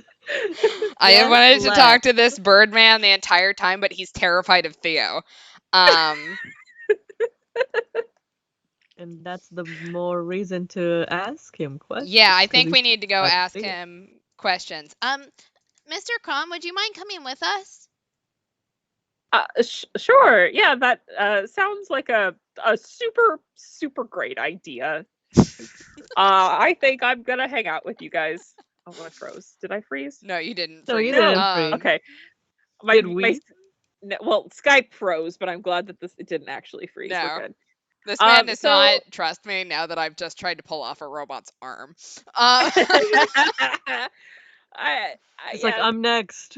I have wanted to talk to this bird man the entire time, but he's terrified of Theo. And that's the more reason to ask him questions. Yeah, I think we need to go ask him questions. Mr. Kron, would you mind coming with us? Sure. Yeah, that sounds like a super great idea. I think I'm gonna hang out with you guys. Oh, I froze. Did I freeze? No, you didn't. No, you didn't freeze. Okay. Did we? Well, Skype froze, but I'm glad that it didn't actually freeze. No. We're good. This man does not trust me now that I've just tried to pull off a robot's arm. It's like, I'm next.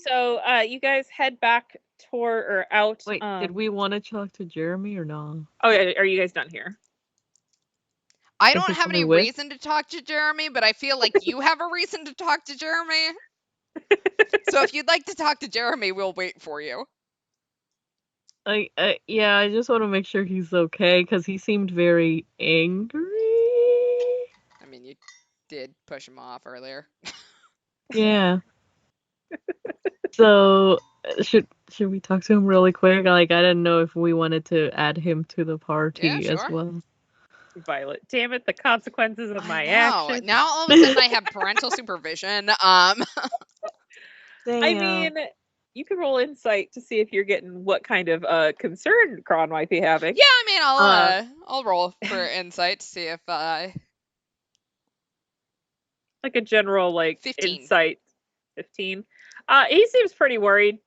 So you guys head back out. Wait, did we want to talk to Jeremy or not? Oh, yeah, are you guys done here? I don't have any reason to talk to Jeremy, but I feel like you have a reason to talk to Jeremy. So if you'd like to talk to Jeremy, we'll wait for you. Yeah, I just want to make sure he's okay because he seemed very angry. I mean, you did push him off earlier. Yeah. So should we talk to him really quick? Like, I didn't know if we wanted to add him to the party Yeah, as sure. well. Violet, damn it, the consequences of my I know. actions. Now all of a sudden I have parental supervision. I Damn. mean, you can roll insight to see if you're getting what kind of concern Kron might be having. Yeah, I mean, I'll roll for insight to see if Like a general 15. insight. 15. He seems pretty worried.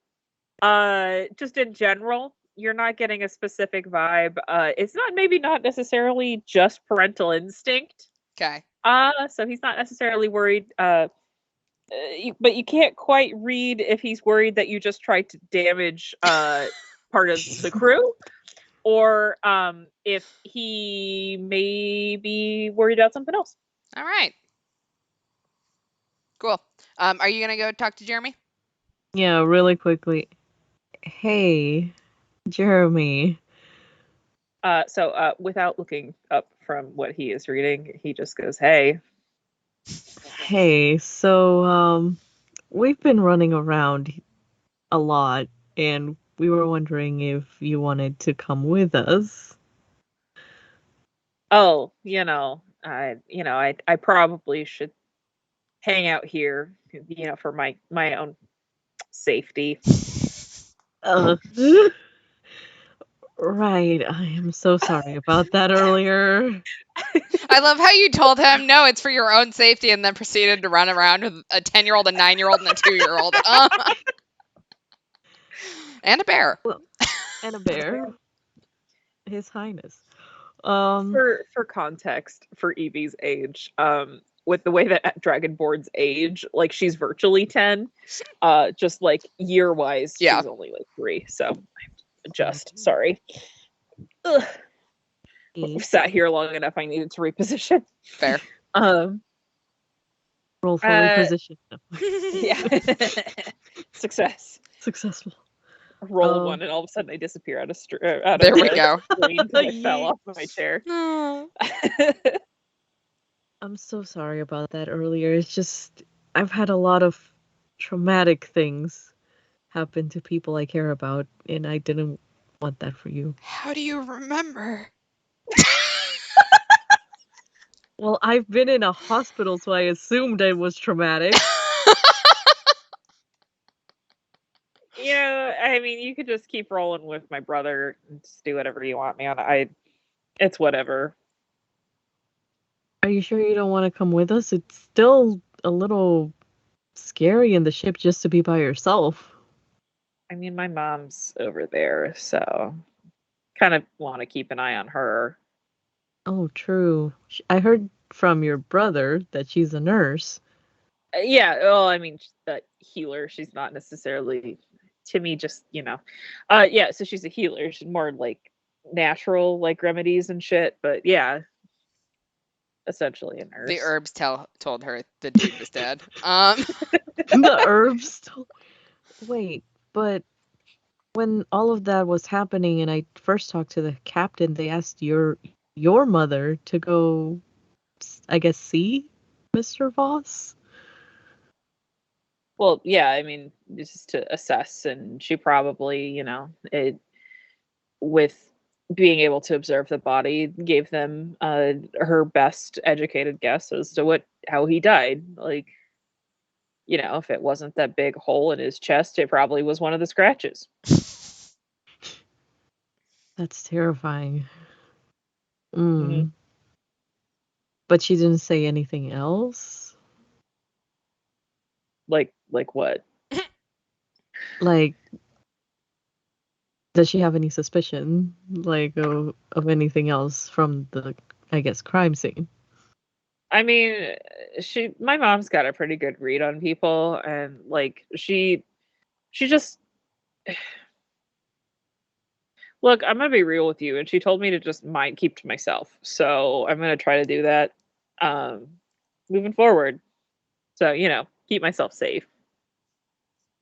Just in general, you're not getting a specific vibe. It's not necessarily just parental instinct. Okay. So he's not necessarily worried. But you can't quite read if he's worried that you just tried to damage part of the crew, or if he may be worried about something else. All right. Cool. Are you gonna go talk to Jeremy? Yeah, really quickly. Hey, Jeremy. So without looking up from what he is reading, he just goes, "Hey." Hey, so we've been running around a lot, and we were wondering if you wanted to come with us. Oh, I probably should hang out here, for my own safety. Right, I am so sorry about that earlier. I love how you told him, no, it's for your own safety, and then proceeded to run around with a 10-year-old, a 9-year-old, and a 2-year-old. And a bear. And a bear. His Highness. For context, for Evie's age, with the way that Dragonborns age, like she's virtually 10, just like year wise, Yeah. she's only like 3. So I have to adjust. Sorry. Ugh. We've sat here long enough. I needed to reposition. Fair. Roll for reposition. Yeah. Success. Successful. Roll one, and all of a sudden I disappear out of There we go. screen 'cause I fell off my chair. I'm so sorry about that earlier. It's just I've had a lot of traumatic things happen to people I care about, and I didn't want that for you. How do you remember? Well, I've been in a hospital, so I assumed it was traumatic. I mean, you could just keep rolling with my brother and just do whatever you want, man. It's whatever. Are you sure you don't want to come with us? It's still a little scary in the ship just to be by yourself. I mean, my mom's over there, so kind of want to keep an eye on her. Oh, true. I heard from your brother that she's a nurse. Yeah, well, I mean, she's a healer. She's not necessarily, to me, just, yeah, so she's a healer. She's more like natural, like remedies and shit, but yeah, essentially a nurse. The herbs told her the dude was dead. The herbs. Wait, but when all of that was happening and I first talked to the captain, they asked your mother to go, I guess, see Mr. Voss? Well, yeah, I mean, just to assess, and she probably, with being able to observe the body, gave them her best educated guess as to how he died. Like, if it wasn't that big hole in his chest, it probably was one of the scratches. That's terrifying. Mm-hmm. But she didn't say anything else? Like what? Like, does she have any suspicion, like, of anything else from the, I guess, crime scene? I mean, my mom's got a pretty good read on people, and like she just look. I'm gonna be real with you, and she told me to just keep to myself. So I'm gonna try to do that, moving forward. So keep myself safe.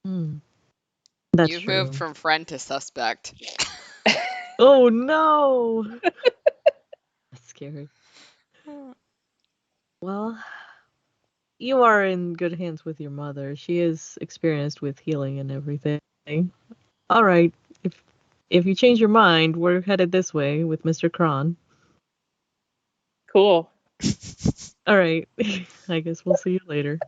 That's You've true. moved from friend to suspect. Oh no! That's scary. Well, you are in good hands with your mother. She is experienced with healing and everything. All right, if you change your mind, we're headed this way with Mr. Kron. Cool. All right, I guess we'll see you later.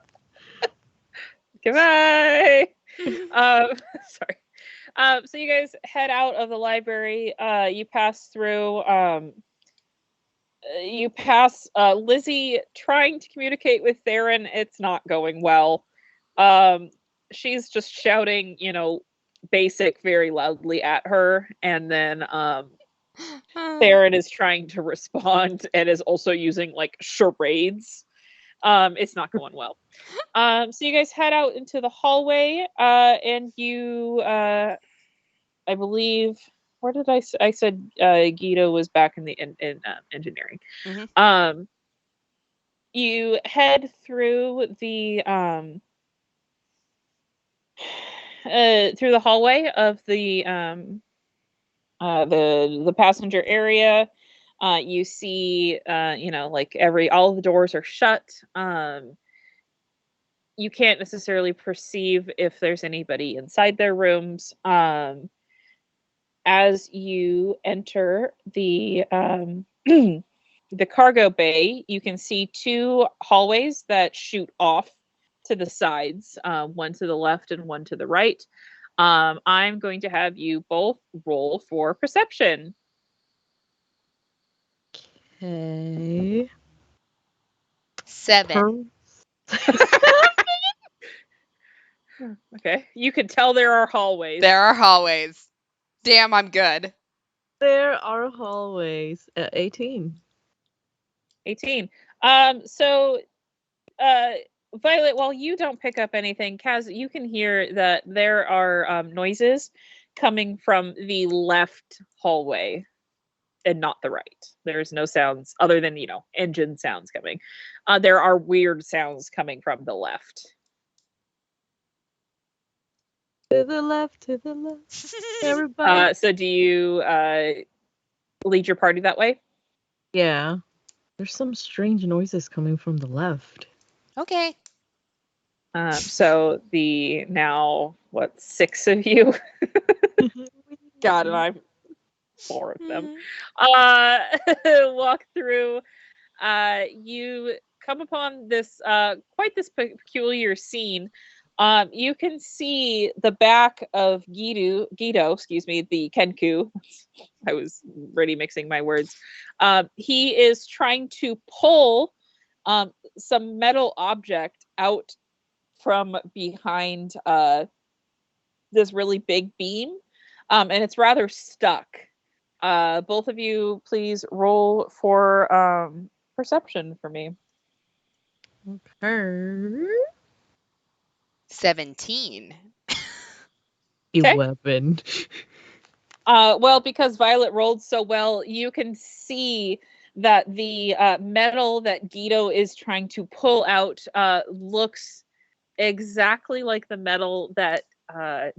Goodbye. Sorry. So you guys head out of the library. You pass through. You pass Lizzie trying to communicate with Theron. It's not going well. She's just shouting, basic very loudly at her, and then Theron is trying to respond and is also using like charades. It's not going well. So you guys head out into the hallway, and you, I believe, where did I said Guido was back in the engineering. Mhm. You head through the hallway of the passenger area. You see, like all the doors are shut. You can't necessarily perceive if there's anybody inside their rooms. As you enter the the cargo bay, you can see two hallways that shoot off to the sides, one to the left and one to the right. I'm going to have you both roll for perception. Okay. 7. Okay. You can tell there are hallways. There are hallways. Damn, I'm good. There are hallways. 18. 18. So Violet, while you don't pick up anything, Kaz, you can hear that there are noises coming from the left hallway and not the right. There's no sounds other than, engine sounds coming. There are weird sounds coming from the left. To the left, to the left. Everybody. So do you lead your party that way? Yeah. There's some strange noises coming from the left. Okay. So the now, 6 of you? God, and I'm 4 of them. Walk through. You come upon this quite this peculiar scene. You can see the back of Guido, the Kenku. I was already mixing my words. He is trying to pull some metal object out from behind this really big beam, and it's rather stuck. Both of you, please roll for perception for me. Okay. 17. A Okay. weapon. Well, because Violet rolled so well, you can see that the metal that Guido is trying to pull out looks exactly like the metal that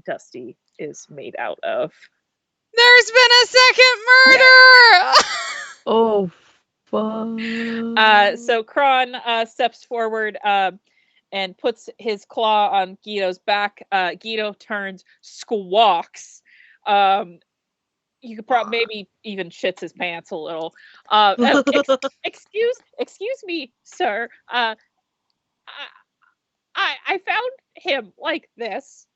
Dusty is made out of. There's been a second murder! Oh, fuck. So Kron steps forward and puts his claw on Guido's back. Guido turns, squawks. You could probably maybe even shits his pants a little. Excuse me, sir. I found him like this.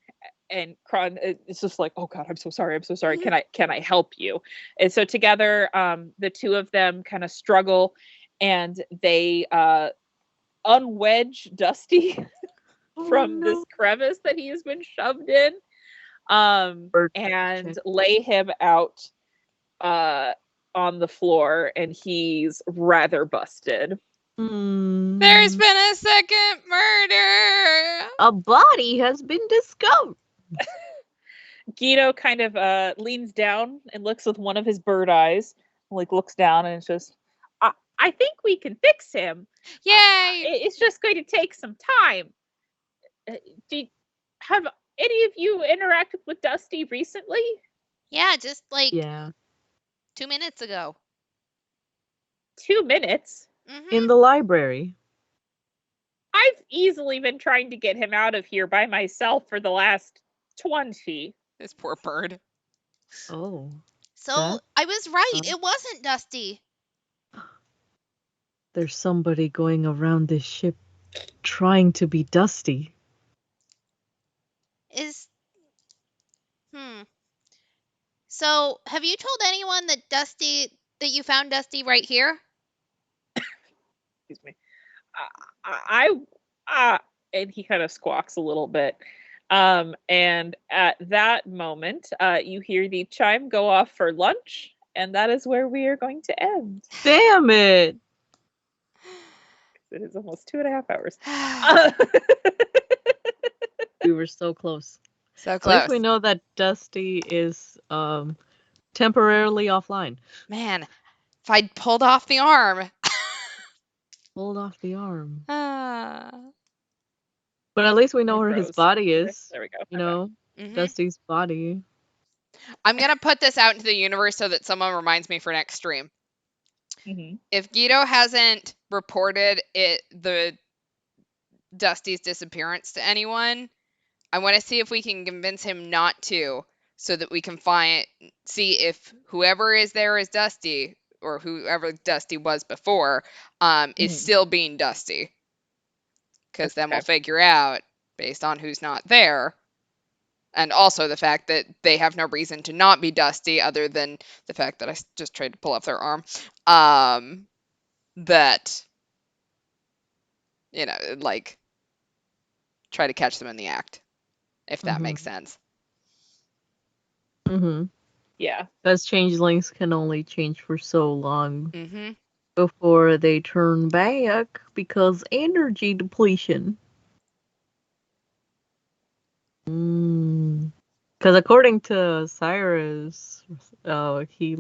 And Kron is just like, oh God, I'm so sorry. Can I help you? And so together, the two of them kind of struggle, and they unwedge Dusty from this crevice that he has been shoved in, and lay him out on the floor, and he's rather busted. There's been a second murder! A body has been discovered. Guido kind of leans down and looks with one of his bird eyes, like looks down, and it's just, I think we can fix him. Yay! It's just going to take some time. Have any of you interacted with Dusty recently? Yeah, just like Yeah. 2 minutes ago. 2 minutes? In the library. I've easily been trying to get him out of here by myself for the last 20. This poor bird. Oh. So That- I was right. Oh. It wasn't Dusty. There's somebody going around this ship trying to be Dusty. So have you told anyone that you found Dusty right here? Excuse me. I and he kind of squawks a little bit. And at that moment, you hear the chime go off for lunch, and that is where we are going to end. Damn it! It is almost 2.5 hours. We were so close. So At close. least we know that Dusty is temporarily offline. Man, if I'd pulled off the arm. Pulled off the arm. Ah. But at least we know where his Froze. body is. There we go. You know, Mhm. Dusty's body. I'm gonna put this out into the universe so that someone reminds me for next stream. Mhm. If Guido hasn't reported the Dusty's disappearance to anyone, I want to see if we can convince him not to, so that we can see if whoever is there is Dusty, or whoever Dusty was before, is Mhm. still being Dusty. Because then we'll Okay. figure out, based on who's not there, and also the fact that they have no reason to not be Dusty other than the fact that I just tried to pull off their arm, that, like, try to catch them in the act, if that makes sense. Mm-hmm. Yeah. Because changelings can only change for so long Mm-hmm. before they turn back because energy depletion. Because according to Cyrus, he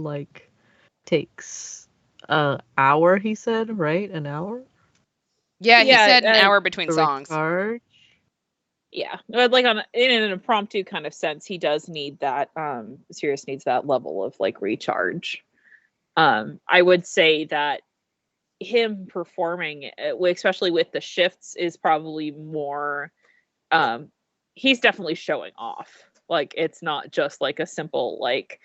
takes an hour. He said, right? An hour. Yeah, he Yeah, said an hour between To songs. recharge. Yeah, but like in an impromptu kind of sense, he does need that. Sirius needs that level of like recharge. I would say that him performing, especially with the shifts, is probably more. He's definitely showing off. Like it's not just like a simple like,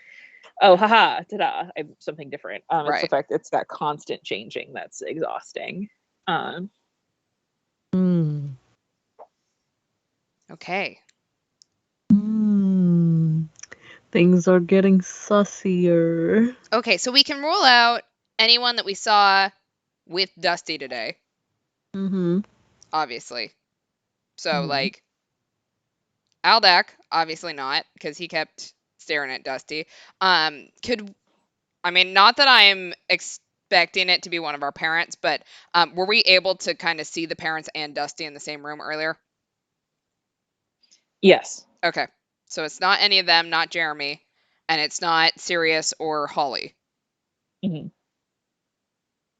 oh haha, ta-da, I'm something different. It's the Right. fact it's that constant changing that's exhausting. Okay. Things are getting sussier. Okay, so we can rule out anyone that we saw with Dusty today, Mm-hmm. obviously. So, Mhm. like, Aldak, obviously not, because he kept staring at Dusty. Not that I'm expecting it to be one of our parents, but were we able to kind of see the parents and Dusty in the same room earlier? Yes. Okay, so it's not any of them, not Jeremy, and it's not Sirius or Holly. Mhm.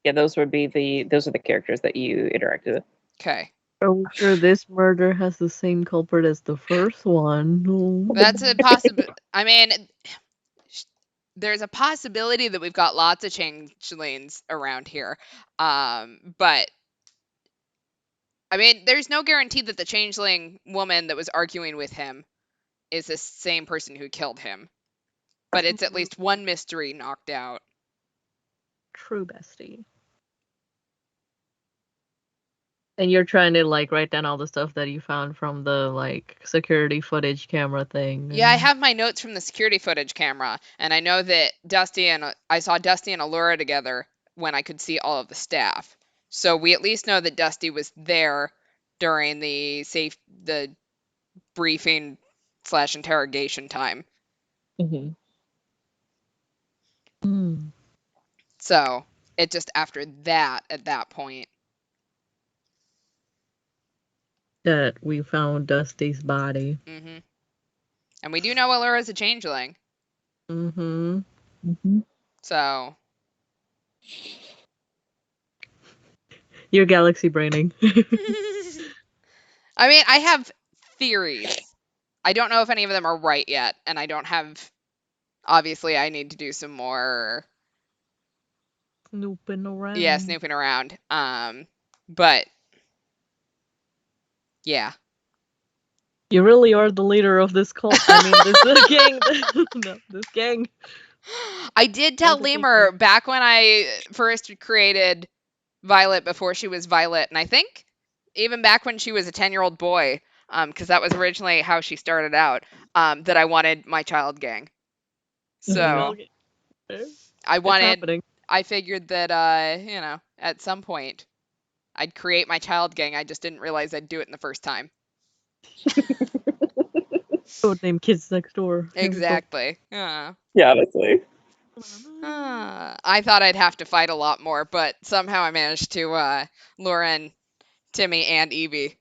Yeah, those are the characters that you interacted with. Okay. Are we sure this murder has the same culprit as the first one? That's a possibility. I mean, there's a possibility that we've got lots of changelings around here. But I mean, there's no guarantee that the changeling woman that was arguing with him is the same person who killed him. But it's at least one mystery knocked out. True, bestie. And you're trying to like write down all the stuff that you found from the like security footage camera thing. Yeah, I have my notes from the security footage camera, and I know that I saw Dusty and Allura together when I could see all of the staff. So we at least know that Dusty was there during the briefing / interrogation time. Mhm. So it just after that, at that point. That we found Dusty's body. Mm-hmm. And we do know Allura's a changeling. Mm-hmm. So You're galaxy braining. I mean, I have theories. I don't know if any of them are right yet, and I don't have obviously I need to do some more, Snooping around. yeah, snooping around. But yeah. You really are the leader of this cult. I mean, this gang. No, this gang. I did tell Other people. Lemur back when I first created Violet before she was Violet, and I think even back when she was a 10-year-old boy, because that was originally how she started out, that I wanted my child gang. So Happening. I figured that, at some point I'd create my child gang. I just didn't realize I'd do it in the first time. Codename Kids Next Door. Exactly. Yeah, honestly. I thought I'd have to fight a lot more, but somehow I managed to lure in Timmy and Evie.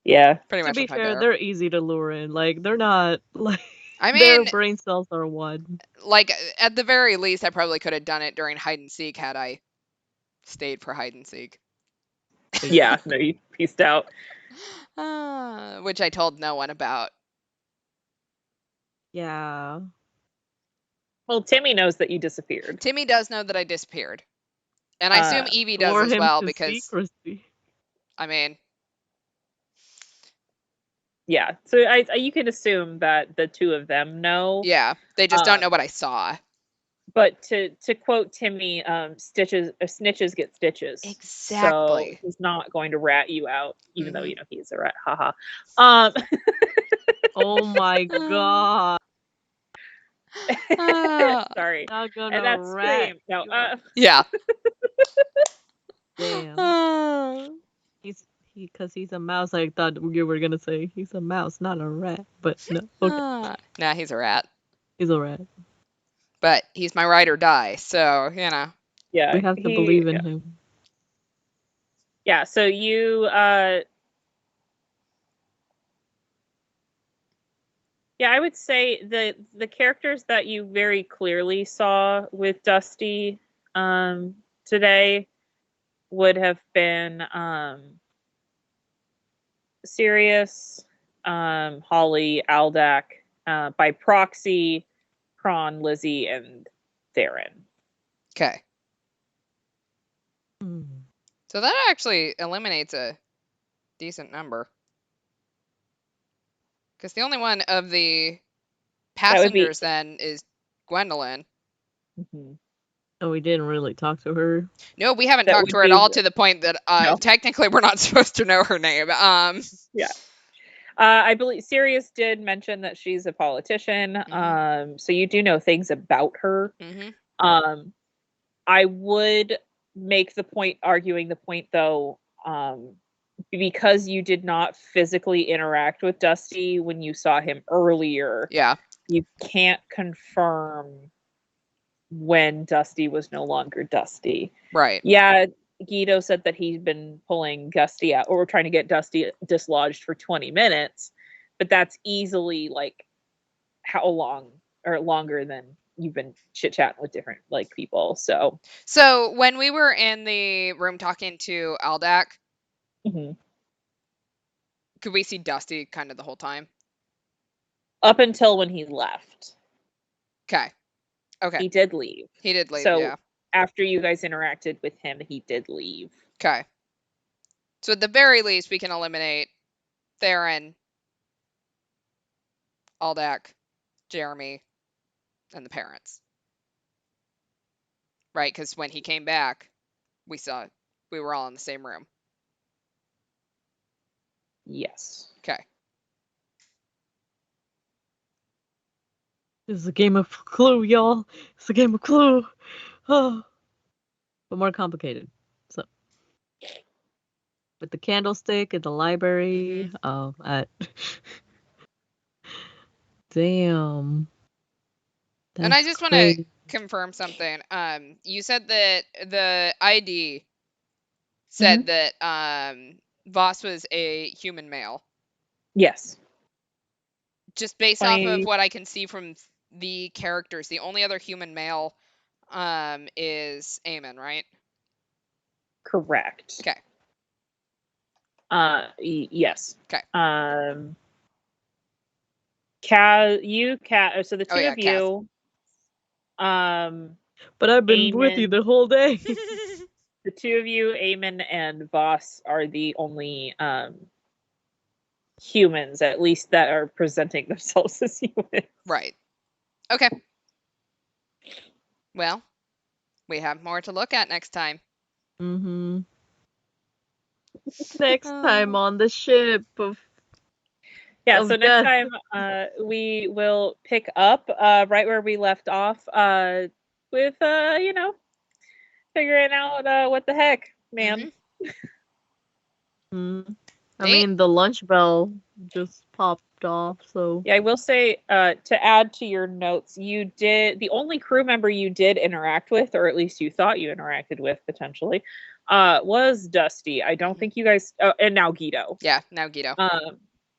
Yeah. Pretty To much be with my fair, bear. they're easy to lure in. Like, they're not, like, I their mean, brain cells are one. like, at the very least, I probably could have done it during hide and seek had I stayed for hide and seek. Yeah, no, you pieced out. Which I told no one about. Yeah. Well, Timmy knows that you disappeared. Timmy does know that I disappeared. And I assume Evie does Lure as him well, to because, secrecy. I mean, Yeah, so you can assume that the two of them know. yeah, they just don't know what I saw. But to quote Timmy, snitches get stitches. Exactly. So he's not going to rat you out, even though Mhm. he's a rat. Haha. Oh my god. Sorry. Not gonna And that's rat. Scream. No. Yeah. Damn. Because he's a mouse. I thought you were gonna say he's a mouse, not a rat. But no. Okay. Nah, he's a rat. He's a rat. But he's my ride or die, so, Yeah. We have to believe in him. Yeah, so you yeah, I would say the characters that you very clearly saw with Dusty today would have been Sirius, Holly, Aldak, by proxy, Kron, Lizzie, and Theron. Okay. Hmm. So that actually eliminates a decent number. Because the only one of the passengers then is Gwendolyn. Mm-hmm. Oh, we didn't really talk to her. No, we haven't That talked would to her at be all, to the point that No. technically we're not supposed to know her name. Yeah. I believe Sirius did mention that she's a politician. Mhm. So you do know things about her. Mhm. I would make the point, arguing the point though, because you did not physically interact with Dusty when you saw him earlier, Yeah. you can't confirm when Dusty was no longer Dusty. Right. Yeah, Guido said that he'd been pulling Dusty out, or trying to get Dusty dislodged for 20 minutes, but that's easily like how long or longer than you've been chit-chatting with different like people. So when we were in the room talking to Aldak, could we see Dusty kind of the whole time? Up until when he left. Okay. He did leave. He did leave, So yeah. after you guys interacted with him, he did leave. Okay. So at the very least, we can eliminate Theron, Aldak, Jeremy, and the parents. Right? Because when he came back, we were all in the same room. Yes. Okay. This is a game of Clue, y'all. It's a game of Clue. Oh. But more complicated. So, with the candlestick in the library. Damn. And I just want to confirm something. You said that the ID said that Voss was a human male. Yes. Just based off of what I can see from the characters, the only other human male is Eamon, right? Correct. Okay. Yes. Okay. So the two Oh, yeah, of you, But I've been with you Eamon, the whole day. the two of you, Eamon and Voss, are the only humans, at least, that are presenting themselves as humans. Right. Okay. Well, we have more to look at next time. Mm-hmm. Next time on the ship of Yeah, of so next death. time we will pick up right where we left off with figuring out what the heck, man. Mm. I Neat. mean, the lunch bell just popped off, so Yeah, I will say to add to your notes, the only crew member you did interact with, or at least you thought you interacted with potentially, was Dusty. I don't think you guys, and now Guido. Yeah, now Guido.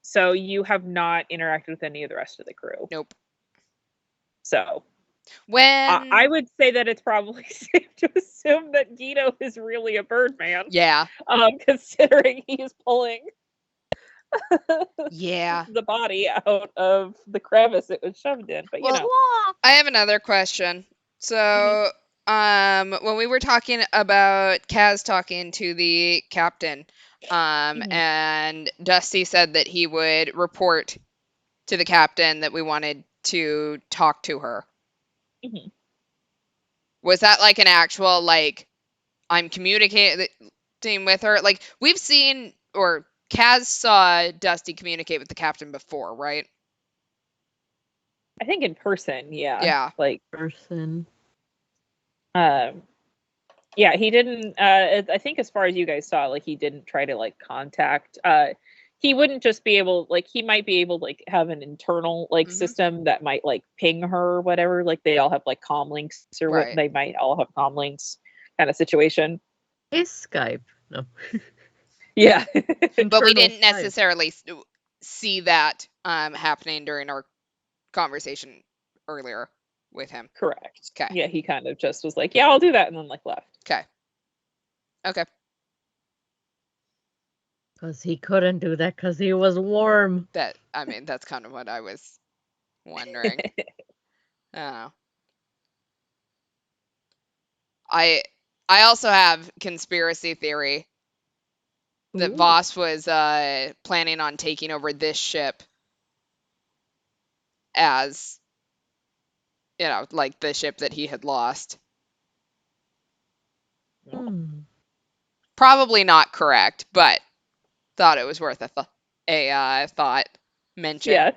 So you have not interacted with any of the rest of the crew. Nope. So When I would say that it's probably safe to assume that Guido is really a bird man. Yeah. Considering he's pulling Yeah. the body out of the crevice it was shoved in. But Well, I have another question. So, when we were talking about Kaz talking to the captain, and Dusty said that he would report to the captain that we wanted to talk to her. Mhm. Was that like an actual, like, I'm communicating with her? Like, we've seen, or Kaz saw Dusty communicate with the captain before, right? I think in person, yeah. Yeah. Like, person. yeah, he didn't I think as far as you guys saw, like, he didn't try to like contact he wouldn't just be able, like, he might be able to like have an internal like system that might like ping her or whatever, like they all have like comm links or what, Right. they might all have comm links kind of situation. Is Skype. No. Yeah. But we Internal didn't Skype. necessarily see that happening during our conversation earlier with him. Correct. Okay. Yeah, he kind of just was like, yeah, I'll do that, and then like left. Okay. Okay. Because he couldn't do that because he was warm. I mean, that's kind of what I was wondering. Oh. I also have conspiracy theory that Ooh. Voss was planning on taking over this ship as, like the ship that he had lost. Hmm. Probably not correct, but thought it was worth a thought mention. Yeah.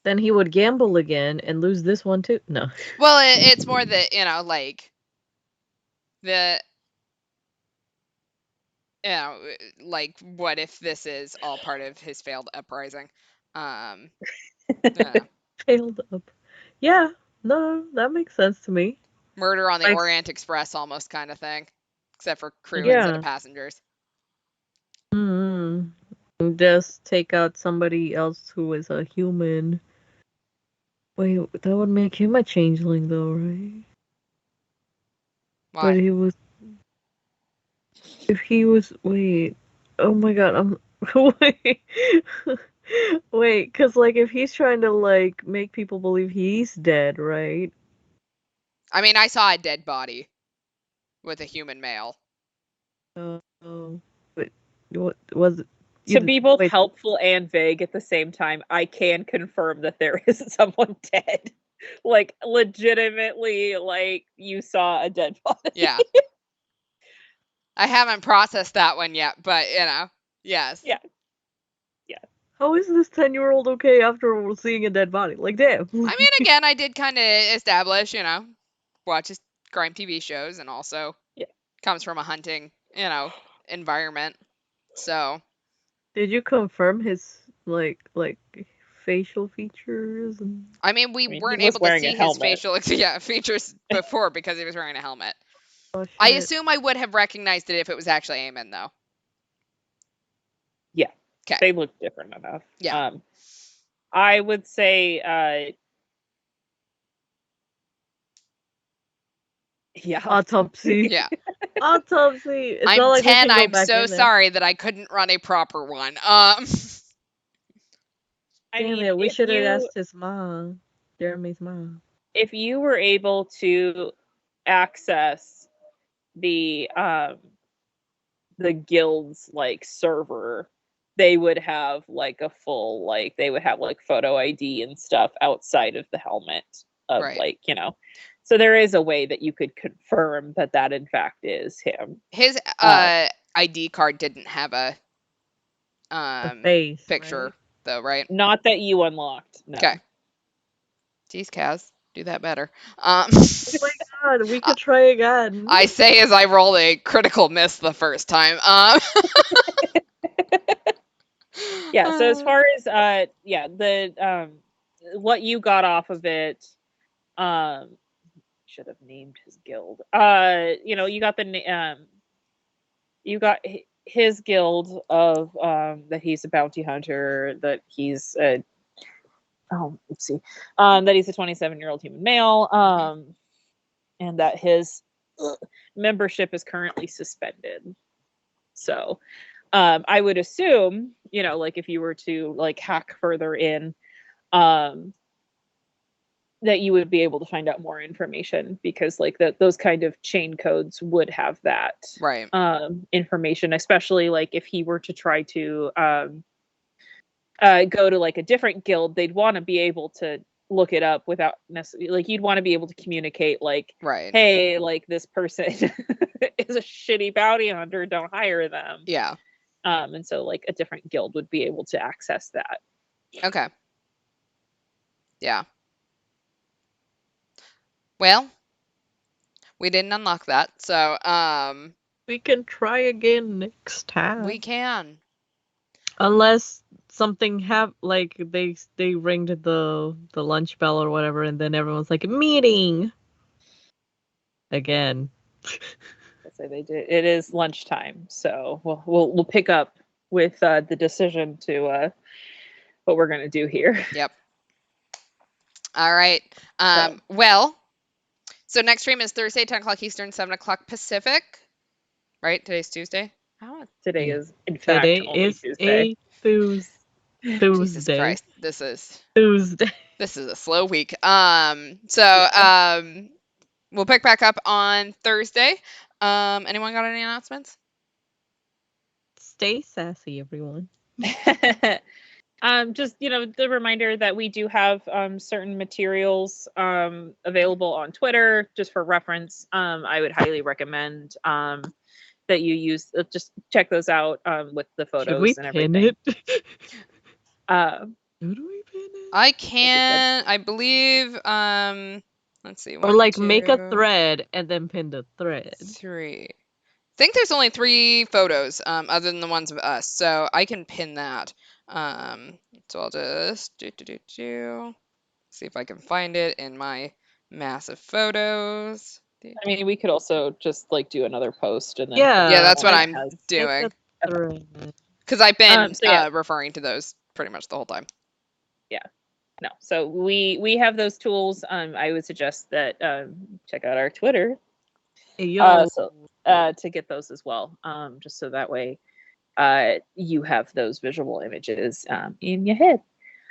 Then he would gamble again and lose this one too. No. Well, it's more that, like the, like, what if this is all part of his failed uprising? Yeah. Failed up. Yeah, no, that makes sense to me. Murder on the Like- Orient Express almost kind of thing, except for crew Yeah. instead of passengers. Just take out somebody else who is a human. Wait, that would make him a changeling though, right? Why? But he was. If he was. Wait. Oh my god, I'm. Wait. Wait, because, like, if he's trying to, like, make people believe he's dead, right? I mean, I saw a dead body with a human male. Oh. But what was it? To be both wait. helpful and vague at the same time, I can confirm that there is someone dead. Like, legitimately, like, you saw a dead body. Yeah. I haven't processed that one yet, but, yes. Yeah. How is this 10-year-old okay after seeing a dead body? Like, damn. I mean, again, I did kind of establish, watches crime TV shows, and also comes from a hunting, environment. So. Did you confirm his, like facial features? I mean, we weren't he was able to wearing see a his helmet. facial features before because he was wearing a helmet. Oh, I shit. assume I would have recognized it if it was actually Eamon, though. Yeah. 'Kay. They look different enough. Yeah. I would say yeah. Autopsy. Yeah. Autopsy. It's I'm not like we 10. can go I'm back so in there. sorry that I couldn't run a proper one. I Damn mean, it, we if should have you asked his mom. Jeremy's mom. if you were able to access the guild's like server, they would have like a full like they would have like photo ID and stuff outside of the helmet of Right. like, you know. So there is a way that you could confirm that that in fact is him. His ID card didn't have a The face, picture right? though, right? Not that you unlocked. No. Okay. Jeez, Kaz, do that better. Oh my god, we could try again. I say as I roll a critical miss the first time. Yeah, so as far as the what you got off of it, should have named his guild. You know, you got his guild of that he's a bounty hunter, that he's a let's see. That he's a 27-year-old human male, and that his membership is currently suspended. So, I would assume, you know, like if you were to like hack further in, that you would be able to find out more information, because like those kind of chain codes would have that Right. information, especially like if he were to try to go to like a different guild, they'd want to be able to look it up without necessarily, like, you'd want to be able to communicate like, Right. hey, like this person is a shitty bounty hunter, don't hire them. Yeah. And so like a different guild would be able to access that. Okay. Yeah. Well, we didn't unlock that, so We can try again next time. we can. Unless something like they ringed the lunch bell or whatever, and then everyone's like, meeting again. So they did. It is lunchtime, so we'll pick up with the decision to what we're gonna do here. Yep. All right. So. Well, so next stream is Thursday, 10 o'clock Eastern, 7 o'clock Pacific. Right? Today's Tuesday. Today is in fact Today only is Tuesday. Jesus Tuesday. Christ. This is Tuesday. This is a slow week. So we'll pick back up on Thursday. Anyone got any announcements? Stay sassy, everyone. Just, you know, the reminder that we do have certain materials available on Twitter just for reference. I would highly recommend that you use just check those out with the photos. Should we and pin everything. it? Should we pin it? I can, I believe, let's see. Or like make a thread and then pin the thread. 3. I think there's only 3 photos other than the ones of us, so I can pin that. So I'll just see if I can find it in my massive photos. I mean, we could also just like do another post and then Yeah, that's what it I'm has- doing. Thread. Because I've been so yeah. referring to those pretty much the whole time. No, so we have those tools. I would suggest that check out our Twitter Hey, yo. to get those as well. Just so that way you have those visual images in your head.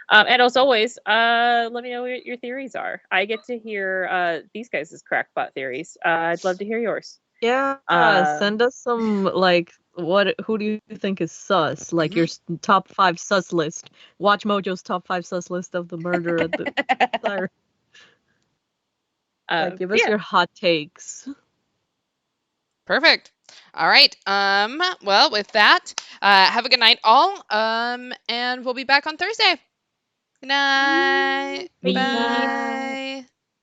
And as always, let me know what your theories are. I get to hear these guys' crackpot theories. I'd love to hear yours. Yeah, send us some, like, who do you think is sus? Like, your top 5 sus list. Watch Mojo's top 5 sus list of the murder at the Siren. Like, give us your hot takes. Perfect. All right. Well, with that, have a good night, all. And we'll be back on Thursday. Good night. Bye. Bye.